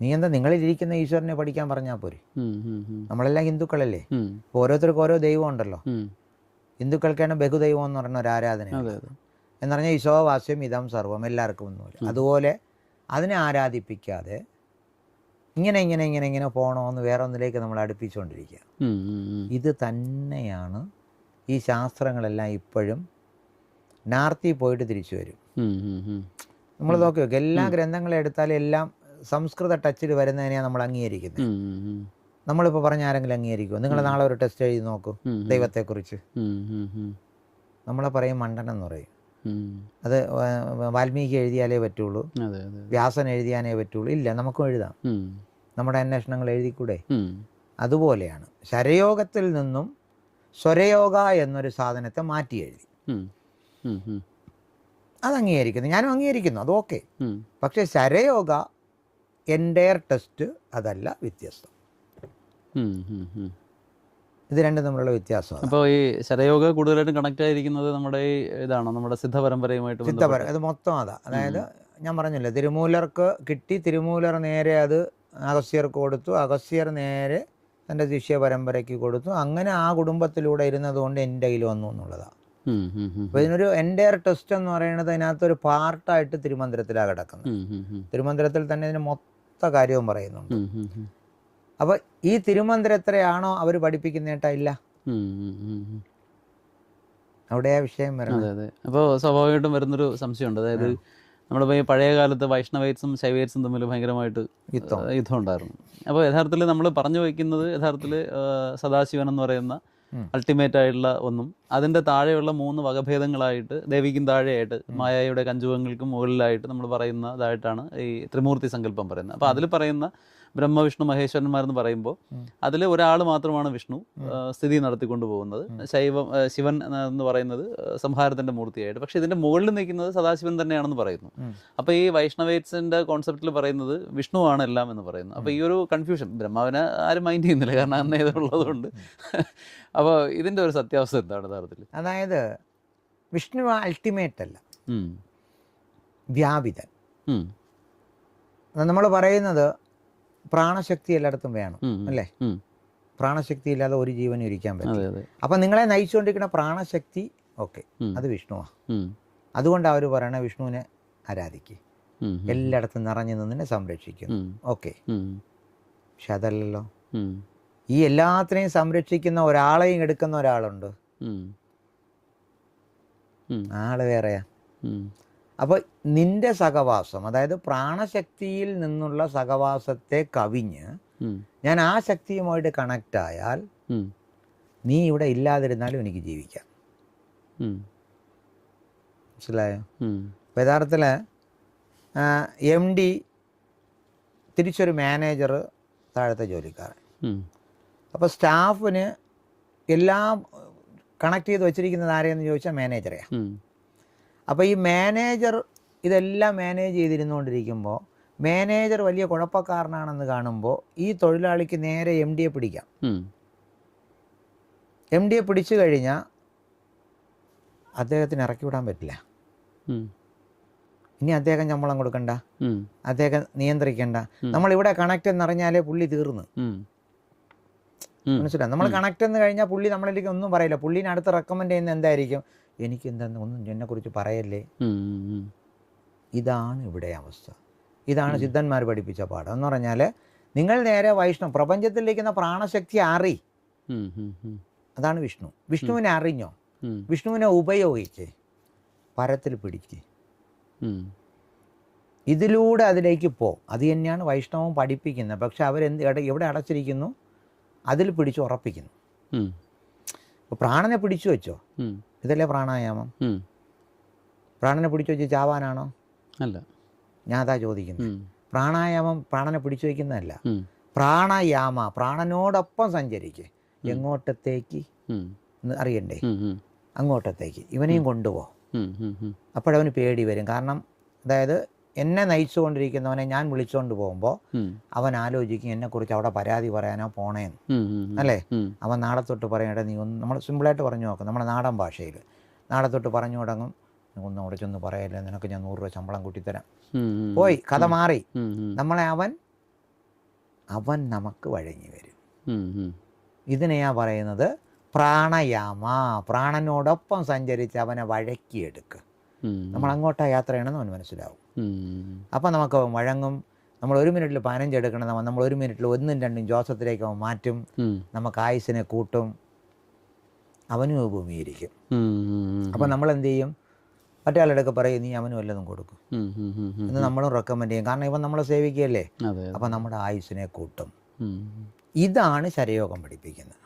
നീ എന്താ നിങ്ങളിലിരിക്കുന്ന ഈശ്വരനെ പഠിക്കാൻ പറഞ്ഞാൽ പോരെ? നമ്മളെല്ലാം ഹിന്ദുക്കളല്ലേ? ഇപ്പോൾ ഓരോരുത്തർക്കും ഓരോ ദൈവം ഉണ്ടല്ലോ. ഹിന്ദുക്കൾക്കാണ് ബഹുദൈവം എന്ന് പറയുന്ന ഒരു ആരാധന എന്ന് പറഞ്ഞാൽ ഈശോവാസ്യം ഇതം സർവം, എല്ലാവർക്കും ഒന്നുമില്ല. അതുപോലെ അതിനെ ആരാധിപ്പിക്കാതെ ഇങ്ങനെ പോകണമെന്ന് വേറെ ഒന്നിലേക്ക് നമ്മൾ അടുപ്പിച്ചുകൊണ്ടിരിക്കുക. ഇത് തന്നെയാണ് ഈ ശാസ്ത്രങ്ങളെല്ലാം ഇപ്പോഴും നാർത്തി പോയിട്ട് തിരിച്ചു വരും. നമ്മൾ നോക്കി നോക്കുക, എല്ലാ ഗ്രന്ഥങ്ങളും എടുത്താലും എല്ലാം സംസ്കൃത ടച്ചിൽ വരുന്നതിനെയാണ് നമ്മൾ അംഗീകരിക്കുന്നത്. നമ്മളിപ്പോൾ പറഞ്ഞ ആരെങ്കിലും അംഗീകരിക്കുമോ? നിങ്ങൾ നാളെ ഒരു ടെസ്റ്റ് എഴുതി നോക്കൂ ദൈവത്തെക്കുറിച്ച്, നമ്മളെ പറയും മണ്ടനെന്ന് പറയും. അത് വാൽമീകി എഴുതിയാലേ പറ്റുള്ളൂ, വ്യാസൻ എഴുതിയാനേ പറ്റുള്ളൂ. ഇല്ല, നമുക്കും എഴുതാം, നമ്മുടെ അന്വേഷണങ്ങൾ എഴുതിക്കൂടെ? അതുപോലെയാണ് ശരയോഗത്തിൽ നിന്നും സ്വരയോഗ എന്നൊരു സാധനത്തെ മാറ്റി എഴുതി. അത് അംഗീകരിക്കുന്നു, ഞാനും അംഗീകരിക്കുന്നു, അത് ഓക്കെ. പക്ഷെ ശരയോഗ എൻ്റയർ ടെസ്റ്റ് അതല്ല, വ്യത്യസ്തം. ഇത് രണ്ടും തമ്മിലുള്ള വ്യത്യാസമാണ്. അപ്പോൾ ഈ ശരയോഗ കൂടുതലായിട്ടും കണക്ട് ആയിരിക്കുന്നത് നമ്മുടെ ഇതാണോ, നമ്മുടെ സിദ്ധ പരമ്പരയുമായിട്ട്? അത് മൊത്തം അതാ. അതായത് ഞാൻ പറഞ്ഞില്ലേ, തിരുമൂലർക്ക് കിട്ടി, തിരുമൂലർ നേരെ അത് അഗസ്ത്യർക്ക് കൊടുത്തു, അഗസ്ത്യർ നേരെ തൻ്റെ ശിഷ്യ പരമ്പരയ്ക്ക് കൊടുത്തു. അങ്ങനെ ആ കുടുംബത്തിലൂടെ ഇരുന്നതുകൊണ്ട് എൻ്റെ കയ്യിൽ വന്നു എന്നുള്ളതാണ്. അപ്പോൾ ഇതിനൊരു എൻ്റെയർ ടെസ്റ്റ് എന്ന് പറയുന്നത് അതിനകത്തൊരു പാർട്ടായിട്ട് തിരുമന്ദിരത്തിലാണ് കിടക്കുന്നത്. തിരുമന്ദിരത്തിൽ തന്നെ ഇതിന് മൊത്ത കാര്യവും പറയുന്നുണ്ട്. അപ്പോൾ ഈ തിരുമന്ദിരത്തിലാണോ അവർ പഠിപ്പിക്കുന്നേട്ടാ? അവിടെ ആ വിഷയം വരണം. അതെ. അപ്പോൾ സ്വാഭാവികമായിട്ടും വരുന്നൊരു സംശയമുണ്ട്. അതായത് നമ്മളിപ്പോൾ ഈ പഴയ കാലത്ത് വൈഷ്ണവേറ്റ്സും ശൈവേറ്റ്സും തമ്മിൽ ഭയങ്കരമായിട്ട് യുദ്ധം ഉണ്ടായിരുന്നു. അപ്പോൾ യഥാർത്ഥത്തിൽ നമ്മൾ പറഞ്ഞു വയ്ക്കുന്നത് യഥാർത്ഥത്തിൽ സദാശിവൻ എന്ന് പറയുന്ന അൾട്ടിമേറ്റ് ആയിട്ടുള്ള ഒന്നും അതിൻ്റെ താഴെയുള്ള 3 വകഭേദങ്ങളായിട്ട് ദേവിക്കും താഴെയായിട്ട് മായയുടെ കഞ്ചുകങ്ങൾക്കും മുകളിലായിട്ട് നമ്മൾ പറയുന്നതായിട്ടാണ് ഈ ത്രിമൂർത്തി സങ്കല്പം പറയുന്നത്. അപ്പോൾ അതിൽ പറയുന്ന ബ്രഹ്മ വിഷ്ണു മഹേശ്വരന്മാരെന്ന് പറയുമ്പോൾ അതിൽ ഒരാൾ മാത്രമാണ് വിഷ്ണു സ്ഥിതി നടത്തിക്കൊണ്ട് പോകുന്നത്. ശിവൻ എന്ന് പറയുന്നത് സംഹാരത്തിൻ്റെ മൂർത്തിയായിട്ട്. പക്ഷേ ഇതിൻ്റെ മുകളിൽ നിൽക്കുന്നത് സദാശിവൻ തന്നെയാണെന്ന് പറയുന്നു. അപ്പോൾ ഈ വൈഷ്ണവേറ്റ്സിൻ്റെ കോൺസെപ്റ്റിൽ പറയുന്നത് വിഷ്ണുവാണ് എല്ലാം എന്ന് പറയുന്നു. അപ്പോൾ ഈ ഒരു കൺഫ്യൂഷൻ ബ്രഹ്മാവിനെ ആരും മൈൻഡ് ചെയ്യുന്നില്ല, കാരണം അന്ന് ഇതുള്ളതുകൊണ്ട്. അപ്പോൾ ഇതിൻ്റെ ഒരു സത്യാവസ്ഥ എന്താണ് യഥാർത്ഥത്തിൽ? അതായത് വിഷ്ണു അൾട്ടിമേറ്റ് അല്ല, വ്യാപിതൻ. നമ്മൾ പറയുന്നത് പ്രാണശക്തി എല്ലായിടത്തും വേണം, അല്ലേ? പ്രാണശക്തി ഇല്ലാതെ ഒരു ജീവനും ഇരിക്കാൻ പറ്റും. അപ്പം നിങ്ങളെ നയിച്ചുകൊണ്ടിരിക്കുന്ന പ്രാണശക്തി, ഓക്കെ, അത് വിഷ്ണുവാണ്. അതുകൊണ്ട് അവർ പറയണ വിഷ്ണുവിനെ ആരാധിക്കുക, എല്ലായിടത്തും നിറഞ്ഞു നിന്നെ സംരക്ഷിക്കുന്നു, ഓക്കെ. പക്ഷെ അതല്ലല്ലോ, ഈ എല്ലാത്തിനെയും സംരക്ഷിക്കുന്ന ഒരാളെയും എടുക്കുന്ന ഒരാളുണ്ട്, ആള് വേറെയാ. അപ്പോൾ നിന്റെ സഹവാസം, അതായത് പ്രാണശക്തിയിൽ നിന്നുള്ള സഹവാസത്തെ കവിഞ്ഞ് ഞാൻ ആ ശക്തിയുമായിട്ട് കണക്റ്റ് ആയാൽ നീ ഇവിടെ ഇല്ലാതിരുന്നാലും എനിക്ക് ജീവിക്കാം. മനസ്സിലായോ? അപ്പോൾ യഥാർത്ഥത്തിൽ MD തിരിച്ചൊരു മാനേജർ, താഴത്തെ ജോലിക്കാരൻ. അപ്പോൾ സ്റ്റാഫിന് എല്ലാം കണക്ട് ചെയ്ത് വെച്ചിരിക്കുന്നത് ആരെയെന്ന് ചോദിച്ചാൽ മാനേജറെയാണ്. അപ്പോൾ ഈ മാനേജർ ഇതെല്ലാം മാനേജ് ചെയ്തിരുന്നുകൊണ്ടിരിക്കുമ്പോൾ മാനേജർ വലിയ കുഴപ്പക്കാരനാണെന്ന് കാണുമ്പോൾ ഈ തൊഴിലാളിക്ക് നേരെ MDയെ പിടിക്കാം. MDയെ പിടിച്ചു കഴിഞ്ഞാൽ അദ്ദേഹത്തിന് ഇറക്കി വിടാൻ പറ്റില്ല. ഇനി അദ്ദേഹം ശമ്പളം കൊടുക്കണ്ട, അദ്ദേഹം നിയന്ത്രിക്കണ്ട. നമ്മളിവിടെ കണക്ട് എന്നറിഞ്ഞാലേ പുള്ളി തീർന്നു. മനസ്സിലായി? നമ്മൾ കണക്ട് എന്ന് കഴിഞ്ഞാൽ പുള്ളി നമ്മളിലേക്ക് ഒന്നും പറയില്ല. പുള്ളിനെ അടുത്ത് റെക്കമെൻഡ് ചെയ്യുന്ന എന്തായിരിക്കും? എനിക്ക് എന്താ ഒന്നും എന്നെക്കുറിച്ച് പറയല്ലേ. ഇതാണ് ഇവിടെ അവസ്ഥ. ഇതാണ് സിദ്ധന്മാർ പഠിപ്പിച്ച പാഠം എന്ന് പറഞ്ഞാൽ, നിങ്ങൾ നേരെ വൈഷ്ണവ് പ്രപഞ്ചത്തിലിരിക്കുന്ന പ്രാണശക്തി അറി, അതാണ് വിഷ്ണു. വിഷ്ണുവിനെ അറിഞ്ഞോ, വിഷ്ണുവിനെ ഉപയോഗിച്ച് പരത്തിൽ പിടിക്ക്, ഇതിലൂടെ അതിലേക്ക് പോ. അത് തന്നെയാണ് വൈഷ്ണവം പഠിപ്പിക്കുന്നത്. പക്ഷെ എവിടെ അടച്ചിരിക്കുന്നു? അതിൽ പിടിച്ച് ഉറപ്പിക്കുന്നു. അപ്പോൾ പ്രാണനെ പിടിച്ചു വെച്ചോ, ഇതല്ലേ പ്രാണായാമം. പ്രാണനെ പിടിച്ചു വെച്ച് ചാവാനാണോ? അല്ല. ഞാൻ അതാ ചോദിക്കുന്നത്. പ്രാണായാമം പ്രാണനെ പിടിച്ചു വയ്ക്കുന്നതല്ല. പ്രാണായാമ, പ്രാണനോടൊപ്പം സഞ്ചരിക്കുക. എങ്ങോട്ടത്തേക്ക് അറിയണ്ടേ? അങ്ങോട്ടത്തേക്ക് ഇവനെയും കൊണ്ടുപോ. അപ്പോഴവന് പേടി വരും. കാരണം അതായത് എന്നെ നയിച്ചുകൊണ്ടിരിക്കുന്നവനെ ഞാൻ വിളിച്ചുകൊണ്ട് പോകുമ്പോൾ അവൻ ആലോചിക്കും എന്നെക്കുറിച്ച് അവിടെ പരാതി പറയാനോ പോണേന്ന്, അല്ലേ? അവൻ നാളെ തൊട്ട് പറയട്ടെ, നീ ഒന്ന്, നമ്മൾ സിമ്പിളായിട്ട് പറഞ്ഞു നോക്കും, നമ്മുടെ നാടൻ ഭാഷയിൽ നാളെ തൊട്ട് പറഞ്ഞു തുടങ്ങും, ഒന്നും അവിടെ ചെന്ന് പറയല്ലേ, നിനക്ക് ഞാൻ 100 രൂപ ശമ്പളം കൂട്ടിത്തരാം. പോയി, കഥ മാറി. നമ്മളെ അവൻ നമുക്ക് വഴങ്ങി വരും. ഇതിനെയാ പറയുന്നത് പ്രാണയാമ. പ്രാണനോടൊപ്പം സഞ്ചരിച്ച് അവനെ വഴക്കിയെടുക്കുക. നമ്മൾ അങ്ങോട്ടാ യാത്ര ചെയ്യണമെന്ന് അവന് മനസ്സിലാവും. അപ്പം നമുക്ക് അവൻ വഴങ്ങും. നമ്മൾ 1 മിനിറ്റിൽ 15 എടുക്കണം, നമ്മൾ 1 മിനിറ്റിൽ 1ഉം 2ഉം ജോസത്തിലേക്ക് അവൻ മാറ്റും. നമുക്ക് ആയുസിനെ കൂട്ടും, അവനും ഭൂമിയിരിക്കും. അപ്പം നമ്മൾ എന്ത് ചെയ്യും? മറ്റേ പറയും, നീ അവനും വല്ലതും കൊടുക്കും എന്ന് നമ്മളും റെക്കമെൻഡ് ചെയ്യും. കാരണം ഇവൻ നമ്മളെ സേവിക്കുകയല്ലേ. അപ്പം നമ്മുടെ ആയുസിനെ കൂട്ടും. ഇതാണ് ശരയോഗം പഠിപ്പിക്കുന്നത്.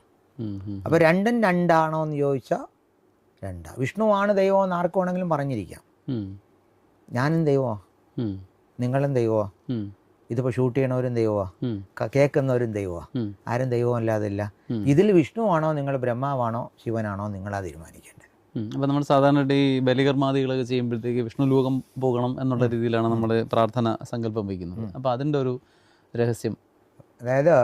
അപ്പോൾ രണ്ടും രണ്ടാണോ എന്ന് ചോദിച്ചാൽ രണ്ടാ. വിഷ്ണുവാണ് ദൈവമെന്ന് ആർക്കും വേണമെങ്കിലും പറഞ്ഞിരിക്കാം. ഞാനും ദൈവമാ, നിങ്ങളും ദൈവമാ, ഇതിപ്പോൾ ഷൂട്ട് ചെയ്യണവരും ദൈവമാ, കേൾക്കുന്നവരും ദൈവമാ. ആരും ദൈവം അല്ലാതില്ല. ഇതിൽ വിഷ്ണുവാണോ നിങ്ങൾ ബ്രഹ്മാവാണോ ശിവനാണോ നിങ്ങളാ തീരുമാനിക്കേണ്ടത്. അപ്പോൾ നമ്മൾ സാധാരണയായിട്ട് ഈ ബലികർമാദികളൊക്കെ ചെയ്യുമ്പോഴത്തേക്ക് വിഷ്ണു ലോകം പോകണം എന്നുള്ള രീതിയിലാണ് നമ്മൾ പ്രാർത്ഥന സങ്കല്പം വയ്ക്കുന്നത്. അപ്പോൾ അതിൻ്റെ ഒരു രഹസ്യം, അതായത്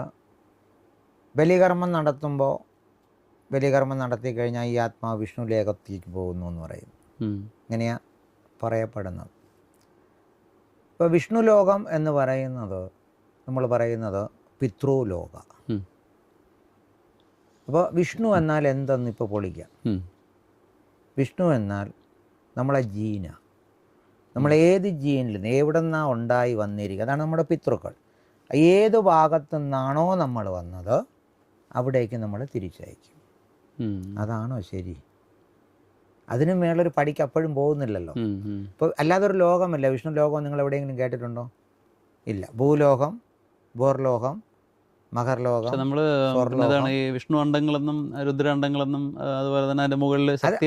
ബലികർമ്മം നടത്തുമ്പോൾ ബലികർമ്മം നടത്തി കഴിഞ്ഞാൽ ഈ ആത്മാവ് വിഷ്ണു ലോകത്തേക്ക് പോകുന്നു എന്ന് പറയുന്നു. ഇങ്ങനെയാണ് പറയപ്പെടുന്നത്. ഇപ്പോൾ വിഷ്ണു ലോകം എന്ന് പറയുന്നത് നമ്മൾ പറയുന്നത് പിതൃലോക. അപ്പോൾ വിഷ്ണു എന്നാൽ എന്തെന്ന് ഇപ്പോൾ പൊളിക്കാം. വിഷ്ണു എന്നാൽ നമ്മളെ ജീന, നമ്മൾ ഏത് ജീനിൽ നിന്ന് എവിടെ നിന്നാണ് ഉണ്ടായി വന്നിരിക്കുക, അതാണ് നമ്മുടെ പിതൃക്കൾ. ഏത് ഭാഗത്തു നിന്നാണോ നമ്മൾ വന്നത് അവിടേക്ക് നമ്മൾ തിരിച്ചയക്കും. അതാണോ ശരി? അതിനും മേളൊരു പടിക്ക് അപ്പോഴും പോകുന്നില്ലല്ലോ. ഇപ്പോൾ അല്ലാതൊരു ലോകമല്ല വിഷ്ണു ലോകം. നിങ്ങൾ എവിടെയെങ്കിലും കേട്ടിട്ടുണ്ടോ? ഇല്ല. ഭൂലോകം, ബോർലോകം, മകർലോകം. നമ്മൾ ഈ വിഷ്ണു അണ്ടങ്ങളെന്നും രുദ്രാണ്ടങ്ങളെന്നും അതുപോലെ തന്നെ അതിന്റെ മുകളിൽ ശക്തി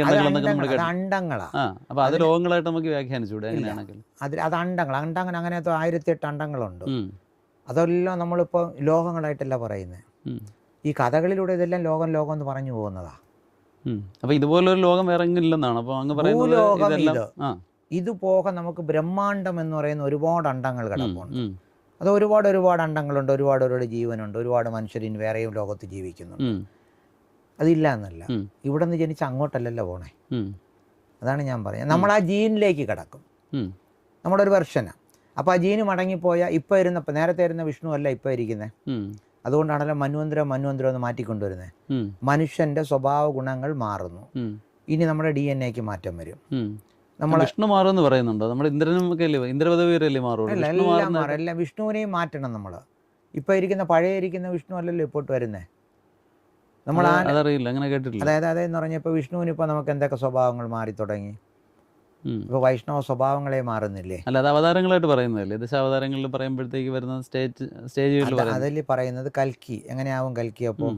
അണ്ടങ്ങളാണ്. അപ്പൊ അത് ലോകങ്ങളായിട്ട് നമുക്ക് വ്യാഖ്യാനിച്ചൂടെ എങ്ങനെയാണെങ്കിൽ? അത് അണ്ടങ്ങൾ. അണ്ടങ്ങൾ അങ്ങനത്തെ 1008 അണ്ടങ്ങളുണ്ട്. അതെല്ലാം നമ്മളിപ്പോൾ ലോകങ്ങളായിട്ടല്ല പറയുന്നത്. ഈ കഥകളിലൂടെ ഇതെല്ലാം ലോകം ലോകം എന്ന് പറഞ്ഞു പോകുന്നതാ. അപ്പൊ ഇതുപോലൊരു ലോകം വേറെ ഇല്ലെന്നാണ് അപ്പൊ അങ്ങ് പറയുന്നത്. ഇത് പോകെ നമുക്ക് ബ്രഹ്മാണ്ടം എന്ന് പറയുന്ന ഒരുപാട് അണ്ടങ്ങൾ കിടപ്പുണ്ട്. അത് ഒരുപാട് അണ്ടങ്ങളുണ്ട്, ഒരുപാട് ജീവനുണ്ട്, ഒരുപാട് മനുഷ്യരിന് വേറെയും ലോകത്ത് ജീവിക്കുന്നുണ്ട്. അതില്ല എന്നല്ല, ഇവിടെ നിന്ന് ജനിച്ച് അങ്ങോട്ടല്ലല്ലോ പോണേ. അതാണ് ഞാൻ പറയുന്നത്. നമ്മൾ ആ ജീനിലേക്ക് കിടക്കും, നമ്മുടെ ഒരു വെർഷനാണ്. അപ്പോൾ ആ ജീന് മടങ്ങിപ്പോയാൽ ഇപ്പോൾ നേരത്തെ ഇരുന്ന വിഷ്ണു അല്ല ഇപ്പോൾ ഇരിക്കുന്നത്. അതുകൊണ്ടാണല്ലോ മന്വന്തരം എന്ന് മാറ്റിക്കൊണ്ടുവരുന്നത്. മനുഷ്യന്റെ സ്വഭാവ ഗുണങ്ങൾ മാറുന്നു. ഇനി നമ്മുടെ DNA മാറ്റം വരും. വിഷ്ണു മാറുമെന്ന് പറയുന്നുണ്ടോ? നമ്മുടെ ഇന്ദ്രനും ഇന്ദ്രപദവിയല്ലേ മാറുള്ളൂ? എല്ലാം വിഷ്ണുവിനെയും മാറ്റണം. നമ്മൾ ഇപ്പൊ പഴയ ഇരിക്കുന്ന വിഷ്ണു അല്ലല്ലോ ഇപ്പോട്ട് വരുന്നേ. നമ്മൾ അതറിയില്ല, അങ്ങനെ കേട്ടിട്ടില്ല. അതെന്ന് പറഞ്ഞാൽ ഇപ്പൊ വിഷ്ണുവിന് ഇപ്പൊ നമുക്ക് എന്തൊക്കെ സ്വഭാവങ്ങൾ മാറി തുടങ്ങി. ഇപ്പൊ വൈഷ്ണവ സ്വഭാവങ്ങളെ മാറുന്നില്ലേ? അല്ല, അത് അവതാരങ്ങളായിട്ട് പറയുന്നതല്ലേ? ദശാവതാരങ്ങളിൽ പറയുമ്പോഴത്തേക്ക് വരുന്ന സ്റ്റേജുകളിൽ അതിൽ പറയുന്നത് കൽക്കി എങ്ങനെയാവും കൽക്കി. അപ്പോൾ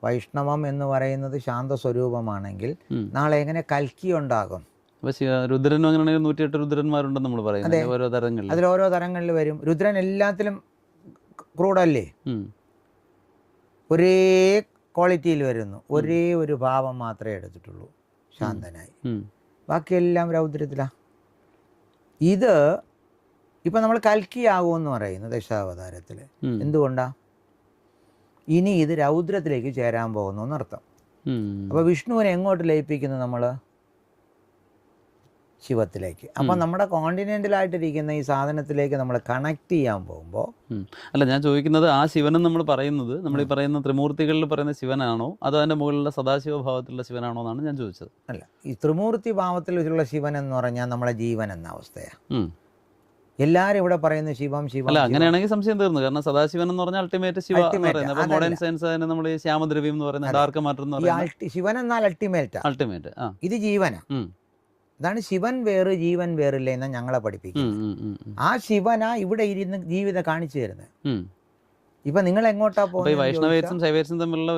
വൈഷ്ണവം എന്ന് പറയുന്നത് ശാന്ത സ്വരൂപമാണെങ്കിൽ നാളെ എങ്ങനെ കൽക്കി ഉണ്ടാകും? രുദ്രനും അങ്ങനെ 108 രുദ്രന്മാരുണ്ടെന്ന് നമ്മൾ പറയുന്നത്. ഓരോ തരങ്ങളിൽ, അതിൽ ഓരോ തരങ്ങളിൽ വരും. രുദ്രൻ എല്ലാത്തിലും ക്രൂഡല്ലേ, ഒരേ ക്വാളിറ്റിയിൽ വരുന്നു. ഒരേ ഒരു ഭാവം മാത്രമേ എടുത്തിട്ടുള്ളൂ, ശാന്തനായി. ബാക്കിയെല്ലാം രൗദ്രത്തിലാണ്. ഇത് ഇപ്പം നമ്മൾ കൽക്കിയാകുമെന്ന് പറയുന്നു ദശാവതാരത്തിൽ. എന്തുകൊണ്ടാണ്? ഇനി ഇത് രൗദ്രത്തിലേക്ക് ചേരാൻ പോകുന്നു എന്നർത്ഥം. അപ്പോൾ വിഷ്ണുവിനെ എങ്ങോട്ട് ലയിപ്പിക്കുന്നു നമ്മൾ? ശിവത്തിലേക്ക്. അപ്പം നമ്മുടെ കോണ്ടിനെൻ്റലായിട്ടിരിക്കുന്ന ഈ സാധനത്തിലേക്ക് നമ്മൾ കണക്ട് ചെയ്യാൻ പോകുമ്പോൾ. അല്ല, ഞാൻ ചോദിക്കുന്നത് ആ ശിവനും നമ്മൾ പറയുന്നത്, നമ്മൾ ഈ പറയുന്ന ത്രിമൂർത്തികളിൽ പറയുന്ന ശിവനാണോ അതോ അതിൻ്റെ മുകളിലുള്ള സദാശിവ ഭാവത്തിലുള്ള ശിവനാണോ എന്നാണ് ഞാൻ ചോദിച്ചത്. അല്ല, ഈ ത്രിമൂർത്തി ഭാവത്തിലുള്ള ശിവൻ എന്ന് പറഞ്ഞാൽ നമ്മളെ ജീവൻ എന്ന അവസ്ഥയാണ്. എല്ലാവരും ഇവിടെ പറയുന്ന ശിവം ശിവം. അല്ല, അങ്ങനെയാണെങ്കിൽ സംശയം തീർന്നു. കാരണം സദാശിവൻ എന്ന് പറഞ്ഞാൽ അൾട്ടിമേറ്റ് ശിവ എന്ന് പറയുന്നത്. അപ്പോൾ മോഡേൺ സയൻസ് അതിനെ നമ്മൾ ഈ ശ്യാമദ്രവ്യം എന്ന് പറയുന്നത്, ഡാർക്ക് മാറ്റർ എന്ന് പറയുന്നത്. ശിവൻ എന്നാൽ അൾട്ടിമേറ്റ്. ഇത് ജീവനാ. അതാണ് ശിവൻ വേറ് ജീവൻ വേറില്ല എന്ന് ഞങ്ങളെ പഠിപ്പിക്കുന്നത്. ആ ശിവനാ ഇവിടെ ഇരുന്ന് ജീവിതം കാണിച്ചു തരുന്നത്. ഇപ്പൊ നിങ്ങൾ എങ്ങോട്ടാ പോകുന്നത്? വൈഷ്ണവേറ്റ്സും ശൈവേറ്റ്സും തമ്മിലുള്ള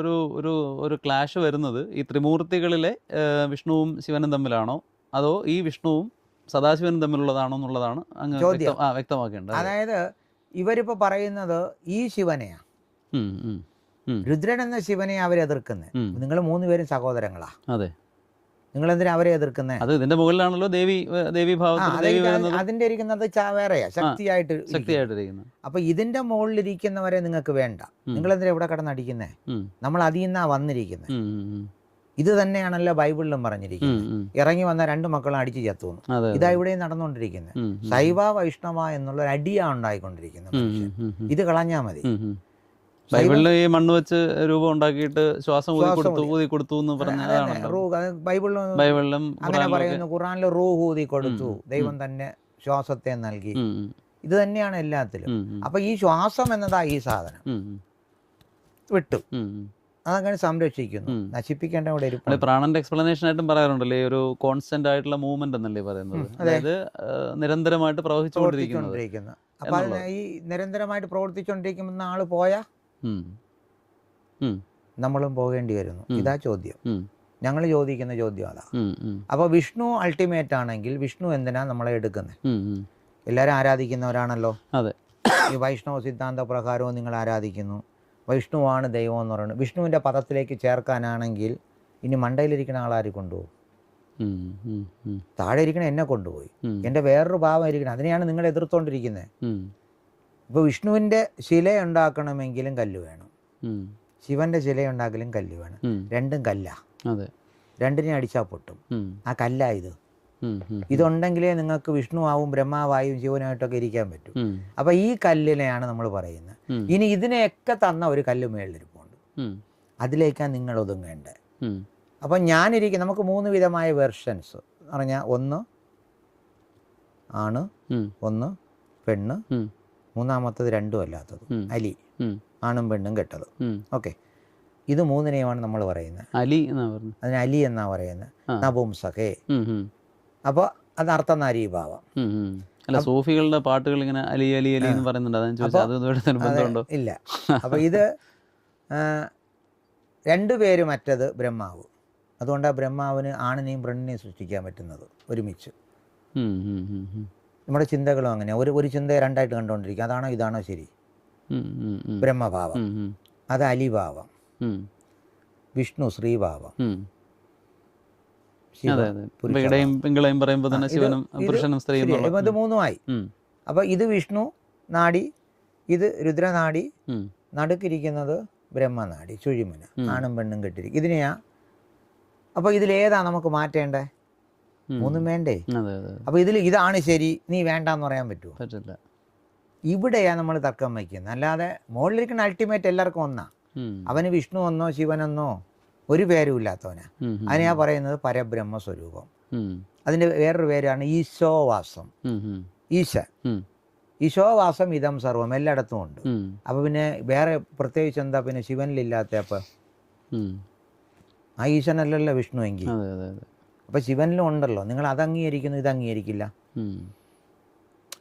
ഒരു ക്ലാഷ് വരുന്നത് ഈ ത്രിമൂർത്തികളിലെ വിഷ്ണുവും ശിവനും തമ്മിലാണോ അതോ ഈ വിഷ്ണുവും സദാശിവനും തമ്മിലുള്ളതാണോ എന്നുള്ളതാണ് ചോദ്യം. വ്യക്തമാക്കേണ്ടത്. അതായത് ഇവരിപ്പോ പറയുന്നത് ഈ ശിവനെയാ, രുദ്രൻ എന്ന ശിവനെ അവരെതിർക്കുന്നത്. നിങ്ങൾ 3 പേരും സഹോദരങ്ങളാ. അതെ. നിങ്ങൾ എന്തിനാ അവരെ എതിർക്കുന്നത്? അത് ഇതിന്റെ മുകളിലാണല്ലോ ദേവി ഭാവത്തിൽ. അതിന്റെ ഇരിക്കുന്നത് വേറെയാ, ശക്തിയായിട്ടിരിക്കുന്നത്. അപ്പൊ ഇതിന്റെ മുകളിലിരിക്കുന്നവരെ നിങ്ങൾക്ക് വേണ്ട. നിങ്ങൾ എന്തിനാ ഇവിടെ കിടന്നടിക്കുന്നേ? നമ്മൾ അതിൽ നിന്നാ വന്നിരിക്കുന്നത്. ഇത് തന്നെയാണല്ലോ ബൈബിളിലും പറഞ്ഞിരിക്കുന്നത്. ഇറങ്ങി വന്ന 2 മക്കളും അടിച്ച് ചത്തുന്നു. ഇതാ ഇവിടെയും നടന്നുകൊണ്ടിരിക്കുന്നത്. ശൈവ വൈഷ്ണവ എന്നുള്ള ഒരു അടിയാ ഉണ്ടായിക്കൊണ്ടിരിക്കുന്നത്. ഇത് കളഞ്ഞാ മതി. ബൈബിളിൽ ഈ മണ്ണ് വെച്ച് രൂപം ഉണ്ടാക്കിയിട്ട് ശ്വാസം ഊതി കൊടുത്തു എന്ന് ബൈബിളിലും അങ്ങനെ പറയുന്നു. ഖുർആനിൽ റൂഹ് ഊതി കൊടുത്തു, ദൈവം തന്നെ ശ്വാസത്തെ നൽകി. ഇത് തന്നെയാണ് എല്ലാത്തിലും. അപ്പൊ ഈ ശ്വാസം എന്നതാ ഈ സാധനം വിട്ടു അതങ്ങനെ സംരക്ഷിക്കുന്നു. നശിപ്പിക്കേണ്ട ഇവിടെ ഒരു പ്രാണന്റെ എക്സ്പ്ലനേഷൻ ആയിട്ടും പറയാറുണ്ടല്ലേ, ഒരു കോൺസ്റ്റന്റ് ആയിട്ടുള്ള മൂവ്മെന്റ് എന്നല്ലേ പറയുന്നത്. അതായത് നിരന്തരമായിട്ട് പ്രവഹിച്ചുകൊണ്ടിരിക്കുന്നത്. അപ്പൊ ഈ നിരന്തരമായിട്ട് പ്രവർത്തിച്ചുകൊണ്ടിരിക്കുന്ന ആള് പോയാ നമ്മളും പോകേണ്ടി വരുന്നു. ഇതാ ചോദ്യം, ഞങ്ങൾ ചോദിക്കുന്ന ചോദ്യം അതാ. അപ്പോൾ വിഷ്ണു അൾട്ടിമേറ്റ് ആണെങ്കിൽ വിഷ്ണു എന്തിനാ നമ്മളെ എടുക്കുന്നത്? എല്ലാവരും ആരാധിക്കുന്നവരാണല്ലോ. അതെ. ഈ വൈഷ്ണവ സിദ്ധാന്ത പ്രകാരവും നിങ്ങൾ ആരാധിക്കുന്നു. വിഷ്ണുവാണ് ദൈവം എന്ന് പറയുന്നത്. വിഷ്ണുവിൻ്റെ പദത്തിലേക്ക് ചേർക്കാനാണെങ്കിൽ ഇനി മണ്ടയിലിരിക്കുന്ന ആളാര് കൊണ്ടുപോകും? താഴെ ഇരിക്കണ എന്നെ കൊണ്ടുപോയി. എൻ്റെ വേറൊരു ഭാവം ഇരിക്കണം, അതിനെയാണ് നിങ്ങൾ എതിർത്തോണ്ടിരിക്കുന്നത്. ഇപ്പോൾ വിഷ്ണുവിൻ്റെ ശില ഉണ്ടാക്കണമെങ്കിലും കല്ല് വേണം, ശിവന്റെ ശില ഉണ്ടാക്കലും കല്ല് വേണം. രണ്ടും കല്ലാ. രണ്ടിനെ അടിച്ചാൽ പൊട്ടും. ആ കല്ലാ ഇത്. ഇതുണ്ടെങ്കിലേ നിങ്ങൾക്ക് വിഷ്ണു ആവും ബ്രഹ്മാവായും ശിവനായിട്ടൊക്കെ ഇരിക്കാൻ പറ്റും. അപ്പൊ ഈ കല്ലിനെയാണ് നമ്മൾ പറയുന്നത്. ഇനി ഇതിനെയൊക്കെ തന്ന ഒരു കല്ല് മേളിലിരിപ്പുണ്ട്. അതിലേക്കാണ് നിങ്ങൾ ഒതുങ്ങേണ്ടത്. അപ്പം ഞാനിരിക്കും, നമുക്ക് 3 വിധമായ വെർഷൻസ് എന്ന് പറഞ്ഞാൽ, ഒന്ന് ആണ്, ഒന്ന് പെണ്ണ്, മൂന്നാമത്തത് രണ്ടും അല്ലാത്തത് അലി, ആണും പെണ്ണും കെട്ടത്. ഓക്കെ, ഇത് 3നെയുമാണ് നമ്മൾ പറയുന്നത്. അലി അതിന് അലി എന്നാ പറയുന്നത്, നപുംസകേ. അപ്പോൾ അത് അർത്ഥനാരീഭാവം. അല്ല, സൂഫികളുടെ പാട്ടുകൾ ഇങ്ങനെ അലി അലി അലി എന്ന് പറയുന്നുണ്ട്. അതാണ് ചോദിച്ചത്, ഇല്ല. അപ്പോൾ ഇത് 2 പേര്, മറ്റത് ബ്രഹ്മാവ്. അതുകൊണ്ടാണ് ബ്രഹ്മാവിന് ആണിനെയും പെണ്ണിനെയും സൃഷ്ടിക്കാൻ പറ്റുന്നത് ഒരുമിച്ച്. നമ്മുടെ ചിന്തകളും അങ്ങനെ ഒരു ചിന്തയെ 2ആയിട്ട് കണ്ടുകൊണ്ടിരിക്കുക. അതാണോ ഇതാണോ ശരി? ബ്രഹ്മഭാവം, അത് അലിഭാവം. വിഷ്ണു ശ്രീഭാവം. ഇത് 3മായി. അപ്പോൾ ഇത് വിഷ്ണു നാഡി, ഇത് രുദ്രനാഡി, നടുക്കിരിക്കുന്നത് ബ്രഹ്മനാഡി, ചുഴിമുന, ആണും പെണ്ണും കെട്ടിരിക്കും. ഇതിനെയാ. അപ്പോൾ ഇതിലേതാ നമുക്ക് മാറ്റേണ്ടേ? 3 വേണ്ടേ? അപ്പോൾ ഇതാണ് ശരി, നീ വേണ്ടാന്ന് പറയാൻ പറ്റുമോ? പറ്റില്ല. ഇവിടെയാണ് നമ്മൾ തർക്കം വയ്ക്കുന്നത്. അല്ലാതെ മുകളിലിരിക്കുന്ന അൾട്ടിമേറ്റ് എല്ലാവർക്കും ഒന്നാ. അവന് വിഷ്ണു എന്നോ ശിവനെന്നോ ഒരു പേരും ഇല്ലാത്തവനാ. അതിനെയാ പറയുന്നത് പരബ്രഹ്മ സ്വരൂപം. അതിൻ്റെ വേറൊരു പേരാണ് ഈശോവാസം. ഈശോവാസം ഇതം സർവം, എല്ലായിടത്തും ഉണ്ട്. അപ്പോൾ പിന്നെ വേറെ പ്രത്യേകിച്ച് എന്താ പിന്നെ ശിവനിലില്ലാത്ത? അപ്പം ആ ഈശനല്ലല്ലോ വിഷ്ണു എങ്കിൽ. അപ്പോൾ ശിവനിലും ഉണ്ടല്ലോ. നിങ്ങൾ അത് അംഗീകരിക്കുന്നു, ഇത് അംഗീകരിക്കില്ല.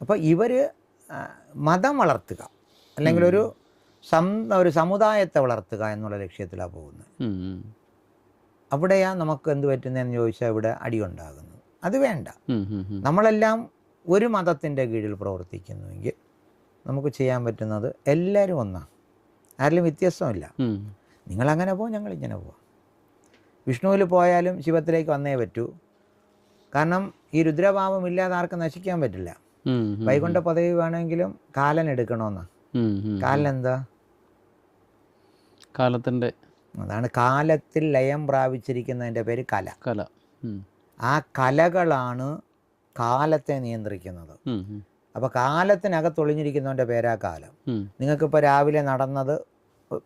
അപ്പോൾ ഇവർ മതം വളർത്തുക, അല്ലെങ്കിൽ ഒരു സമുദായത്തെ വളർത്തുക എന്നുള്ള ലക്ഷ്യത്തിലാണ് പോകുന്നത്. അവിടെയാണ് നമുക്ക് എന്ത് പറ്റുന്നതെന്ന് ചോദിച്ചാൽ ഇവിടെ അടിയുണ്ടാകുന്നത്. അത് വേണ്ട. നമ്മളെല്ലാം ഒരു മതത്തിൻ്റെ കീഴിൽ പ്രവർത്തിക്കുന്നുവെങ്കിൽ നമുക്ക് ചെയ്യാൻ പറ്റുന്നത് എല്ലാവരും ഒന്നാണ്, ആരിലും വ്യത്യാസമില്ല. നിങ്ങളങ്ങനെ പോവും, ഞങ്ങളിങ്ങനെ പോവാം. വിഷ്ണുവിൽ പോയാലും ശിവത്തിലേക്ക് വന്നേ പറ്റൂ. കാരണം ഈ രുദ്രഭാവം ഇല്ലാതെ ആർക്കും നശിക്കാൻ പറ്റില്ല. വൈകുണ്ഠ പദവി വേണമെങ്കിലും കാലൻ എടുക്കണമെന്നാ. കാലൻ എന്താ? കാലത്തിൻ്റെ, അതാണ് കാലത്തിൽ ലയം പ്രാപിച്ചിരിക്കുന്നതിൻ്റെ പേര് കല. ആ കലകളാണ് കാലത്തെ നിയന്ത്രിക്കുന്നത്. അപ്പോൾ കാലത്തിനകത്തൊളിഞ്ഞിരിക്കുന്നവൻ്റെ പേരാ കാലം. നിങ്ങൾക്കിപ്പോൾ രാവിലെ നടന്നത്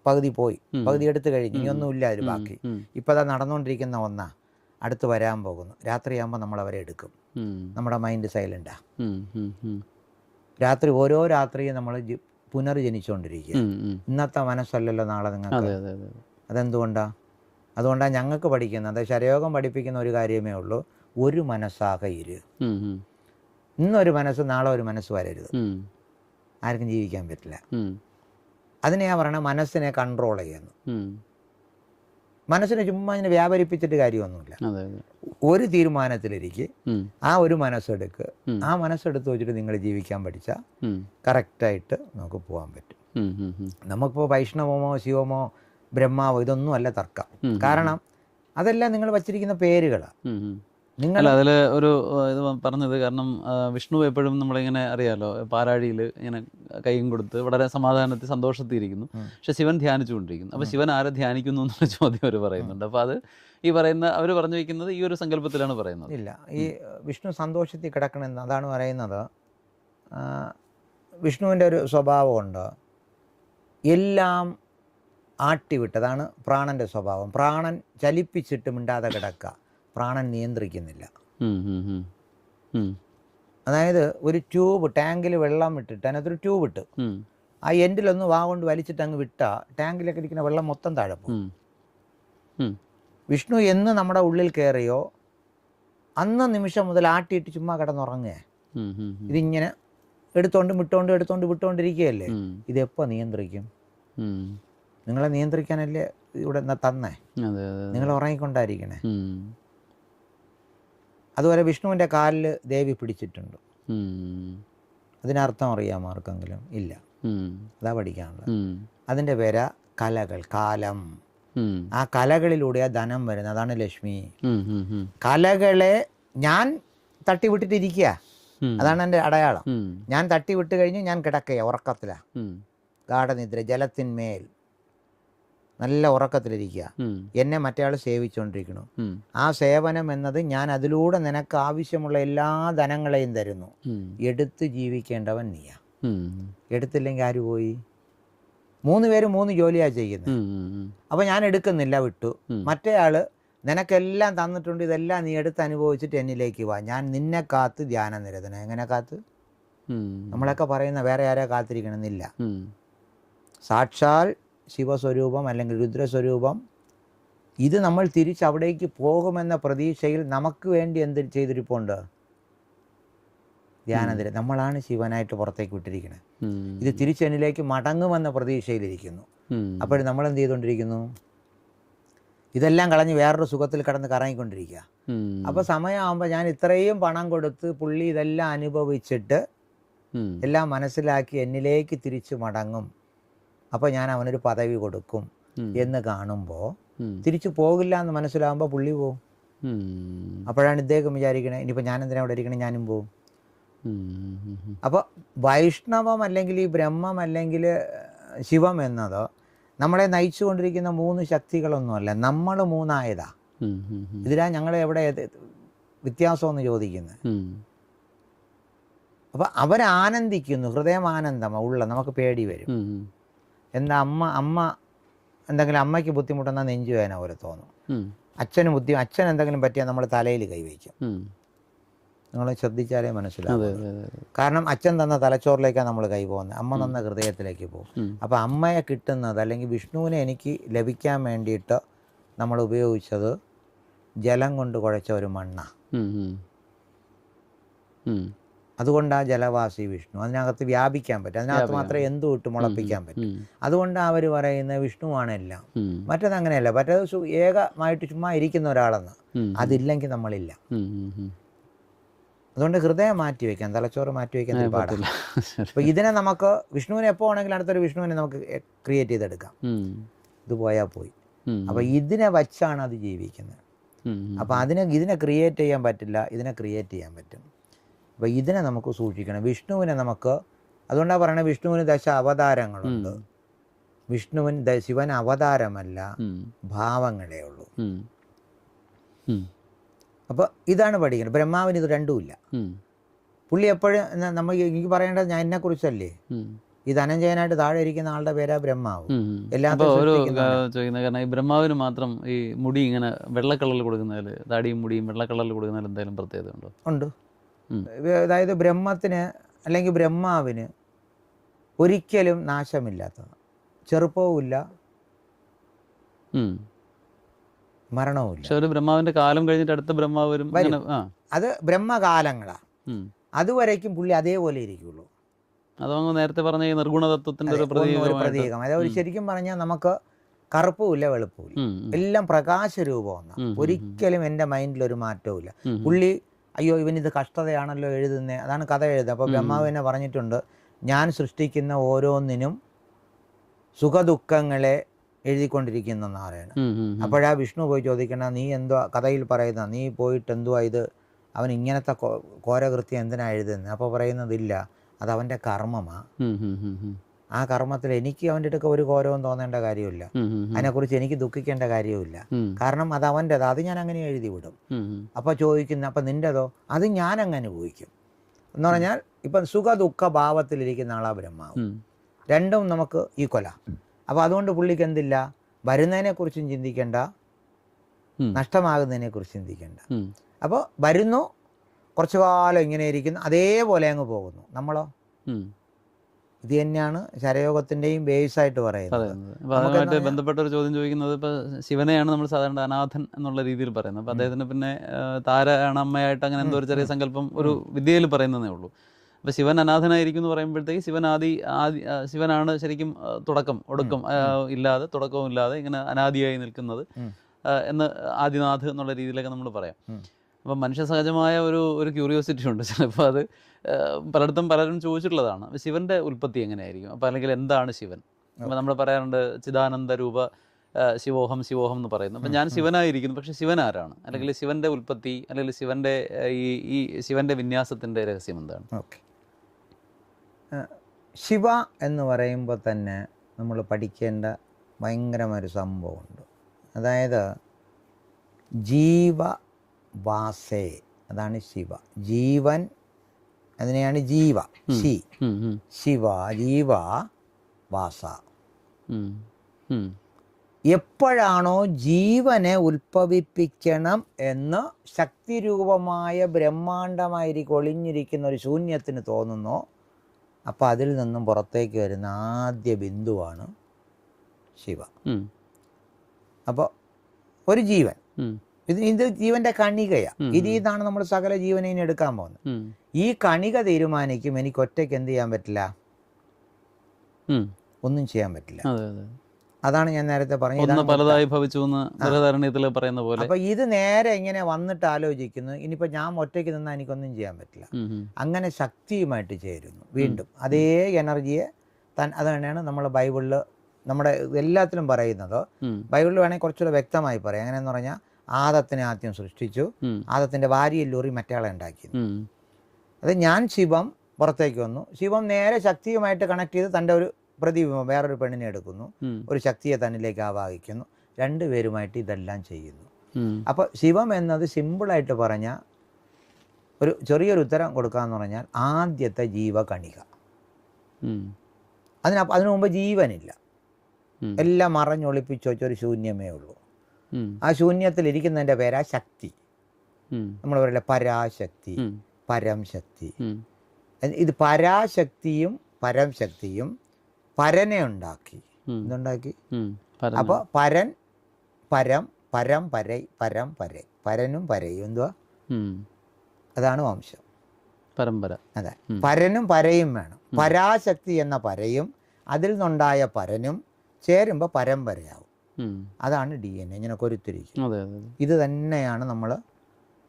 പകുതി പോയി, പകുതി എടുത്തു കഴിഞ്ഞു, ഇനിയൊന്നുമില്ല അതിൽ ബാക്കി. ഇപ്പോൾ അതാ നടന്നുകൊണ്ടിരിക്കുന്ന ഒന്നാ, അടുത്ത് വരാൻ പോകുന്നു. രാത്രിയാകുമ്പോൾ നമ്മളവരെ എടുക്കും. നമ്മുടെ മൈൻഡ് സൈലൻ്റാ. രാത്രി ഓരോ രാത്രിയും നമ്മൾ പുനർജനിച്ചുകൊണ്ടിരിക്കുക. ഇന്നത്തെ മനസ്സല്ലല്ലോ നാളെ നിങ്ങൾക്ക്. അതെന്തുകൊണ്ടാണ്? അതുകൊണ്ടാണ് ഞങ്ങൾക്ക് പഠിക്കുന്നത്, ശരയോഗം പഠിപ്പിക്കുന്ന ഒരു കാര്യമേ ഉള്ളൂ, ഒരു മനസ്സാക ഇരു. ഇന്നൊരു മനസ്സ് നാളെ ഒരു മനസ്സ് വരരുത്, ആർക്കും ജീവിക്കാൻ പറ്റില്ല. അതിനെയാ പറയണത് മനസ്സിനെ കൺട്രോൾ ചെയ്യുന്നു. മനസ്സിനെ ചുമ്മാ ഇങ്ങനെ വ്യാപരിപ്പിച്ചിട്ട് കാര്യമൊന്നുമില്ല. ഒരു തീരുമാനത്തിലിരിക്കും, ആ ഒരു മനസ്സെടുക്ക്. ആ മനസ്സെടുത്ത് വെച്ചിട്ട് നിങ്ങൾ ജീവിക്കാൻ പഠിച്ചാൽ കറക്റ്റായിട്ട് നമുക്ക് പോകാൻ പറ്റും. നമുക്കിപ്പോൾ വൈഷ്ണവമോ ശിവമോ ബ്രഹ്മാവോ ഇതൊന്നും അല്ല തർക്കം. കാരണം അതെല്ലാം നിങ്ങൾ വച്ചിരിക്കുന്ന പേരുകളാണ്. അല്ല, അതിൽ ഒരു ഇത് പറഞ്ഞത്, കാരണം വിഷ്ണു എപ്പോഴും നമ്മളിങ്ങനെ അറിയാമല്ലോ, പാരാഴിയിൽ ഇങ്ങനെ കൈയും കൊടുത്ത് വളരെ സമാധാനത്തിൽ സന്തോഷത്തിൽ ഇരിക്കുന്നു. പക്ഷെ ശിവൻ ധ്യാനിച്ചുകൊണ്ടിരിക്കുന്നു. അപ്പോൾ ശിവൻ ആരെ ധ്യാനിക്കുന്നു എന്നുള്ള ചോദ്യം അവർ പറയുന്നുണ്ട്. അപ്പോൾ അത് ഈ പറയുന്ന അവർ പറഞ്ഞു വയ്ക്കുന്നത് ഈ ഒരു സങ്കല്പത്തിലാണ് പറയുന്നത്. ഇല്ല, ഈ വിഷ്ണു സന്തോഷത്തിൽ കിടക്കണമെന്ന് അതാണ് പറയുന്നത്. വിഷ്ണുവിൻ്റെ ഒരു സ്വഭാവമുണ്ട്, എല്ലാം ആട്ടിവിട്ടതാണ് പ്രാണൻ്റെ സ്വഭാവം. പ്രാണൻ ചലിപ്പിച്ചിട്ട് മിണ്ടാതെ കിടക്കുക, പ്രാണൻ നിയന്ത്രിക്കുന്നില്ല. അതായത് ഒരു ട്യൂബ്, ടാങ്കിൽ വെള്ളം ഇട്ടിട്ട് അതിനകത്തൊരു ട്യൂബ് ഇട്ട് ആ എൻഡിലൊന്ന് വാ കൊണ്ട് വലിച്ചിട്ട് അങ്ങ് വിട്ടാൽ ടാങ്കിലൊക്കെ ഇരിക്കുന്ന വെള്ളം മൊത്തം താഴെ പോകും. വിഷ്ണു എന്ന് നമ്മുടെ ഉള്ളിൽ കയറിയോ അന്ന് നിമിഷം മുതൽ ആട്ടിയിട്ട് ചുമ്മാ കിടന്നുറങ്ങുക. ഇതിങ്ങനെ എടുത്തോണ്ട് വിട്ടുകൊണ്ടിരിക്കുകയല്ലേ. ഇതെപ്പോൾ നിയന്ത്രിക്കും? നിങ്ങളെ നിയന്ത്രിക്കാനല്ലേ ഇവിടെ തന്നേ, നിങ്ങൾ ഉറങ്ങിക്കൊണ്ടായിരിക്കണേ. അതുപോലെ വിഷ്ണുവിൻ്റെ കാലിൽ ദേവി പിടിച്ചിട്ടുണ്ട്. അതിനർത്ഥം അറിയാമോ ആർക്കെങ്കിലും? ഇല്ല. അതാ പഠിക്കാനുള്ളത്. അതിൻ്റെ പേരാ കലകൾ, കാലം. ആ കലകളിലൂടെയാണ് ധനം വരുന്നത്. അതാണ് ലക്ഷ്മി. കലകളെ ഞാൻ തട്ടിവിട്ടിട്ടിരിക്കുക, അതാണ് എൻ്റെ അടയാളം. ഞാൻ തട്ടിവിട്ട് കഴിഞ്ഞ് ഞാൻ കിടക്കുക, ഉറക്കത്തിലാണ്, ഗാഠനിദ്ര, ജലത്തിന്മേൽ നല്ല ഉറക്കത്തിലിരിക്കുക. എന്നെ മറ്റേയാൾ സേവിച്ചുകൊണ്ടിരിക്കുന്നു. ആ സേവനം എന്നത് ഞാൻ അതിലൂടെ നിനക്ക് ആവശ്യമുള്ള എല്ലാ ധനങ്ങളെയും തരുന്നു. എടുത്ത് ജീവിക്കേണ്ടവൻ നീയാ. എടുത്തില്ലെങ്കിൽ ആര് പോയി? 3 പേരും 3 ജോലിയാണ് ചെയ്യുന്നത്. അപ്പോൾ ഞാൻ എടുക്കുന്നില്ല, വിട്ടു. മറ്റേ ആൾ നിനക്കെല്ലാം തന്നിട്ടുണ്ട്, ഇതെല്ലാം നീ എടുത്ത് അനുഭവിച്ചിട്ട് എന്നിലേക്ക് വാ, ഞാൻ നിന്നെ കാത്ത് ധ്യാനനിരതന. എങ്ങനെ കാത്ത്? നമ്മളൊക്കെ പറയുന്ന വേറെ ആരാ കാത്തിരിക്കണമെന്നില്ല. സാക്ഷാൽ ശിവസ്വരൂപം അല്ലെങ്കിൽ രുദ്രസ്വരൂപം ഇത് നമ്മൾ തിരിച്ച് അവിടേക്ക് പോകുമെന്ന പ്രതീക്ഷയിൽ നമുക്ക് വേണ്ടി എന്ത് ചെയ്തിരിപ്പുണ്ട്? ധ്യാനനിര. നമ്മളാണ് ശിവനായിട്ട് പുറത്തേക്ക് വിട്ടിരിക്കുന്നത്. ഇത് തിരിച്ചെന്നിലേക്ക് മടങ്ങുമെന്ന പ്രതീക്ഷയിലിരിക്കുന്നു. അപ്പോൾ നമ്മൾ എന്ത് ചെയ്തുകൊണ്ടിരിക്കുന്നു? ഇതെല്ലാം കളഞ്ഞ് വേറൊരു സുഖത്തിൽ കിടന്ന് കറങ്ങിക്കൊണ്ടിരിക്കുക. അപ്പോൾ സമയമാകുമ്പോൾ ഞാൻ ഇത്രയും പണം കൊടുത്ത് പുള്ളി ഇതെല്ലാം അനുഭവിച്ചിട്ട് എല്ലാം മനസ്സിലാക്കി എന്നിലേക്ക് തിരിച്ചു മടങ്ങും, അപ്പോൾ ഞാൻ അവനൊരു പദവി കൊടുക്കും എന്ന് കാണുമ്പോൾ തിരിച്ചു പോകില്ല എന്ന് മനസ്സിലാകുമ്പോൾ പുള്ളി പോവും. അപ്പോഴാണ് ഇദ്ദേഹം വിചാരിക്കണേ, ഇനിയിപ്പോൾ ഞാൻ എന്തിനാ അവിടെ ഇരിക്കണേ, ഞാനും പോവും. അപ്പോൾ വൈഷ്ണവം അല്ലെങ്കിൽ ഈ ബ്രഹ്മം അല്ലെങ്കിൽ ശിവം എന്നത് നമ്മളെ നയിച്ചു കൊണ്ടിരിക്കുന്ന 3 ശക്തികളൊന്നുമല്ല, നമ്മൾ 3ആയതാ. ഇതിലാ ഞങ്ങളെ എവിടെ വ്യത്യാസമെന്ന് ചോദിക്കുന്നത്. അപ്പോൾ അവരാനന്ദിക്കുന്നു, ഹൃദയം ആനന്ദമാണ് ഉള്ള. നമുക്ക് പേടി വരും. എന്താ അമ്മ എന്തെങ്കിലും അമ്മയ്ക്ക് ബുദ്ധിമുട്ടെന്നാൽ നെഞ്ചുവേദന പോലെ തോന്നും. അച്ഛൻ എന്തെങ്കിലും പറ്റിയാൽ നമ്മൾ തലയിൽ കൈവയ്ക്കും. നിങ്ങൾ ശ്രദ്ധിച്ചാലേ മനസ്സിലാവും. കാരണം അച്ഛൻ തന്ന തലച്ചോറിലേക്കാണ് നമ്മൾ കൈ പോകുന്നത്, അമ്മ തന്ന ഹൃദയത്തിലേക്ക് പോകും. അപ്പോൾ അമ്മയെ കിട്ടുന്നത് അല്ലെങ്കിൽ വിഷ്ണുവിനെ എനിക്ക് ലഭിക്കാൻ വേണ്ടിയിട്ട് നമ്മൾ ഉപയോഗിച്ചത് ജലം കൊണ്ട് കുഴച്ച ഒരു മണ്ണാണ്. അതുകൊണ്ടാണ് ജലവാസി വിഷ്ണു. അതിനകത്ത് വ്യാപിക്കാൻ പറ്റും, അതിനകത്ത് മാത്രമേ എന്തു ഇട്ട് മുളപ്പിക്കാൻ പറ്റും. അതുകൊണ്ടാണ് അവർ പറയുന്നത് വിഷ്ണുവാണ് എല്ലാം. മറ്റത് അങ്ങനെയല്ല, മറ്റേത് ഏകമായിട്ട് ചുമ്മാ ഇരിക്കുന്ന ഒരാളെന്ന്. അതില്ലെങ്കിൽ നമ്മളില്ല. അതുകൊണ്ട് ഹൃദയം മാറ്റി വയ്ക്കാം, തലച്ചോറ് മാറ്റി വയ്ക്കാൻ പാടില്ല. അപ്പോൾ ഇതിനെ നമുക്ക് വിഷ്ണുവിനെ എപ്പോൾ ആണെങ്കിലും അടുത്തൊരു വിഷ്ണുവിനെ നമുക്ക് ക്രിയേറ്റ് ചെയ്തെടുക്കാം. ഇത് പോയാൽ പോയി. അപ്പോൾ ഇതിനെ വച്ചാണ് അത് ജീവിക്കുന്നത്. അപ്പോൾ ഇതിനെ ക്രിയേറ്റ് ചെയ്യാൻ പറ്റില്ല, ഇതിനെ ക്രിയേറ്റ് ചെയ്യാൻ പറ്റും. അപ്പോൾ ഇതിനെ നമുക്ക് സൂക്ഷിക്കണം. വിഷ്ണുവിനെ നമുക്ക്, അതുകൊണ്ടാണ് പറയുന്നത് വിഷ്ണുവിന് 10 അവതാരങ്ങളുണ്ട്. ശിവൻ അവതാരമല്ല, ഭാവങ്ങളേ ഉള്ളൂ. അപ്പോൾ ഇതാണ് പഠിക്കുന്നത്. ബ്രഹ്മാവിന് ഇത് രണ്ടുമില്ല. പുള്ളി എപ്പോഴും എനിക്ക് പറയേണ്ടത് ഞാൻ എന്നെക്കുറിച്ചല്ലേ, ഈ ധനഞ്ജയനായിട്ട് താഴെ ഇരിക്കുന്ന ആളുടെ പേരാ ബ്രഹ്മാവ്. കാരണം ഈ ബ്രഹ്മാവിന് മാത്രം ഈ മുടി ഇങ്ങനെ വെള്ള കളറിൽ കൊടുക്കുന്നതിൽ, താടിയും മുടിയും വെള്ള കളറിൽ കൊടുക്കുന്നതിൽ എന്തെങ്കിലും പ്രത്യേകത ഉണ്ടോ? ഉണ്ട്. അതായത് ബ്രഹ്മത്തിന് അല്ലെങ്കിൽ ബ്രഹ്മാവിന് ഒരിക്കലും നാശമില്ലാത്തതാണ്. ചെറുപ്പവുമില്ല, മരണവുമില്ല. പക്ഷെ ഒരു ബ്രഹ്മാവിന്റെ കാലം കഴിഞ്ഞിട്ട് അടുത്ത ബ്രഹ്മാവ് വരും. അത് ബ്രഹ്മകാലങ്ങളാ. അതുവരേക്കും പുള്ളി അതേപോലെ ഇരിക്കുള്ളൂ. അതങ്ങ് നേരത്തെ പറഞ്ഞ ഈ നിർഗുണതത്വത്തിന്റെ ഒരു പ്രതീകം. അതായത് ശരിക്കും പറഞ്ഞാൽ നമുക്ക് കറുപ്പുമില്ല വെളുപ്പുമില്ല, എല്ലാം പ്രകാശരൂപമാണ്. ഒരിക്കലും എൻ്റെ മൈൻഡിൽ ഒരു മാറ്റവും ഇല്ല. പുള്ളി അയ്യോ ഇവനിത് കഷ്ടതയാണല്ലോ എഴുതുന്നത്, അതാണ് കഥ എഴുതുന്നത്. അപ്പോൾ ബ്രഹ്മാവ് തന്നെ പറഞ്ഞിട്ടുണ്ട്, ഞാൻ സൃഷ്ടിക്കുന്ന ഓരോന്നിനും സുഖദുഃഖങ്ങളെ എഴുതിക്കൊണ്ടിരിക്കുന്നെന്ന് പറയണം. അപ്പോഴാ വിഷ്ണു പോയി ചോദിക്കണ, നീ എന്തുവാ കഥയിൽ പറയുന്ന, നീ പോയിട്ട് എന്തുവാ ഇത്, അവൻ ഇങ്ങനത്തെ ഘോരകൃത്യം എന്തിനാ എഴുതുന്നത്? അപ്പോൾ പറയുന്നതില്ല, അത് അവൻ്റെ കർമ്മമാണ്. ആ കർമ്മത്തിൽ എനിക്ക് അവൻ്റെ അടുക്ക ഒരു ഗൗരവം തോന്നേണ്ട കാര്യമില്ല, അതിനെക്കുറിച്ച് എനിക്ക് ദുഃഖിക്കേണ്ട കാര്യമില്ല. കാരണം അത് അവൻ്റെത്, അത് ഞാൻ അങ്ങനെ എഴുതി വിടും. അപ്പോൾ ചോദിക്കുന്ന, അപ്പം നിൻ്റെതോ? അത് ഞാൻ അങ്ങ് അനുഭവിക്കും എന്ന് പറഞ്ഞാൽ ഇപ്പം സുഖ ദുഃഖ ഭാവത്തിലിരിക്കുന്ന ആളാ ബ്രഹ്മാവ്. രണ്ടും നമുക്ക് ഈക്വലാ. അപ്പോൾ അതുകൊണ്ട് പുള്ളിക്ക് എന്തില്ല, വരുന്നതിനെക്കുറിച്ചും ചിന്തിക്കേണ്ട, നഷ്ടമാകുന്നതിനെക്കുറിച്ച് ചിന്തിക്കേണ്ട. അപ്പോൾ വരുന്നു, കുറച്ചു കാലം ഇങ്ങനെ ഇരിക്കുന്നു, അതേപോലെ അങ്ങ് പോകുന്നു. നമ്മളോ? ഇത് തന്നെയാണ് ശരയോഗത്തിൻ്റെയും ബേസായിട്ട് പറയുന്നത്. അതുമായിട്ട് ബന്ധപ്പെട്ട ഒരു ചോദ്യം ചോദിക്കുന്നത്, ഇപ്പോൾ ശിവനെയാണ് നമ്മൾ സാധാരണ അനാഥൻ എന്നുള്ള രീതിയിൽ പറയുന്നത്. അപ്പോൾ അദ്ദേഹത്തിന് പിന്നെ താരയാണ് അമ്മയായിട്ട് അങ്ങനെ എന്തോ ഒരു ചെറിയ സങ്കല്പം ഒരു വിദ്യയിൽ പറയുന്നതേ ഉള്ളൂ. അപ്പോൾ ശിവൻ അനാഥനായിരിക്കും എന്ന് പറയുമ്പോഴത്തേക്ക് ശിവനാണ് ശരിക്കും ഒടുക്കം ഇല്ലാതെ, തുടക്കവും ഇല്ലാതെ ഇങ്ങനെ അനാദിയായി നിൽക്കുന്നത് എന്ന് ആദിനാഥ് എന്നുള്ള രീതിയിലൊക്കെ നമ്മൾ പറയാം. അപ്പം മനുഷ്യ സഹജമായ ഒരു ക്യൂരിയോസിറ്റി ഉണ്ട്. ചിലപ്പോൾ അത് പലരും ചോദിച്ചിട്ടുള്ളതാണ്, ശിവൻ്റെ ഉൽപ്പത്തി എങ്ങനെയായിരിക്കും, അപ്പോൾ അല്ലെങ്കിൽ എന്താണ് ശിവൻ? അപ്പോൾ നമ്മൾ പറയാറുണ്ട് ചിദാനന്ദ രൂപ ശിവോഹം എന്ന് പറയുന്നു. അപ്പം ഞാൻ ശിവനായിരിക്കുന്നു, പക്ഷെ ശിവൻ ആരാണ്? അല്ലെങ്കിൽ ശിവൻ്റെ ഉൽപ്പത്തി, അല്ലെങ്കിൽ ശിവൻ്റെ ഈ ശിവൻ്റെ വിന്യാസത്തിൻ്റെ രഹസ്യം എന്താണ്? ഓക്കെ, ശിവ എന്ന് പറയുമ്പോൾ തന്നെ നമ്മൾ പഠിക്കേണ്ട ഭയങ്കരമായൊരു സംഭവമുണ്ട്. അതായത് ജീവവാസേ, അതാണ് ശിവ. ജീവൻ, അതിനെയാണ് ജീവ, ശിവ ജീവ വാസ. എപ്പോഴാണോ ജീവനെ ഉത്ഭവിപ്പിക്കണം എന്ന് ശക്തിരൂപമായ ബ്രഹ്മാണ്ടമായിരിക്കും ഒളിഞ്ഞിരിക്കുന്ന ഒരു ശൂന്യത്തിന് തോന്നുന്നോ, അപ്പോൾ അതിൽ നിന്നും പുറത്തേക്ക് വരുന്ന ആദ്യ ബിന്ദുവാണ് ശിവ. അപ്പോൾ ഒരു ജീവൻ, ഇത് ജീവന്റെ കണികയാണ്. ഇതിൽ നിന്നാണ് നമ്മൾ സകല ജീവനെ ഇനി എടുക്കാൻ പോകുന്നത്. ഈ കണിക തീരുമാനിക്കും എനിക്ക് ഒറ്റയ്ക്ക് എന്ത് ചെയ്യാൻ പറ്റില്ല, ഒന്നും ചെയ്യാൻ പറ്റില്ല. അതാണ് ഞാൻ നേരത്തെ പറഞ്ഞത്, പലതായി ഭവിച്ചു എന്ന് പറയുന്ന പോലെ. അപ്പൊ ഇത് നേരെ ഇങ്ങനെ വന്നിട്ട് ആലോചിക്കുന്നു, ഇനിയിപ്പോ ഞാൻ ഒറ്റയ്ക്ക് നിന്നാൽ എനിക്കൊന്നും ചെയ്യാൻ പറ്റില്ല. അങ്ങനെ ശക്തിയുമായിട്ട് ചേരുന്നു വീണ്ടും അതേ എനർജിയെ അത് തന്നെയാണ് നമ്മൾ ബൈബിളിൽ നമ്മുടെ എല്ലാത്തിലും പറയുന്നത്. ബൈബിളിൽ വേണമെങ്കിൽ കുറച്ചുകൂടെ വ്യക്തമായി പറയാം. എങ്ങനെയെന്ന് പറഞ്ഞാൽ ആദത്തിനെ ആദ്യം സൃഷ്ടിച്ചു, ആദത്തിന്റെ വാരിയെല്ലൂറി മറ്റയാളെ ഉണ്ടാക്കി. അത് ഞാൻ ശിവം പുറത്തേക്ക് വന്നു, ശിവം നേരെ ശക്തിയുമായിട്ട് കണക്ട് ചെയ്ത് തൻ്റെ ഒരു പ്രതിബിംബം വേറൊരു പെണ്ണിനെ എടുക്കുന്നു, ഒരു ശക്തിയെ തന്നിലേക്ക് ആവാഹിക്കുന്നു, രണ്ടുപേരുമായിട്ട് ഇതെല്ലാം ചെയ്യുന്നു. അപ്പോൾ ശിവം എന്നത് സിമ്പിളായിട്ട് പറഞ്ഞാൽ ഒരു ചെറിയൊരു ഉത്തരം കൊടുക്കാന്ന് പറഞ്ഞാൽ ആദ്യത്തെ ജീവകണിക. അതിനു മുമ്പ് ജീവനില്ല, എല്ലാം മറഞ്ഞൊളിപ്പിച്ച് വെച്ചൊരു ശൂന്യമേ ഉള്ളൂ. ആ ശൂന്യത്തിൽ ഇരിക്കുന്നതിൻ്റെ പേരാ ശക്തി. നമ്മൾ പറയില്ല പരാശക്തി, പരം ശക്തി. ഇത് പരാശക്തിയും പരം ശക്തിയും പരനെ ഉണ്ടാക്കി. എന്തുണ്ടാക്കി? അപ്പോൾ പരൻ പരം, പരം പരൈ, പരം പരൈ, പരനും പരയും എന്തുവാ? അതാണ് വംശം, പരമ്പര. അതെ, പരനും പരയും വേണം. പരാശക്തി എന്ന പരയും അതിൽ നിന്നുണ്ടായ പരനും ചേരുമ്പോൾ പരമ്പരയാവും. അതാണ് DNA ഇങ്ങനെ കൊരുത്തിരിക്കും. ഇത് തന്നെയാണ് നമ്മൾ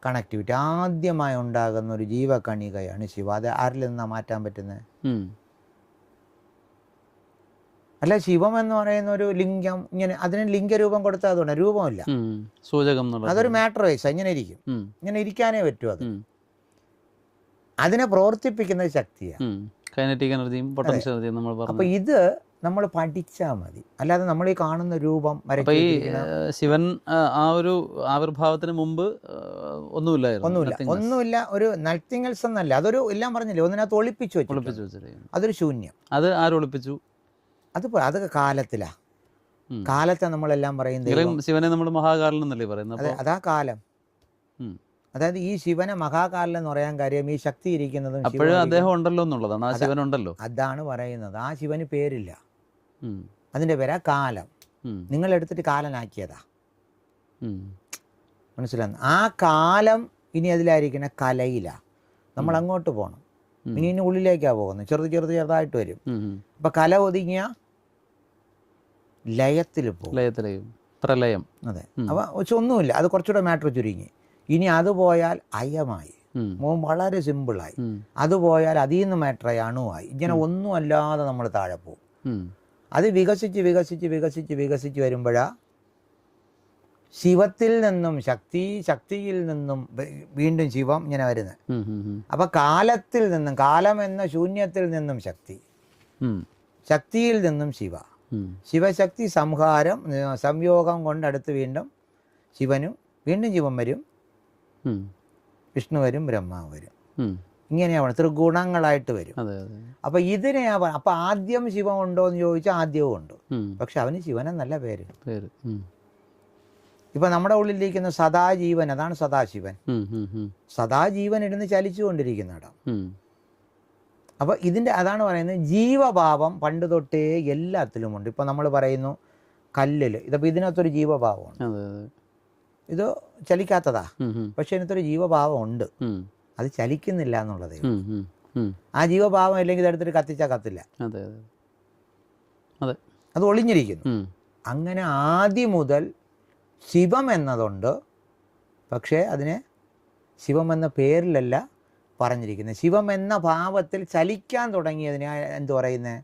കണക്ടിവിറ്റി. ആദ്യമായി ഉണ്ടാകുന്ന ഒരു ജീവകണികയാണ് ശിവ. അത് ആരിൽ നിന്നാണ് മാറ്റാൻ പറ്റുന്നത്? അല്ല, ശിവം എന്ന് പറയുന്ന ഒരു ലിംഗം, ഇങ്ങനെ അതിന് ലിംഗരൂപം കൊടുത്താൽ അതുകൊണ്ട് രൂപമില്ല, സൂചകം. അതൊരു മാറ്റർ വൈസ് ഇങ്ങനെ ഇരിക്കും, ഇങ്ങനെ ഇരിക്കാനേ പറ്റൂ. അത് അതിനെ പ്രവർത്തിപ്പിക്കുന്ന ശക്തിയാണ്, കൈനറ്റിക് എനർജിയും പൊട്ടൻഷ്യൽ എനർജിയും നമ്മൾ പറഞ്ഞു. അപ്പോൾ ഇത് നമ്മൾ പഠിച്ചാൽ മതി, അല്ലാതെ നമ്മൾ ഈ കാണുന്ന രൂപം ശിവൻ ആ ഒരു ആവിർഭാവത്തിന് മുമ്പ് ഒന്നുമില്ല, ഒരു നത്തിങ് എൽസ് എന്നല്ല, അതൊരു എല്ലാം പറഞ്ഞില്ലേ, ഒന്നിനകത്ത് ഒളിപ്പിച്ചു വെച്ചു, അതൊരു ശൂന്യം. അത് ആരൊളിപ്പിച്ചു? അതൊക്കെ കാലത്തിലാ. കാലത്തെ നമ്മളെല്ലാം പറയുന്നത് ശിവനെ നമ്മൾ മഹാകാലൻ എന്നല്ലേ പറയുന്നത്. അതാ കാലം. അതായത് ഈ ശിവനെ മഹാകാലൻ എന്ന് പറയാൻ കാര്യം ഈ ശക്തി ഇരിക്കുന്നതും അപ്പോഴും അദ്ദേഹം ഉണ്ടല്ലോ എന്നുള്ളതാണ്. ആ ശിവൻ ഉണ്ടല്ലോ, അതാണ് പറയുന്നത്. ആ ശിവന് പേരില്ല, അതിന്റെ പേരാ കാലം. നിങ്ങൾ എടുത്തിട്ട് കാലനാക്കിയതാ, മനസ്സിലാകുന്നു? ആ കാലം ഇനി അതിലായിരിക്കണ കലയിലാ. നമ്മൾ അങ്ങോട്ട് പോകണം, ഇനി ഉള്ളിലേക്കാ പോകുന്നത്. ചെറുതായിട്ട് വരും. അപ്പൊ കല ഒതുങ്ങിയ ലയത്തിൽ പോകും, പ്രളയം. അതെ. അപ്പൊ ഒന്നുമില്ല, അത് കുറച്ചുകൂടെ മാറ്റർ ചുരുങ്ങി. ഇനി അത് പോയാൽ അയമായി, വളരെ സിമ്പിളായി. അത് പോയാൽ അതിൽ നിന്ന് മാറ്ററായി അണുവായി. ഇങ്ങനെ ഒന്നും അല്ലാതെ നമ്മൾ താഴെ പോകും. അത് വികസിച്ച് വികസിച്ച് വികസിച്ച് വികസിച്ച് വരുമ്പോഴാ ശിവത്തിൽ നിന്നും ശക്തിയിൽ നിന്നും വീണ്ടും ശിവം ഇങ്ങനെ വരുന്നത്. അപ്പൊ കാലത്തിൽ നിന്നും, കാലം എന്ന ശൂന്യത്തിൽ നിന്നും ശക്തി, ശക്തിയിൽ നിന്നും ശിവ, ശിവശക്തി സംഹാരം സംയോഗം കൊണ്ടടുത്ത് വീണ്ടും ശിവനും, വീണ്ടും ശിവൻ വരും, വിഷ്ണു വരും, ബ്രഹ്മാവ് വരും. ഇങ്ങനെയാണ് ത്രിഗുണങ്ങളായിട്ട് വരും. അപ്പൊ ഇതിനെ അപ്പൊ ആദ്യം ശിവൻ ഉണ്ടോ എന്ന് ചോദിച്ചാൽ ആദ്യവും ഉണ്ട്. പക്ഷെ അവന് ശിവനെന്നല്ല പേര്. ഇപ്പൊ നമ്മുടെ ഉള്ളിലിരിക്കുന്ന സദാജീവൻ, അതാണ് സദാശിവൻ. സദാജീവൻ ഇരുന്ന് ചലിച്ചുകൊണ്ടിരിക്കുന്ന ഇടം. അപ്പൊ ഇതിന്റെ അതാണ് പറയുന്നത്, ജീവഭാവം പണ്ട് തൊട്ടേ എല്ലാത്തിലും ഉണ്ട്. ഇപ്പൊ നമ്മൾ പറയുന്നു കല്ലില്, ഇതപ്പോ ഇതിനകത്തൊരു ജീവഭാവമുണ്ട്. ഇത് ചലിക്കാത്തതാ, പക്ഷെ ഇതിനകത്തൊരു ജീവഭാവം ഉണ്ട്. അത് ചലിക്കുന്നില്ല എന്നുള്ളതേ. ആ ജീവഭാവം ഇല്ലെങ്കിൽ ഇതെടുത്തിട്ട് കത്തിച്ചാൽ കത്തില്ല, അത് ഒളിഞ്ഞിരിക്കുന്നു. അങ്ങനെ ആദ്യം മുതൽ ശിവം എന്നതുണ്ട്. പക്ഷേ അതിനെ ശിവം എന്ന പേരിലല്ല പറഞ്ഞിരിക്കുന്നത്. ശിവം എന്ന ഭാവത്തിൽ ചലിക്കാൻ തുടങ്ങിയതിനെ എന്തു പറയുന്നത്?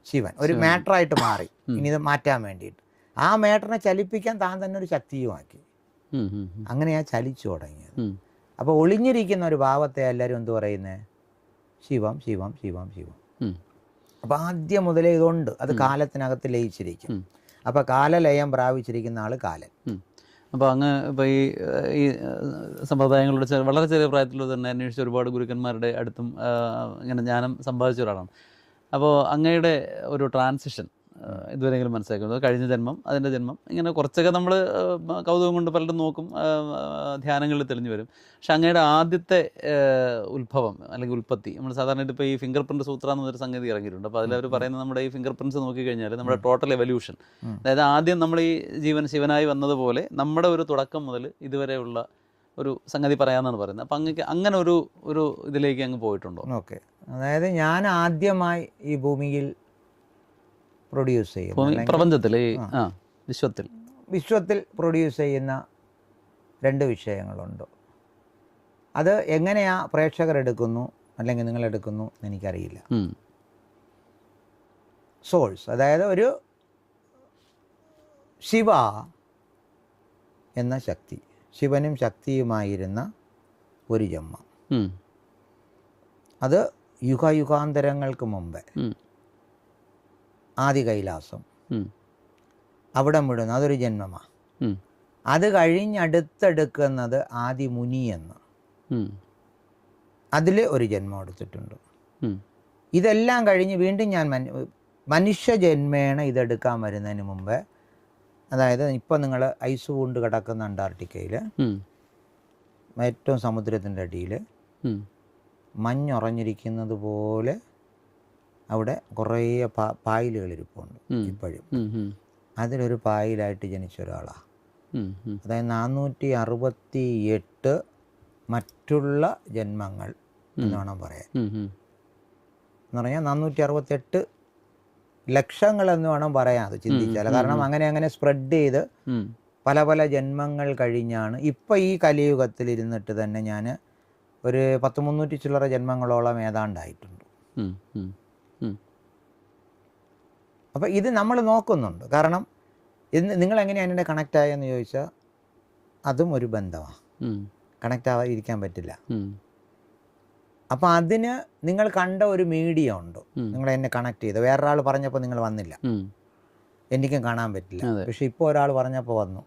ശിവൻ ഒരു മാറ്ററായിട്ട് മാറി. ഇനി ഇത് മാറ്റാൻ വേണ്ടിയിട്ട് ആ മാറ്ററിനെ ചലിപ്പിക്കാൻ താൻ തന്നെ ഒരു ശക്തിയുമാക്കി. അങ്ങനെയാ ചലിച്ചു തുടങ്ങിയത്. അപ്പോൾ ഒളിഞ്ഞിരിക്കുന്ന ഒരു ഭാവത്തെ എല്ലാവരും എന്തു പറയുന്നത്? ശിവം ശിവം ശിവം ശിവം. അപ്പോൾ ആദ്യം മുതലേ ഇതുണ്ട്. അത് കാലത്തിനകത്ത് ലയിച്ചിരിക്കും. അപ്പോൾ കാലലയം പ്രാപിച്ചിരിക്കുന്ന ആൾ കാലൻ. അപ്പോൾ അങ്ങ് ഇപ്പോൾ ഈ സമ്പ്രദായങ്ങളുടെ വളരെ ചെറിയ പ്രായത്തിൽ തന്നെ അന്വേഷിച്ച ഒരുപാട് ഗുരുക്കന്മാരുടെ അടുത്തും ഇങ്ങനെ ജ്ഞാനം സമ്പാദിച്ച ഒരാളാണ്. അപ്പോൾ അങ്ങയുടെ ഒരു ട്രാൻസിഷൻ ഇതുവരെയെങ്കിലും മനസ്സിലാക്കുന്നത്. കഴിഞ്ഞ ജന്മം, അതിൻ്റെ ജന്മം, ഇങ്ങനെ കുറച്ചൊക്കെ നമ്മൾ കൗതുകം കൊണ്ട് പലരും നോക്കും, ധ്യാനങ്ങളിൽ തെളിഞ്ഞു വരും. പക്ഷെ അങ്ങയുടെ ആദ്യത്തെ ഉത്ഭവം അല്ലെങ്കിൽ ഉൽപ്പത്തി, നമ്മൾ സാധാരണയായിട്ട് ഇപ്പോൾ ഈ ഫിംഗർ പ്രിൻറ്റ് സൂത്ര എന്നൊരു സംഗതി ഇറങ്ങിയിട്ടുണ്ട്. അപ്പോൾ അതിലവർ പറയുന്നത് നമ്മുടെ ഈ ഫിംഗർ പ്രിൻറ്റ്സ് നോക്കിക്കഴിഞ്ഞാൽ നമ്മുടെ ടോട്ടൽ എവല്യൂഷൻ, അതായത് ആദ്യം നമ്മൾ ഈ ശിവനായി വന്നതുപോലെ നമ്മുടെ ഒരു തുടക്കം മുതൽ ഇതുവരെയുള്ള ഒരു സംഗതി പറയാമെന്നാണ് പറയുന്നത്. അപ്പം അങ്ങനെ ഒരു ഇതിലേക്ക് അങ്ങ് പോയിട്ടുണ്ടോ? ഓക്കെ, അതായത് ഞാൻ ആദ്യമായി ഈ ഭൂമിയിൽ പ്രൊഡ്യൂസ് ചെയ്യുന്ന, പ്രപഞ്ചത്തിൽ വിശ്വത്തിൽ പ്രൊഡ്യൂസ് ചെയ്യുന്ന 2 വിഷയങ്ങളുണ്ട്. അത് എങ്ങനെയാ പ്രേക്ഷകർ എടുക്കുന്നു അല്ലെങ്കിൽ നിങ്ങൾ എടുക്കുന്നു എനിക്കറിയില്ല. സോഴ്സ്, അതായത് ഒരു ശിവ എന്ന ശക്തി, ശിവനും ശക്തിയുമായിരുന്ന ഒരു ജന്മം, അത് യുഗാന്തരങ്ങൾക്ക് മുമ്പേ ആദി കൈലാസം അവിടെ വിടുന്നു, അതൊരു ജന്മമാണ്. അത് കഴിഞ്ഞടുത്തെടുക്കുന്നത് ആദി മുനി എന്ന്, അതിൽ ഒരു ജന്മം എടുത്തിട്ടുണ്ട്. ഇതെല്ലാം കഴിഞ്ഞ് വീണ്ടും ഞാൻ മനുഷ്യ ജന്മേണ ഇതെടുക്കാൻ വരുന്നതിന് മുമ്പേ, അതായത് ഇപ്പം നിങ്ങൾ ഐസ് കൊണ്ട് കിടക്കുന്ന അന്റാർട്ടിക്കയിൽ ഏറ്റവും സമുദ്രത്തിൻ്റെ അടിയിൽ മഞ്ഞുറഞ്ഞിരിക്കുന്നത് പോലെ അവിടെ കുറേ പായലുകളിരിപ്പുണ്ട് ഇപ്പോഴും. അതിലൊരു പായലായിട്ട് ജനിച്ച ഒരാളാണ്. അതായത് 468 മറ്റുള്ള ജന്മങ്ങൾ എന്ന് വേണം പറയാൻ. എന്ന് പറഞ്ഞാൽ 468 ലക്ഷങ്ങൾ എന്ന് വേണം പറയാം അത് ചിന്തിച്ചാൽ. കാരണം അങ്ങനെ സ്പ്രെഡ് ചെയ്ത് പല പല ജന്മങ്ങൾ കഴിഞ്ഞാണ് ഇപ്പം ഈ കലിയുഗത്തിൽ ഇരുന്നിട്ട് തന്നെ ഞാൻ ഒരു 300 ചില്ലറ ജന്മങ്ങളോളം ഏതാണ്ടായിട്ടുണ്ട്. അപ്പോൾ ഇത് നമ്മൾ നോക്കുന്നുണ്ട്. കാരണം നിങ്ങൾ എങ്ങനെയാണ് എൻ്റെ കണക്റ്റ് ആയെന്ന് ചോദിച്ചാൽ അതും ഒരു ബന്ധമാണ്, കണക്റ്റ് ആവാതിരിക്കാൻ പറ്റില്ല. അപ്പോൾ അതിന് നിങ്ങൾ കണ്ട ഒരു മീഡിയ ഉണ്ട്, നിങ്ങൾ എന്നെ കണക്ട് ചെയ്ത്. വേറൊരാൾ പറഞ്ഞപ്പോൾ നിങ്ങൾ വന്നില്ല, എനിക്കും കാണാൻ പറ്റില്ല. പക്ഷെ ഇപ്പോൾ ഒരാൾ പറഞ്ഞപ്പോൾ വന്നു.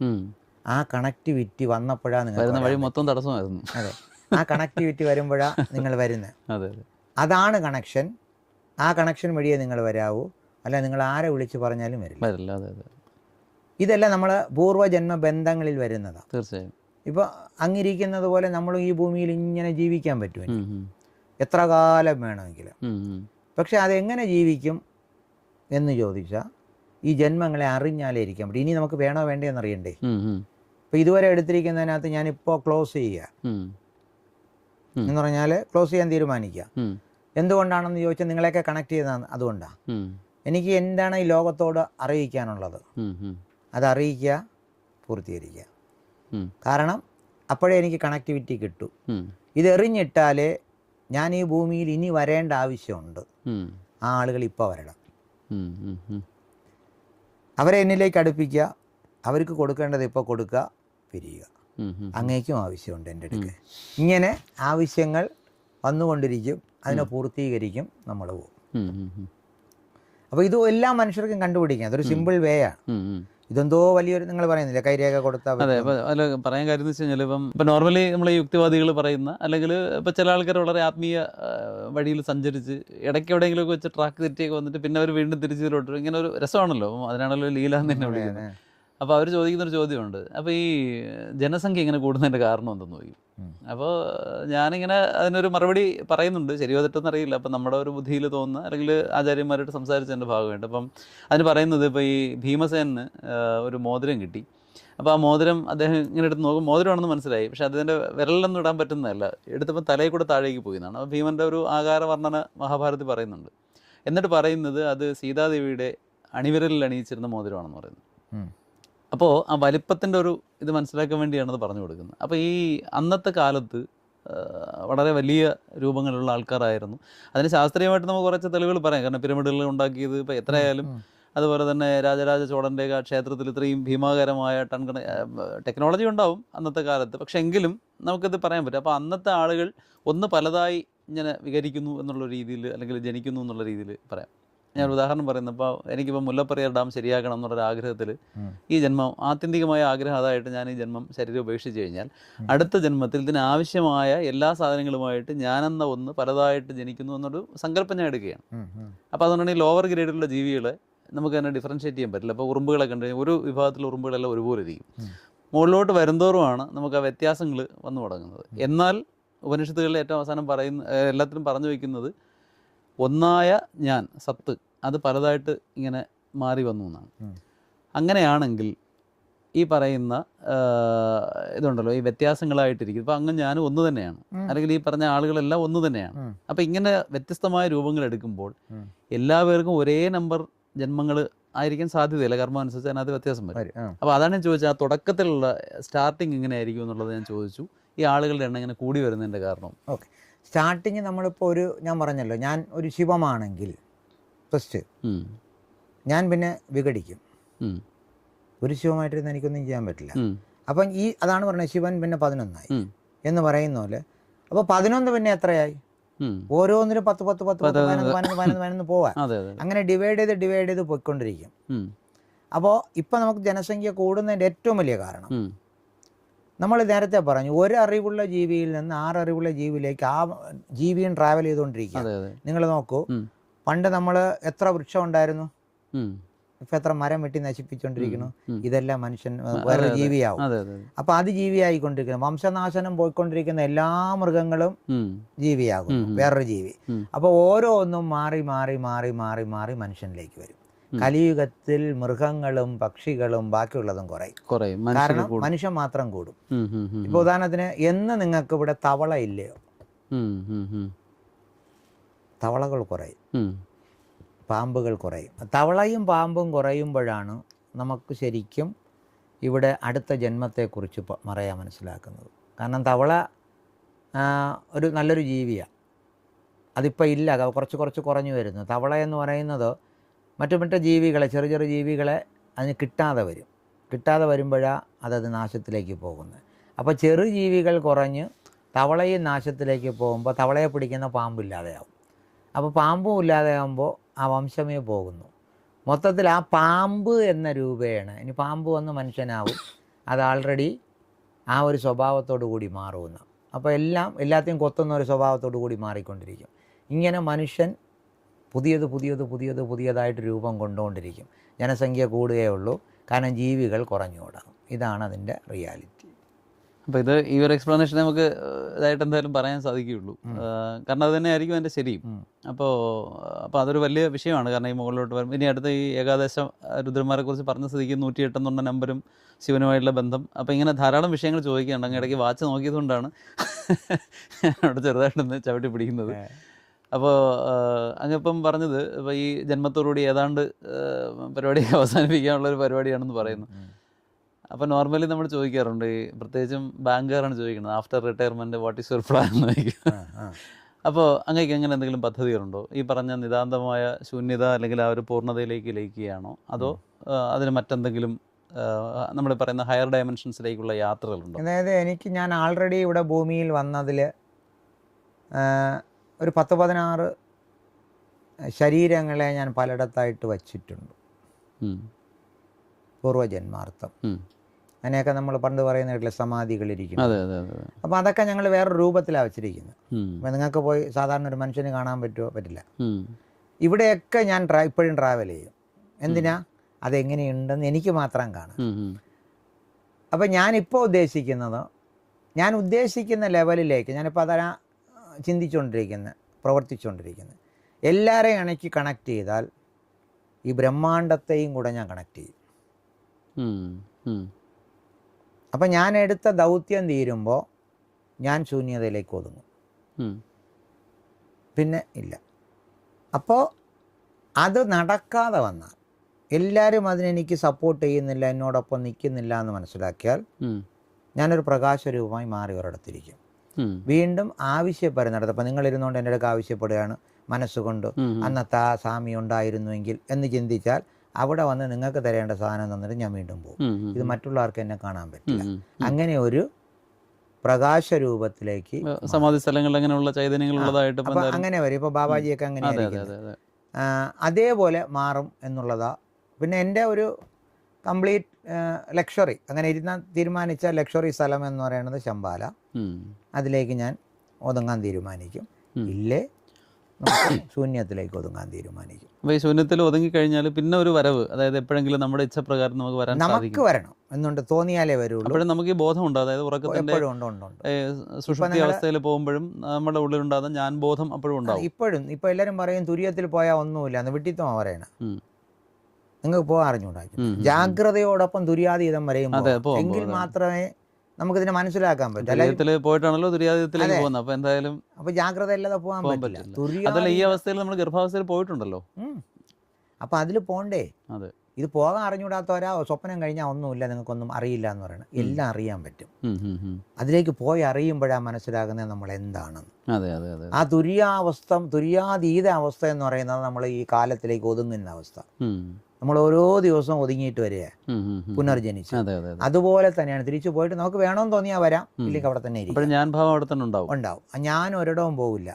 ആ കണക്ടിവിറ്റി വന്നപ്പോഴാണ് നിങ്ങൾ വഴി മൊത്തം തടസ്സമായിരുന്നു. അതെ, ആ കണക്ടിവിറ്റി വരുമ്പോഴാണ് നിങ്ങൾ വരുന്നത്. അതാണ് കണക്ഷൻ. ആ കണക്ഷൻ വഴിയേ നിങ്ങൾ വരാവൂ, അല്ല നിങ്ങൾ ആരെ വിളിച്ച് പറഞ്ഞാലും വരില്ല. ഇതെല്ലാം നമ്മൾ പൂർവ്വജന്മ ബന്ധങ്ങളിൽ വരുന്നതാണ്. തീർച്ചയായും. ഇപ്പോൾ അങ്ങിരിക്കുന്നത് പോലെ നമ്മൾ ഈ ഭൂമിയിൽ ഇങ്ങനെ ജീവിക്കാൻ പറ്റും എത്ര കാലം വേണമെങ്കിലും. പക്ഷെ അതെങ്ങനെ ജീവിക്കും എന്ന് ചോദിച്ചാൽ ഈ ജന്മങ്ങളെ അറിഞ്ഞാലേ ഇരിക്കാൻ പറ്റും. ഇനി നമുക്ക് വേണോ വേണ്ടേന്ന് അറിയണ്ടേ. ഇപ്പോൾ ഇതുവരെ എടുത്തിരിക്കുന്നതിനകത്ത് ഞാനിപ്പോൾ ക്ലോസ് ചെയ്യുക എന്ന് പറഞ്ഞാൽ ക്ലോസ് ചെയ്യാൻ തീരുമാനിക്കുക. എന്തുകൊണ്ടാണെന്ന് ചോദിച്ചാൽ നിങ്ങളെയൊക്കെ കണക്ട് ചെയ്തതാണ്. അതുകൊണ്ടാണ് എനിക്ക് എന്താണ് ഈ ലോകത്തോട് അറിയിക്കാനുള്ളത് അത് അറിയിക്കുക, പൂർത്തീകരിക്കുക. കാരണം അപ്പോഴേ എനിക്ക് കണക്ടിവിറ്റി കിട്ടും. ഇതെറിഞ്ഞിട്ടാലേ ഞാൻ ഈ ഭൂമിയിൽ ഇനി വരേണ്ട ആവശ്യമുണ്ട്. ആ ആളുകൾ ഇപ്പോൾ വരണം, അവരെ എന്നിലേക്ക് അടുപ്പിക്കുക, അവർക്ക് കൊടുക്കേണ്ടത് ഇപ്പോൾ കൊടുക്കുക, പിരിയുക. അങ്ങേക്കും ആവശ്യമുണ്ട് എൻ്റെ അടുക്ക്. ഇങ്ങനെ ആവശ്യങ്ങൾ വന്നുകൊണ്ടിരിക്കും, അതിനെ പൂർത്തീകരിക്കും, നമ്മൾ പോകും. അപ്പോൾ ഇത് എല്ലാ മനുഷ്യർക്കും കണ്ടുപിടിക്കാം. അതൊരു സിമ്പിൾ വേ ആണ്. ഇതെന്തോ വലിയൊരു, നിങ്ങൾ പറയുന്നില്ല കൈരേഖ കൊടുത്താൽ. അതെ, അല്ല പറയാൻ കാര്യം എന്ന് വെച്ച് കഴിഞ്ഞാൽ ഇപ്പം നോർമലി നമ്മൾ ഈ യുക്തിവാദികൾ പറയുന്ന, അല്ലെങ്കിൽ ഇപ്പം ചില ആൾക്കാർ വളരെ ആത്മീയ വഴിയിൽ സഞ്ചരിച്ച് ഇടയ്ക്ക് എവിടെയെങ്കിലുമൊക്കെ വെച്ച് ട്രാക്ക് തെറ്റിയൊക്കെ വന്നിട്ട് പിന്നെ അവർ വീണ്ടും തിരിച്ചിലോട്ട് ഇങ്ങനെ ഒരു രസമാണല്ലോ. അതിനാണല്ലോ ലീല എന്ന് തന്നെ വിളിക്കുന്നത്. അപ്പോൾ അവർ ചോദിക്കുന്നൊരു ചോദ്യമുണ്ട്, അപ്പോൾ ഈ ജനസംഖ്യ ഇങ്ങനെ കൂടുന്നതിൻ്റെ കാരണം എന്തെന്ന് ചോദിക്കും. അപ്പോൾ ഞാനിങ്ങനെ അതിനൊരു മറുപടി പറയുന്നുണ്ട്, ശരിയോ തെറ്റെന്ന് അറിയില്ല. അപ്പം നമ്മുടെ ഒരു ബുദ്ധിയിൽ തോന്നുന്ന, അല്ലെങ്കിൽ ആചാര്യന്മാരായിട്ട് സംസാരിച്ചതിൻ്റെ ഭാഗമായിട്ട് അപ്പം അതിന് പറയുന്നത്, ഇപ്പോൾ ഈ ഭീമസേനന് ഒരു മോതിരം കിട്ടി. അപ്പോൾ ആ മോതിരം അദ്ദേഹം ഇങ്ങനെ എടുത്ത് നോക്കും, മോതിരമാണെന്ന് മനസ്സിലായി. പക്ഷേ അതിൻ്റെ വിരലിലൊന്നും ഇടാൻ പറ്റുന്നതല്ല, എടുത്തപ്പോൾ തലയിൽ കൂടെ താഴേക്ക് പോയി എന്നാണ്. അപ്പോൾ ഭീമൻ്റെ ഒരു ആകാര വർണ്ണന മഹാഭാരതത്തിൽ പറയുന്നുണ്ട്. എന്നിട്ട് പറയുന്നത് അത് സീതാദേവിയുടെ അണിവിരലിൽ അണിയിച്ചിരുന്ന മോതിരമാണെന്ന് പറയുന്നത്. അപ്പോൾ ആ വലിപ്പത്തിൻ്റെ ഒരു ഇത് മനസ്സിലാക്കാൻ വേണ്ടിയാണത് പറഞ്ഞു കൊടുക്കുന്നത്. അപ്പോൾ ഈ അന്നത്തെ കാലത്ത് വളരെ വലിയ രൂപങ്ങളുള്ള ആൾക്കാരായിരുന്നു. അതിന് ശാസ്ത്രീയമായിട്ട് നമുക്ക് കുറച്ച് തെളിവുകൾ പറയാം. കാരണം പിരമിഡുകൾ ഉണ്ടാക്കിയത് ഇപ്പോൾ എത്രയായാലും, അതുപോലെ തന്നെ രാജരാജ ചോളൻ്റെ ക്ഷേത്രത്തിൽ ഇത്രയും ഭീമാകരമായ ടെക്നോളജി ഉണ്ടാവും അന്നത്തെ കാലത്ത്. പക്ഷെ എങ്കിലും നമുക്കിത് പറയാൻ പറ്റും. അപ്പോൾ അന്നത്തെ ആളുകൾ ഒന്ന് പലതായി ഇങ്ങനെ വികരിക്കുന്നു എന്നുള്ള രീതിയിൽ, അല്ലെങ്കിൽ ജനിക്കുന്നു എന്നുള്ള രീതിയിൽ പറയാം. ഞാൻ ഉദാഹരണം പറയുന്നത്, അപ്പോൾ എനിക്കിപ്പോൾ മുല്ലപ്പെരിയാർ ഡാം ശരിയാക്കണം എന്നുള്ളൊരു ആഗ്രഹത്തിൽ ഈ ജന്മം, ആത്യന്തികമായ ആഗ്രഹം അതായിട്ട് ഞാൻ ഈ ജന്മം ശരീരം ഉപേക്ഷിച്ച് കഴിഞ്ഞാൽ അടുത്ത ജന്മത്തിൽ ഇതിനാവശ്യമായ എല്ലാ സാധനങ്ങളുമായിട്ട് ഞാനെന്ന ഒന്ന് പലതായിട്ട് ജനിക്കുന്നു എന്നൊരു സങ്കല്പം ഞാൻ എടുക്കുകയാണ്. അപ്പോൾ അതുകൊണ്ടാണ് ഈ ലോവർ ഗ്രേഡിലുള്ള ജീവികളെ നമുക്ക് തന്നെ ഡിഫറൻഷ്യേറ്റ് ചെയ്യാൻ പറ്റില്ല. അപ്പോൾ ഉറുമ്പുകളൊക്കെ ഉണ്ട്, ഒരു വിഭാഗത്തിലെ ഉറുമ്പുകളെല്ലാം ഒരുപോലെ ഇരിക്കും. മുകളിലോട്ട് വരുന്തോറുമാണ് നമുക്ക് ആ വ്യത്യാസങ്ങൾ വന്നു തുടങ്ങുന്നത്. എന്നാൽ ഉപനിഷത്തുകളിൽ ഏറ്റവും അവസാനം എല്ലാത്തിലും പറഞ്ഞു വയ്ക്കുന്നത് ഒന്നായ ഞാൻ സത്ത് അത് പലതായിട്ട് ഇങ്ങനെ മാറി വന്നു എന്നാണ്. അങ്ങനെയാണെങ്കിൽ ഈ പറയുന്ന ഇതുണ്ടല്ലോ, ഈ വ്യത്യാസങ്ങളായിട്ടിരിക്കും. ഇപ്പം അങ്ങ് ഞാനും ഒന്ന് തന്നെയാണ്, അല്ലെങ്കിൽ ഈ പറഞ്ഞ ആളുകളെല്ലാം ഒന്ന് തന്നെയാണ്. അപ്പം ഇങ്ങനെ വ്യത്യസ്തമായ രൂപങ്ങൾ എടുക്കുമ്പോൾ എല്ലാവർക്കും ഒരേ നമ്പർ ജന്മങ്ങൾ ആയിരിക്കാൻ സാധ്യതയില്ല. കർമ്മം അനുസരിച്ച് അതിനകത്ത് വ്യത്യാസം വരും. അപ്പോൾ അതാണ് ഞാൻ ചോദിച്ചത്, ആ തുടക്കത്തിലുള്ള സ്റ്റാർട്ടിങ് എങ്ങനെയായിരിക്കും എന്നുള്ളത് ഞാൻ ചോദിച്ചു. ഈ ആളുകളുടെ എണ്ണം ഇങ്ങനെ കൂടി വരുന്നതിൻ്റെ കാരണം. ഓക്കെ, സ്റ്റാർട്ടിങ് നമ്മളിപ്പോൾ ഞാൻ പറഞ്ഞല്ലോ, ഞാൻ ഒരു ശിവമാണെങ്കിൽ ഫസ്റ്റ് ഞാൻ പിന്നെ വിഘടിക്കും. ഒരു ശിവമായിട്ടിരുന്ന് എനിക്കൊന്നും ചെയ്യാൻ പറ്റില്ല. അപ്പം അതാണ് പറഞ്ഞത്, ശിവൻ പിന്നെ 11 എന്ന് പറയുന്ന പോലെ. അപ്പോൾ 11 പിന്നെ എത്രയായി? ഓരോന്നിനും 10 10 10 11 പോവാൻ അങ്ങനെ ഡിവൈഡ് ചെയ്ത് പോയിക്കൊണ്ടിരിക്കും. അപ്പോൾ ഇപ്പം നമുക്ക് ജനസംഖ്യ കൂടുന്നതിൻ്റെ ഏറ്റവും വലിയ കാരണം നമ്മൾ നേരത്തെ പറഞ്ഞു, ഒരു അറിവുള്ള ജീവിയിൽ നിന്ന് 6 അറിവുള്ള ജീവിയിലേക്ക് ആ ജീവിയും ട്രാവൽ ചെയ്തുകൊണ്ടിരിക്കുക. നിങ്ങൾ നോക്കൂ, പണ്ട് നമ്മൾ എത്ര വൃക്ഷം ഉണ്ടായിരുന്നു, ഇപ്പം എത്ര മരം വെട്ടി നശിപ്പിച്ചുകൊണ്ടിരിക്കുന്നു. ഇതെല്ലാം മനുഷ്യൻ വേറെ ജീവിയാവും. അപ്പം അത് ജീവിയായിക്കൊണ്ടിരിക്കുന്നു. വംശനാശനം പോയിക്കൊണ്ടിരിക്കുന്ന എല്ലാ മൃഗങ്ങളും ജീവിയാകും, വേറൊരു ജീവി. അപ്പോൾ ഓരോന്നും മാറി മാറി മാറി മാറി മാറി മനുഷ്യനിലേക്ക് വരും. കലിയുഗത്തിൽ മൃഗങ്ങളും പക്ഷികളും ബാക്കിയുള്ളതും കുറയും. കാരണം മനുഷ്യൻ മാത്രം കൂടും. ഇപ്പൊ ഉദാഹരണത്തിന്, എന്ന് നിങ്ങൾക്ക് ഇവിടെ തവള ഇല്ലയോ? തവളകൾ കുറയും, പാമ്പുകൾ കുറയും. തവളയും പാമ്പും കുറയുമ്പോഴാണ് നമുക്ക് ശരിക്കും ഇവിടെ അടുത്ത ജന്മത്തെക്കുറിച്ച് മനസ്സിലാക്കുന്നത്. കാരണം തവള ഒരു നല്ലൊരു ജീവിയാണ്, അതിപ്പോൾ ഇല്ല, കുറച്ച് കുറഞ്ഞു വരുന്നു. തവള എന്ന് പറയുന്നത് മറ്റു ജീവികളെ, ചെറിയ ജീവികളെ അതിന് കിട്ടാതെ വരുമ്പോഴാണ് അതത് നാശത്തിലേക്ക് പോകുന്നത്. അപ്പോൾ ജീവികൾ കുറഞ്ഞ് തവളയും നാശത്തിലേക്ക് പോകുമ്പോൾ തവളയെ പിടിക്കുന്ന പാമ്പില്ലാതെയാവും. അപ്പോൾ പാമ്പും ഇല്ലാതെയാകുമ്പോൾ ആ വംശമേ പോകുന്നു. മൊത്തത്തിൽ ആ പാമ്പ് എന്ന രൂപേണ ഇനി പാമ്പ് വന്ന് മനുഷ്യനാവും. അത് ആൾറെഡി ആ ഒരു സ്വഭാവത്തോടു കൂടി മാറുമെന്ന്. അപ്പോൾ എല്ലാத்தைയും കൊത്തുന്ന ഒരു സ്വഭാവത്തോടു കൂടി മാറിക്കൊണ്ടിരിക്കും. ഇങ്ങനെ മനുഷ്യൻ പുതിയതായിട്ട് രൂപം കൊണ്ടുകൊണ്ടിരിക്കും. ജനസംഖ്യ കൂടുകയുള്ളൂ, കാരണം ജീവികൾ കുറഞ്ഞു തുടങ്ങും. ഇതാണ് അതിൻ്റെ റിയാലിറ്റി. അപ്പോൾ ഈ ഒരു എക്സ്പ്ലനേഷൻ നമുക്ക് ഇതായിട്ട് എന്തായാലും പറയാൻ സാധിക്കുകയുള്ളൂ. കാരണം അത് തന്നെയായിരിക്കും അതിൻ്റെ ശരിയും. അപ്പോൾ അതൊരു വലിയ വിഷയമാണ്. കാരണം ഈ മുകളിലോട്ട് വരും. ഇനി അടുത്ത ഈ ഏകാദശ രുദ്രന്മാരെ കുറിച്ച് പറഞ്ഞ സ്ഥിതിക്ക് 108 എന്നുള്ള നമ്പരും ശിവനുമായിട്ടുള്ള ബന്ധം. അപ്പോൾ ഇങ്ങനെ ധാരാളം വിഷയങ്ങൾ ചോദിക്കുകയാണ്. അങ്ങ് ഇടയ്ക്ക് വാച്ച് നോക്കിയതുകൊണ്ടാണ് അവിടെ ചെറുതായിട്ടൊന്ന് ചവിട്ടി പിടിക്കുന്നത്. അപ്പോൾ അങ്ങിപ്പം പറഞ്ഞത് ഇപ്പോൾ ഈ ജന്മത്തോടുകൂടി ഏതാണ്ട് പരിപാടി അവസാനിപ്പിക്കാനുള്ളൊരു പരിപാടിയാണെന്ന് പറയുന്നു. അപ്പോൾ നോർമലി നമ്മൾ ചോദിക്കാറുണ്ട്, പ്രത്യേകിച്ചും ബാങ്കുകാരാണ് ചോദിക്കുന്നത്, after retirement what is your plan എന്ന് ചോദിക്കും. അപ്പോൾ അങ്ങേക്ക് എങ്ങനെ എന്തെങ്കിലും പദ്ധതികളുണ്ടോ? ഈ പറഞ്ഞ നിതാന്തമായ ശൂന്യത അല്ലെങ്കിൽ ആ ഒരു പൂർണ്ണതയിലേക്ക് ലയിക്കുകയാണോ, അതോ അതിന് മറ്റെന്തെങ്കിലും നമ്മൾ പറയുന്ന ഹയർ ഡയമെൻഷൻസിലേക്കുള്ള യാത്രകളുണ്ടോ? അതായത് ഞാൻ ആൾറെഡി ഇവിടെ ഭൂമിയിൽ വന്നതിൽ ഒരു 10-16 ശരീരങ്ങളെ ഞാൻ പലയിടത്തായിട്ട് വച്ചിട്ടുണ്ട്, പൂർവ്വജന്മാർത്ഥം. അങ്ങനെയൊക്കെ നമ്മൾ പണ്ട് പറയുന്ന വീട്ടിലെ സമാധികളിരിക്കുന്നു. അപ്പോൾ അതൊക്കെ ഞങ്ങൾ വേറൊരു രൂപത്തിലാണ് വെച്ചിരിക്കുന്നത്. അപ്പോൾ നിങ്ങൾക്ക് പോയി സാധാരണ ഒരു മനുഷ്യന് കാണാൻ പറ്റുമോ? പറ്റില്ല. ഇവിടെയൊക്കെ ഞാൻ ഇപ്പോഴും ട്രാവൽ ചെയ്യും. എന്തിനാ? അതെങ്ങനെയുണ്ടെന്ന് എനിക്ക് മാത്രം കാണാം. അപ്പോൾ ഞാനിപ്പോൾ ഞാൻ ഉദ്ദേശിക്കുന്ന ലെവലിലേക്ക് ഞാനിപ്പോൾ അതാ പ്രവർത്തിച്ചുകൊണ്ടിരിക്കുന്നത്. എല്ലാവരെയും എനിക്ക് കണക്ട് ചെയ്താൽ ഈ ബ്രഹ്മാണ്ടത്തെയും കൂടെ ഞാൻ കണക്ട് ചെയ്യും. അപ്പം ഞാൻ എടുത്ത ദൗത്യം തീരുമ്പോൾ ഞാൻ ശൂന്യതയിലേക്ക് ഒതുങ്ങും, പിന്നെ ഇല്ല. അപ്പോൾ അത് നടക്കാതെ വന്നാൽ, എല്ലാവരും അതിനെനിക്ക് സപ്പോർട്ട് ചെയ്യുന്നില്ല, എന്നോടൊപ്പം നിൽക്കുന്നില്ല എന്ന് മനസ്സിലാക്കിയാൽ ഞാനൊരു പ്രകാശരൂപമായി മാറി ഒരിടത്തിരിക്കും. വീണ്ടും ആവശ്യപ്പെടുന്നിടത്ത്, അപ്പം നിങ്ങളിരുന്നുകൊണ്ട് എൻ്റെ അടുക്ക് ആവശ്യപ്പെടുകയാണ് മനസ്സുകൊണ്ട്, അന്നത്തെ ആ സ്വാമി ഉണ്ടായിരുന്നുവെങ്കിൽ എന്ന് ചിന്തിച്ചാൽ അവിടെ വന്ന് നിങ്ങൾക്ക് തരേണ്ട സാധനം തന്നിട്ട് ഞാൻ വീണ്ടും പോകും. ഇത് മറ്റുള്ളവർക്ക് എന്നെ കാണാൻ പറ്റില്ല. അങ്ങനെ ഒരു പ്രകാശരൂപത്തിലേക്ക് സമാധി സ്ഥലങ്ങളിൽ അങ്ങനെയുള്ള ചൈതന്യങ്ങളുള്ളതായിട്ട് അങ്ങനെ വരും. ഇപ്പോൾ ബാബാജിയൊക്കെ അങ്ങനെ അതേപോലെ മാറും എന്നുള്ളതാ. പിന്നെ എൻ്റെ ഒരു കംപ്ലീറ്റ് ലക്ഷറി, അങ്ങനെ തീരുമാനിച്ച ലക്ഷറി സ്ഥലം എന്ന് പറയുന്നത് ശമ്പാല. അതിലേക്ക് ഞാൻ ഒതുങ്ങാൻ തീരുമാനിക്കും. ഇല്ലേ നമുക്ക് ശൂന്യത്തിലേക്ക് ഒതുങ്ങാൻ തീരുമാനിക്കും. അപ്പോൾ ഈ ശൂന്യത്തിൽ ഒതുങ്ങിക്കഴിഞ്ഞാൽ പിന്നെ ഒരു വരവ്, അതായത് എപ്പോഴെങ്കിലും നമ്മുടെ ഇച്ഛപ്രകാരം നമുക്ക് വരാൻ നമുക്ക് വരണം എന്നുണ്ട് തോന്നിയാലേ വരുള്ളൂ. അപ്പോഴും നമുക്ക് ഈ ബോധമുണ്ട്, അതായത് ഉറക്കത്തിൻ്റെ സുഷുപ്തി അവസ്ഥയിൽ പോകുമ്പോഴും നമ്മുടെ ഉള്ളിലുണ്ടാകുന്ന ഞാൻ ബോധം അപ്പോഴും ഉണ്ടാവും. ഇപ്പോഴും ഇപ്പോൾ എല്ലാവരും പറയും തുര്യത്തിൽ പോയാൽ ഒന്നുമില്ല എന്ന്, വിട്ടിത്തമാണ് പറയണം. നിങ്ങൾക്ക് പോകാൻ അറിഞ്ഞൂടാ. ജാഗ്രതയോടൊപ്പം തുര്യാതീതം വരെയും എങ്കിൽ മാത്രമേ നമുക്കിതിനെ മനസ്സിലാക്കാൻ പറ്റും. പോയിട്ടാണല്ലോ തുര്യാതീതത്തിലേക്ക് പോകുന്നത്. അപ്പോൾ എന്തായാലും അപ്പോൾ ജാഗ്രത ഇല്ലാതെ പോകാൻ പറ്റില്ല. അതല്ല, ഈ അവസ്ഥയിൽ നമ്മൾ ഗർഭാവസ്ഥയിൽ പോയിട്ടുണ്ടല്ലോ. അപ്പോൾ അതിൽ പോണ്ടേ? അതെ. ഇത് പോകാൻ അറിഞ്ഞൂടാത്തവരാ സ്വപ്നം കഴിഞ്ഞാൽ ഒന്നുമില്ല, നിങ്ങൾക്കൊന്നും അറിയില്ല എന്ന് പറയണം. എല്ലാം അറിയാൻ പറ്റും. അതിലേക്ക് പോയി അറിയുമ്പോഴാണ് മനസ്സിലാകുന്നത് നമ്മൾ എന്താണെന്ന്. ആ തുര്യാതീത അവസ്ഥ എന്ന് പറയുന്നത് നമ്മൾ ഈ കാലത്തിലേക്ക് ഒതുങ്ങുന്ന അവസ്ഥ. നമ്മൾ ഓരോ ദിവസവും ഒതുങ്ങിയിട്ട് വരിക, പുനർജനിച്ച്. അതുപോലെ തന്നെയാണ് തിരിച്ചു പോയിട്ട് നമുക്ക് വേണമെന്ന് തോന്നിയാൽ വരാം, ഇല്ലെങ്കിൽ അവിടെ തന്നെ ഇരിക്കും. ഉണ്ടാവും. ഞാൻ ഒരിടവും പോവില്ല.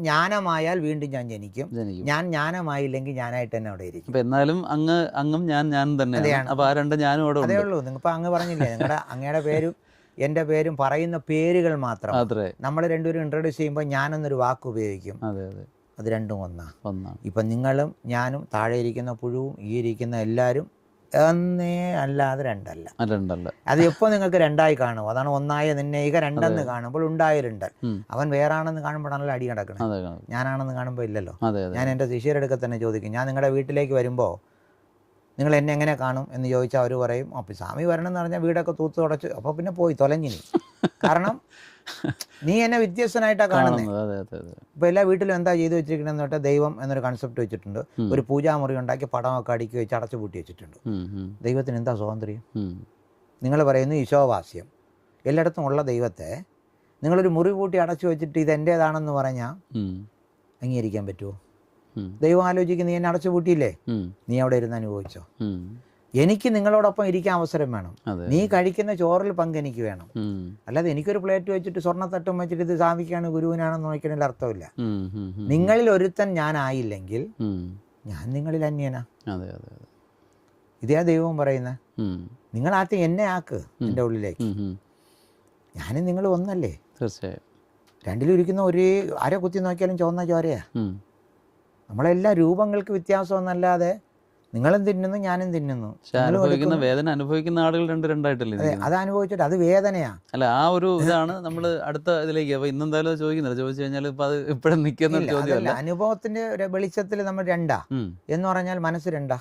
ജ്ഞാനമായാൽ വീണ്ടും ഞാൻ ജനിക്കും. ഞാൻ ജ്ഞാനമായില്ലെങ്കിൽ ഞാനായിട്ട് തന്നെ അവിടെ ഇരിക്കും. എന്നാലും അങ്ങും ഞാൻ തന്നെയാണ്. അതേ ഉള്ളൂ. നിങ്ങളിപ്പോൾ അങ്ങ് പറഞ്ഞില്ലേ, അങ്ങയുടെ പേരും എൻ്റെ പേരും പറയുന്ന പേരുകൾ മാത്രം. നമ്മൾ രണ്ടുപേരും ഇൻട്രൊഡ്യൂസ് ചെയ്യുമ്പോൾ ഞാനെന്നൊരു വാക്ക് ഉപയോഗിക്കും. അത് രണ്ടും ഒന്നാണ്. ഇപ്പം നിങ്ങളും ഞാനും താഴെ ഇരിക്കുന്ന പുഴുവും ഈ ഇരിക്കുന്ന എല്ലാവരും ഒന്നേ അല്ലാതെ രണ്ടല്ല. അത് എപ്പോൾ നിങ്ങൾക്ക് രണ്ടായി കാണും. അതാണ് ഒന്നായ നിന്നയിക രണ്ടെന്ന് കാണുമ്പോൾ ഉണ്ടായരുണ്ട്. അവൻ വേറാണെന്ന് കാണുമ്പോഴാണല്ലോ അടി നടക്കണം. ഞാനാണെന്ന് കാണുമ്പോൾ ഇല്ലല്ലോ. ഞാൻ എൻ്റെ ശിഷ്യരെടുക്കെ തന്നെ ചോദിക്കും, ഞാൻ നിങ്ങളുടെ വീട്ടിലേക്ക് വരുമ്പോൾ നിങ്ങൾ എന്നെ എങ്ങനെ കാണും എന്ന് ചോദിച്ചാൽ അവർ പറയും, അപ്പോൾ സ്വാമി വരണം എന്ന് പറഞ്ഞാൽ വീടൊക്കെ തൂത്ത് തുടച്ച്. അപ്പോൾ പിന്നെ പോയി തൊലഞ്ഞിനി. കാരണം നീ എന്നെ വ്യത്യസ്തനായിട്ടാണ് കാണുന്നത്. ഇപ്പൊ എല്ലാ വീട്ടിലും എന്താ ചെയ്തു വെച്ചിരിക്കണെന്ന് പറഞ്ഞാൽ ദൈവം എന്നൊരു കൺസെപ്റ്റ് വെച്ചിട്ടുണ്ട്. ഒരു പൂജാമുറി ഉണ്ടാക്കി പടമൊക്കെ അടുക്കി വെച്ച് അടച്ചു പൂട്ടി വെച്ചിട്ടുണ്ട്. ദൈവത്തിന് എന്താ സ്വാതന്ത്ര്യം? നിങ്ങൾ പറയുന്നു ഈശോവാസ്യം. എല്ലായിടത്തും ഉള്ള ദൈവത്തെ നിങ്ങളൊരു മുറി പൂട്ടി അടച്ചു വെച്ചിട്ട് ഇത് എൻ്റേതാണെന്ന് പറഞ്ഞാൽ അംഗീകരിക്കാൻ പറ്റുമോ? ദൈവം ആലോചിക്കും, നീ എന്നെ അടച്ചു പൂട്ടിയില്ലേ, നീ അവിടെ ഇരുന്ന് അനുഭവിച്ചോ. എനിക്ക് നിങ്ങളോടൊപ്പം ഇരിക്കാൻ അവസരം വേണം. നീ കഴിക്കുന്ന ചോറിൽ പങ്ക് എനിക്ക് വേണം. അല്ലാതെ എനിക്കൊരു പ്ലേറ്റ് വെച്ചിട്ട് സ്വർണ്ണത്തട്ടും വെച്ചിട്ട് ഇത് സ്വാമിക്കാണ് ഗുരുവിനാണെന്ന് നോക്കുന്നതിൽ അർത്ഥമില്ല. നിങ്ങളിൽ ഒരുത്തൻ ഞാനായില്ലെങ്കിൽ ഞാൻ നിങ്ങളിൽ അന്യനാ. ഇതേ ദൈവം പറയുന്നത്. നിങ്ങൾ ആദ്യം എന്നെ ആക്ക് എൻ്റെ ഉള്ളിലേക്ക്. ഞാനും നിങ്ങൾ ഒന്നല്ലേ? തീർച്ചയായും. രണ്ടിലും ഇരിക്കുന്ന ഒരേ അര കുത്തി നോക്കിയാലും ചുവന്ന ചോരയാ. നമ്മളെല്ലാ രൂപങ്ങൾക്ക് വ്യത്യാസമൊന്നല്ലാതെ നിങ്ങളും തിന്നുന്നു ഞാനും തിന്നുന്നു. വേദന അനുഭവിക്കുന്ന ആളുകൾ രണ്ടായിട്ടല്ലേ? അത് അനുഭവിച്ചിട്ട് അത് വേദനയാ. അല്ല, ആ ഒരു ഇതാണ് നമ്മൾ അടുത്ത ഇതിലേക്ക്. അപ്പൊ ഇന്നെന്തായാലും ചോദിക്കുന്നില്ല, ചോദിച്ചു കഴിഞ്ഞാൽ ഇപ്പൊ അത് ഇപ്പോഴും നിൽക്കുന്ന ചോദ്യമല്ല. അനുഭവത്തിന്റെ ഒരു വെളിച്ചത്തിൽ നമ്മൾ രണ്ടാ എന്ന് പറഞ്ഞാൽ മനസ്സ് രണ്ടാ.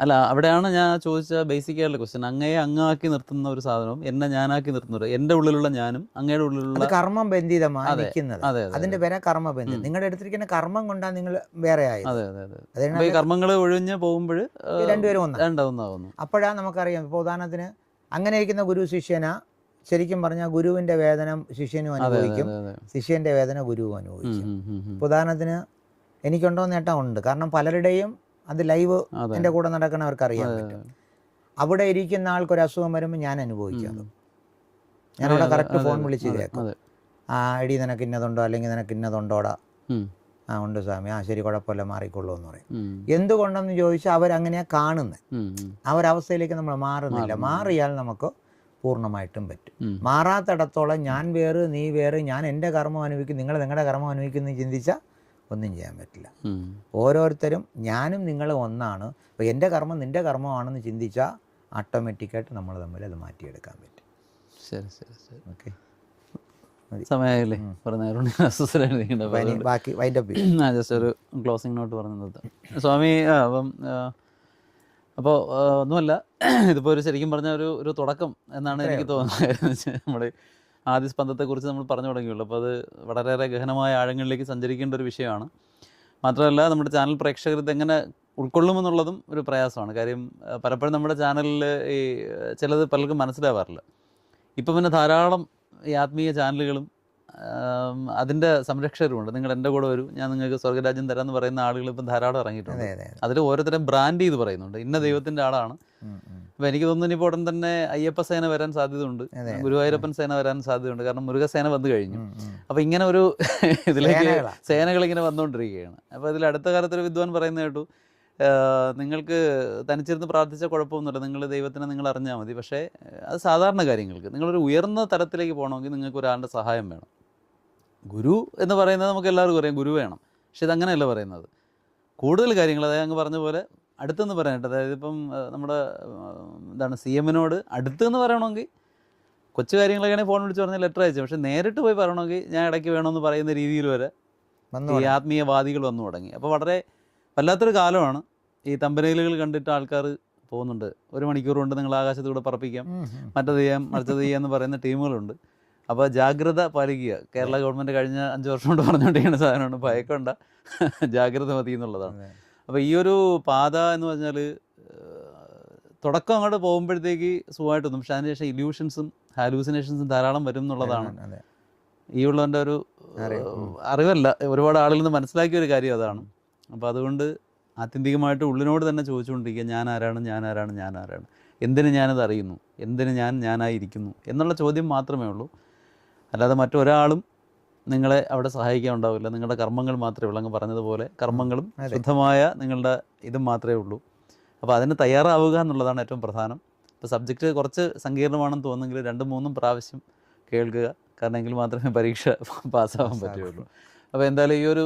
അല്ല, അവിടെയാണ് ഞാൻ ചോദിച്ച ബേസിക് ആയിട്ടുള്ള ക്വസ്റ്റ്യൻ. അങ്ങയെ അങ്ങാക്കി നിർത്തുന്ന ഒരു സാധനവും എന്നെ ഞാനാക്കി നിർത്തുന്നത്, എന്റെ ഉള്ളിലുള്ള ഞാനും അങ്ങയുടെ ഉള്ളിലുള്ള കർമ്മം ബന്ധിതമാണ് നിൽക്കുന്നത്. അതിന്റെ പേരാ കർമ്മബന്ധിതം. നിങ്ങളുടെ എടുത്തിരിക്കുന്ന കർമ്മം കൊണ്ടാണ് നിങ്ങൾ വേറെ ആയത്. കർമ്മങ്ങൾ ഒഴിഞ്ഞ് പോകുമ്പോൾ രണ്ടുപേരും ഒന്നാകുന്നു. അപ്പോഴാണ് നമുക്കറിയാം. ഇപ്പോൾ ഉദാഹരണത്തിന് അങ്ങനെ ഇരിക്കുന്ന ഗുരു ശിഷ്യനാ, ശരിക്കും പറഞ്ഞാൽ ഗുരുവിന്റെ വേദന ശിഷ്യനും അനുഭവിക്കും, ശിഷ്യന്റെ വേദന ഗുരുവും അനുഭവിക്കും. ഇപ്പോൾ ഉദാഹരണത്തിന് എനിക്കുണ്ടോ നേട്ടം ഉണ്ട്. കാരണം പലരുടെയും അത് ലൈവ് എൻ്റെ കൂടെ നടക്കണവർക്ക് അറിയാൻ പറ്റും. അവിടെ ഇരിക്കുന്ന ആൾക്കൊരു അസുഖം വരുമ്പോൾ ഞാൻ അനുഭവിക്കാം. ഞാനവിടെ കറക്റ്റ് ഫോൺ വിളിച്ച് കേൾക്കും. എടി നിനക്ക് ഇന്നതുണ്ടോ, അല്ലെങ്കിൽ നിനക്ക് ഇന്നതുണ്ടോടാ. ഉണ്ട് സ്വാമി. ശരി, കുഴപ്പമില്ല, മാറിക്കൊള്ളൂ എന്ന് പറയും. എന്തുകൊണ്ടെന്ന് ചോദിച്ചാൽ അവരങ്ങനെയാണ് കാണുന്നത്. ആ ഒരവസ്ഥയിലേക്ക് നമ്മൾ മാറുന്നില്ല. മാറിയാൽ നമുക്ക് പൂർണ്ണമായിട്ടും പറ്റും. മാറാത്തിടത്തോളം ഞാൻ വേറ് നീ വേറ്, ഞാൻ എൻ്റെ കർമ്മം അനുഭവിക്കും, നിങ്ങൾ നിങ്ങളുടെ കർമ്മം അനുഭവിക്കുന്നു ചിന്തിച്ചാൽ ഒന്നും ചെയ്യാൻ പറ്റില്ല. ഓരോരുത്തരും ഞാനും നിങ്ങളും ഒന്നാണ്. അപ്പോൾ എൻ്റെ കർമ്മം നിൻ്റെ കർമ്മമാണെന്ന് ചിന്തിച്ചാൽ ഓട്ടോമാറ്റിക്കായിട്ട് നമ്മൾ തമ്മിൽ അത് മാറ്റിയെടുക്കാൻ പറ്റും. ശരി ശരി ശരി. ഓക്കെ, സമയമായില്ലേ? ജസ്റ്റ് ഒരു ക്ലോസിംഗ് നോട്ട് പറഞ്ഞു നിർത്താം സ്വാമി. അപ്പോൾ ഒന്നുമല്ല, ഇതിപ്പോൾ ഒരു ശരിക്കും പറഞ്ഞ ഒരു തുടക്കം എന്നാണ് എനിക്ക് തോന്നുന്നത്. നമ്മുടെ ആദ്യ സ്പന്ദത്തെക്കുറിച്ച് നമ്മൾ പറഞ്ഞു തുടങ്ങിയുള്ളൂ. അപ്പോൾ അത് വളരെയേറെ ഗഹനമായ ആഴങ്ങളിലേക്ക് സഞ്ചരിക്കേണ്ട ഒരു വിഷയമാണ്. മാത്രമല്ല, നമ്മുടെ ചാനൽ പ്രേക്ഷകർ ഇതെങ്ങനെ ഉൾക്കൊള്ളുമെന്നുള്ളതും ഒരു പ്രയാസമാണ്. കാര്യം പലപ്പോഴും നമ്മുടെ ചാനലിൽ ഈ ചിലത് പലർക്കും മനസ്സിലാവാറില്ല. ഇപ്പം പിന്നെ ധാരാളം ഈ ആത്മീയ ചാനലുകളും അതിൻ്റെ സംരക്ഷകരുമുണ്ട്. നിങ്ങൾ എൻ്റെ കൂടെ വരൂ, ഞാൻ നിങ്ങൾക്ക് സ്വർഗ്ഗരാജ്യം തരാമെന്ന് പറയുന്ന ആളുകൾ ഇപ്പം ധാരാളം ഇറങ്ങിയിട്ടുണ്ട്. അതിൽ ഓരോരുത്തരും ബ്രാൻഡ് ചെയ്ത് പറയുന്നുണ്ട്, ഇന്ന ദൈവത്തിൻ്റെ ആളാണ്. അപ്പോൾ എനിക്ക് തോന്നുന്നു ഇനിയിപ്പോൾ ഉടൻ തന്നെ അയ്യപ്പ സേന വരാൻ സാധ്യതയുണ്ട്, ഗുരുവായൂരപ്പൻ സേന വരാൻ സാധ്യതയുണ്ട്. കാരണം മുരുകസേന വന്നു കഴിഞ്ഞു. അപ്പോൾ ഇങ്ങനെ ഒരു ഇതിലേക്ക് സേനകളിങ്ങനെ വന്നുകൊണ്ടിരിക്കുകയാണ്. അപ്പോൾ ഇതിൽ അടുത്ത കാലത്തൊരു വിദ്വാൻ പറയുന്നത് കേട്ടു, നിങ്ങൾക്ക് തനിച്ചിരുന്ന് പ്രാർത്ഥിച്ചാൽ കുഴപ്പമൊന്നുമില്ല, നിങ്ങൾ ദൈവത്തിനെ നിങ്ങൾ അറിഞ്ഞാൽ മതി. പക്ഷേ അത് സാധാരണ കാര്യങ്ങൾക്ക് നിങ്ങളൊരു ഉയർന്ന തലത്തിലേക്ക് പോകണമെങ്കിൽ നിങ്ങൾക്ക് ഒരാളുടെ സഹായം വേണം. ഗുരു എന്ന് പറയുന്നത് നമുക്ക് എല്ലാവർക്കും അറിയാം, ഗുരു വേണം. പക്ഷെ ഇതങ്ങനെയല്ല പറയുന്നത്. കൂടുതൽ കാര്യങ്ങൾ, അതായത് അങ്ങ് പറഞ്ഞ പോലെ അടുത്തെന്ന് പറയാനായിട്ട്, അതായത് ഇപ്പം നമ്മുടെ എന്താണ് CM-നോട് അടുത്തെന്ന് പറയണമെങ്കിൽ കൊച്ചു കാര്യങ്ങളൊക്കെയാണെങ്കിൽ ഫോൺ വിളിച്ച് പറഞ്ഞാൽ ലെറ്റർ അയച്ചു. പക്ഷേ നേരിട്ട് പോയി പറയണമെങ്കിൽ ഞാൻ ഇടയ്ക്ക് വേണമെന്ന് പറയുന്ന രീതിയിൽ വരെ ഈ ആത്മീയവാദികൾ വന്നു തുടങ്ങി. അപ്പോൾ വളരെ വല്ലാത്തൊരു കാലമാണ്. ഈ തമ്പനയിലുകൾ കണ്ടിട്ട് ആൾക്കാർ പോകുന്നുണ്ട്. 1 മണിക്കൂർ കൊണ്ട് നിങ്ങൾ ആകാശത്തൂടെ പറപ്പിക്കാം, മറ്റത് ചെയ്യാം, മറിച്ചത് ചെയ്യാം എന്ന് പറയുന്ന ടീമുകളുണ്ട്. അപ്പോൾ ജാഗ്രത പാലിക്കുക. കേരള ഗവൺമെൻറ് കഴിഞ്ഞ 5 വർഷം കൊണ്ട് പറഞ്ഞുകൊണ്ടിരിക്കുന്ന സാധനമാണ്, ഭയക്കണ്ട, ജാഗ്രത മതി എന്നുള്ളതാണ്. അപ്പോൾ ഈ ഒരു പാത എന്ന് പറഞ്ഞാൽ തുടക്കം അങ്ങോട്ട് പോകുമ്പോഴത്തേക്ക് സുഖമായിട്ടൊന്നും, പക്ഷേ അതിനുശേഷം ഇല്യൂഷൻസും ഹാലൂസിനേഷൻസും ധാരാളം വരും എന്നുള്ളതാണ് ഈ ഉള്ളവൻ്റെ ഒരു അറിവല്ല, ഒരുപാട് ആളുകളിൽ നിന്ന് മനസ്സിലാക്കിയ ഒരു കാര്യം അതാണ്. അപ്പോൾ അതുകൊണ്ട് ആത്യന്തികമായിട്ട് ഉള്ളിനോട് തന്നെ ചോദിച്ചുകൊണ്ടിരിക്കുക, ഞാൻ ആരാണ്, ഞാൻ ആരാണ്, ഞാൻ ആരാണ്, എന്തിന് ഞാനത് അറിയുന്നു, എന്തിന് ഞാനായിരിക്കുന്നു എന്നുള്ള ചോദ്യം മാത്രമേ ഉള്ളൂ. അല്ലാതെ മറ്റൊരാളും നിങ്ങളെ അവിടെ സഹായിക്കാൻ ഉണ്ടാവില്ല. നിങ്ങളുടെ കർമ്മങ്ങൾ മാത്രമേ ഉള്ളൂ. അങ്ങ് പറഞ്ഞതുപോലെ കർമ്മങ്ങളും ശുദ്ധമായ നിങ്ങളുടെ ഇതും മാത്രമേ ഉള്ളൂ. അപ്പോൾ അതിന് തയ്യാറാവുക എന്നുള്ളതാണ് ഏറ്റവും പ്രധാനം. ഇപ്പോൾ സബ്ജക്റ്റ് കുറച്ച് സങ്കീർണമാണെന്ന് തോന്നുമെങ്കിൽ 2-3 പ്രാവശ്യം കേൾക്കുക, കാരണം എങ്കിൽ മാത്രമേ പരീക്ഷ പാസ്സാവാൻ പറ്റുകയുള്ളൂ. അപ്പോൾ എന്തായാലും ഈ ഒരു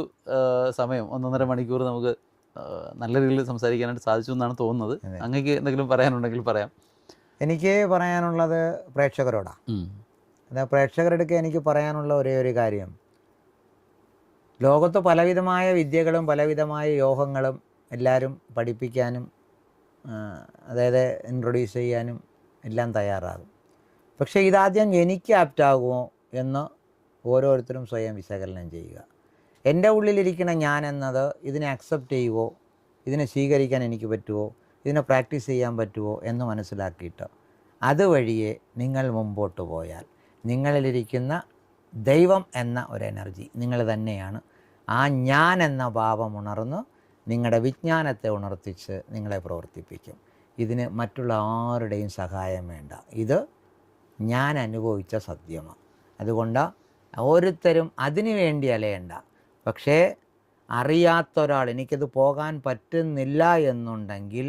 സമയം 1.5 മണിക്കൂർ നമുക്ക് നല്ല രീതിയിൽ സംസാരിക്കാനായിട്ട് സാധിച്ചു എന്നാണ് തോന്നുന്നത്. അങ്ങേക്ക് എന്തെങ്കിലും പറയാനുണ്ടെങ്കിൽ പറയാം. എനിക്ക് പറയാനുള്ളത് പ്രേക്ഷകരോടാണ്. അതായത് പ്രേക്ഷകരെടുക്കെ എനിക്ക് പറയാനുള്ള ഒരേ ഒരു കാര്യം, ലോകത്ത് പലവിധമായ വിദ്യകളും പലവിധമായ യോഗങ്ങളും എല്ലാവരും പഠിപ്പിക്കാനും അതായത് ഇൻട്രൊഡ്യൂസ് ചെയ്യാനും എല്ലാം തയ്യാറാകും. പക്ഷേ ഇതാദ്യം എനിക്ക് ആപ്റ്റാകുമോ എന്ന് ഓരോരുത്തരും സ്വയം വിശകലനം ചെയ്യുക. എൻ്റെ ഉള്ളിലിരിക്കുന്ന ഞാൻ എന്നത് ഇതിനെ അക്സെപ്റ്റ് ചെയ്യുമോ, ഇതിനെ സ്വീകരിക്കാൻ എനിക്ക് പറ്റുമോ, ഇതിനെ പ്രാക്ടീസ് ചെയ്യാൻ പറ്റുമോ എന്ന് മനസ്സിലാക്കിയിട്ട് അതുവഴിയെ നിങ്ങൾ മുമ്പോട്ട് പോയാൽ നിങ്ങളിലിരിക്കുന്ന ദൈവം എന്ന ഒരു എനർജി നിങ്ങൾ തന്നെയാണ്. ആ ഞാൻ എന്ന ഭാവം ഉണർന്ന് നിങ്ങളുടെ വിജ്ഞാനത്തെ ഉണർത്തിച്ച് നിങ്ങളെ പ്രവർത്തിപ്പിക്കും. ഇതിന് മറ്റുള്ള ആരുടെയും സഹായം വേണ്ട. ഇത് ഞാൻ അനുഭവിച്ച സത്യമാണ്. അതുകൊണ്ട് ഓരോരുത്തരും അതിനു വേണ്ടി അലയണ്ട. പക്ഷേ അറിയാത്തൊരാൾ എനിക്കത് പോകാൻ പറ്റുന്നില്ല എന്നുണ്ടെങ്കിൽ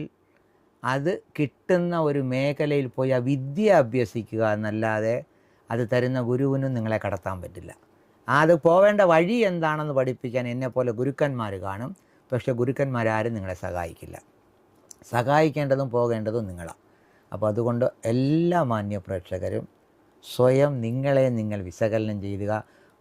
അത് കിട്ടുന്ന ഒരു മേഖലയിൽ പോയി ആ വിദ്യ അഭ്യസിക്കുക എന്നല്ലാതെ അത് തരുന്ന ഗുരുവിനും നിങ്ങളെ കടത്താൻ പറ്റില്ല. അത് പോവേണ്ട വഴി എന്താണെന്ന് പഠിപ്പിക്കാൻ എന്നെപ്പോലെ ഗുരുക്കന്മാർ കാണും. പക്ഷേ ഗുരുക്കന്മാരാരും നിങ്ങളെ സഹായിക്കില്ല. സഹായിക്കേണ്ടതും പോകേണ്ടതും നിങ്ങളാണ്. അപ്പോൾ അതുകൊണ്ട് എല്ലാ മാന്യ പ്രേക്ഷകരും സ്വയം നിങ്ങളെ നിങ്ങൾ വിശകലനം ചെയ്യുക.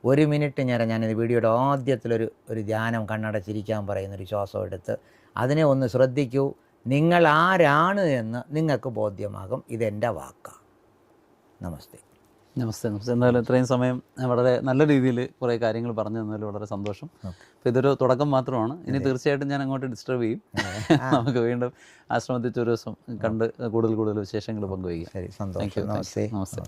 1 മിനിറ്റ് നേരം ഞാനിത് വീഡിയോയുടെ ആദ്യത്തിലൊരു ധ്യാനം കണ്ണടച്ചിരിക്കാൻ പറയുന്നൊരു ശ്വാസം എടുത്ത് അതിനെ ഒന്ന് ശ്രദ്ധിക്കൂ. നിങ്ങൾ ആരാണ് എന്ന് നിങ്ങൾക്ക് ബോധ്യമാകും. ഇതെൻ്റെ വാക്കാണ്. നമസ്തേ. നമസ്തേ. എന്തായാലും ഇത്രയും സമയം വളരെ നല്ല രീതിയിൽ കുറേ കാര്യങ്ങൾ പറഞ്ഞു തന്നതിൽ വളരെ സന്തോഷം. അപ്പോൾ ഇതൊരു തുടക്കം മാത്രമാണ്. ഇനി തീർച്ചയായിട്ടും ഞാൻ അങ്ങോട്ട് ഡിസ്റ്റർബ് ചെയ്യും. നമുക്ക് വീണ്ടും ആശ്രമത്തിൽ ഒരു ദിവസം കണ്ട് കൂടുതൽ വിശേഷങ്ങൾ പങ്കുവയ്ക്കാം. ശരി, സന്തോഷം. നമസ്തേ. നമസ്തേ.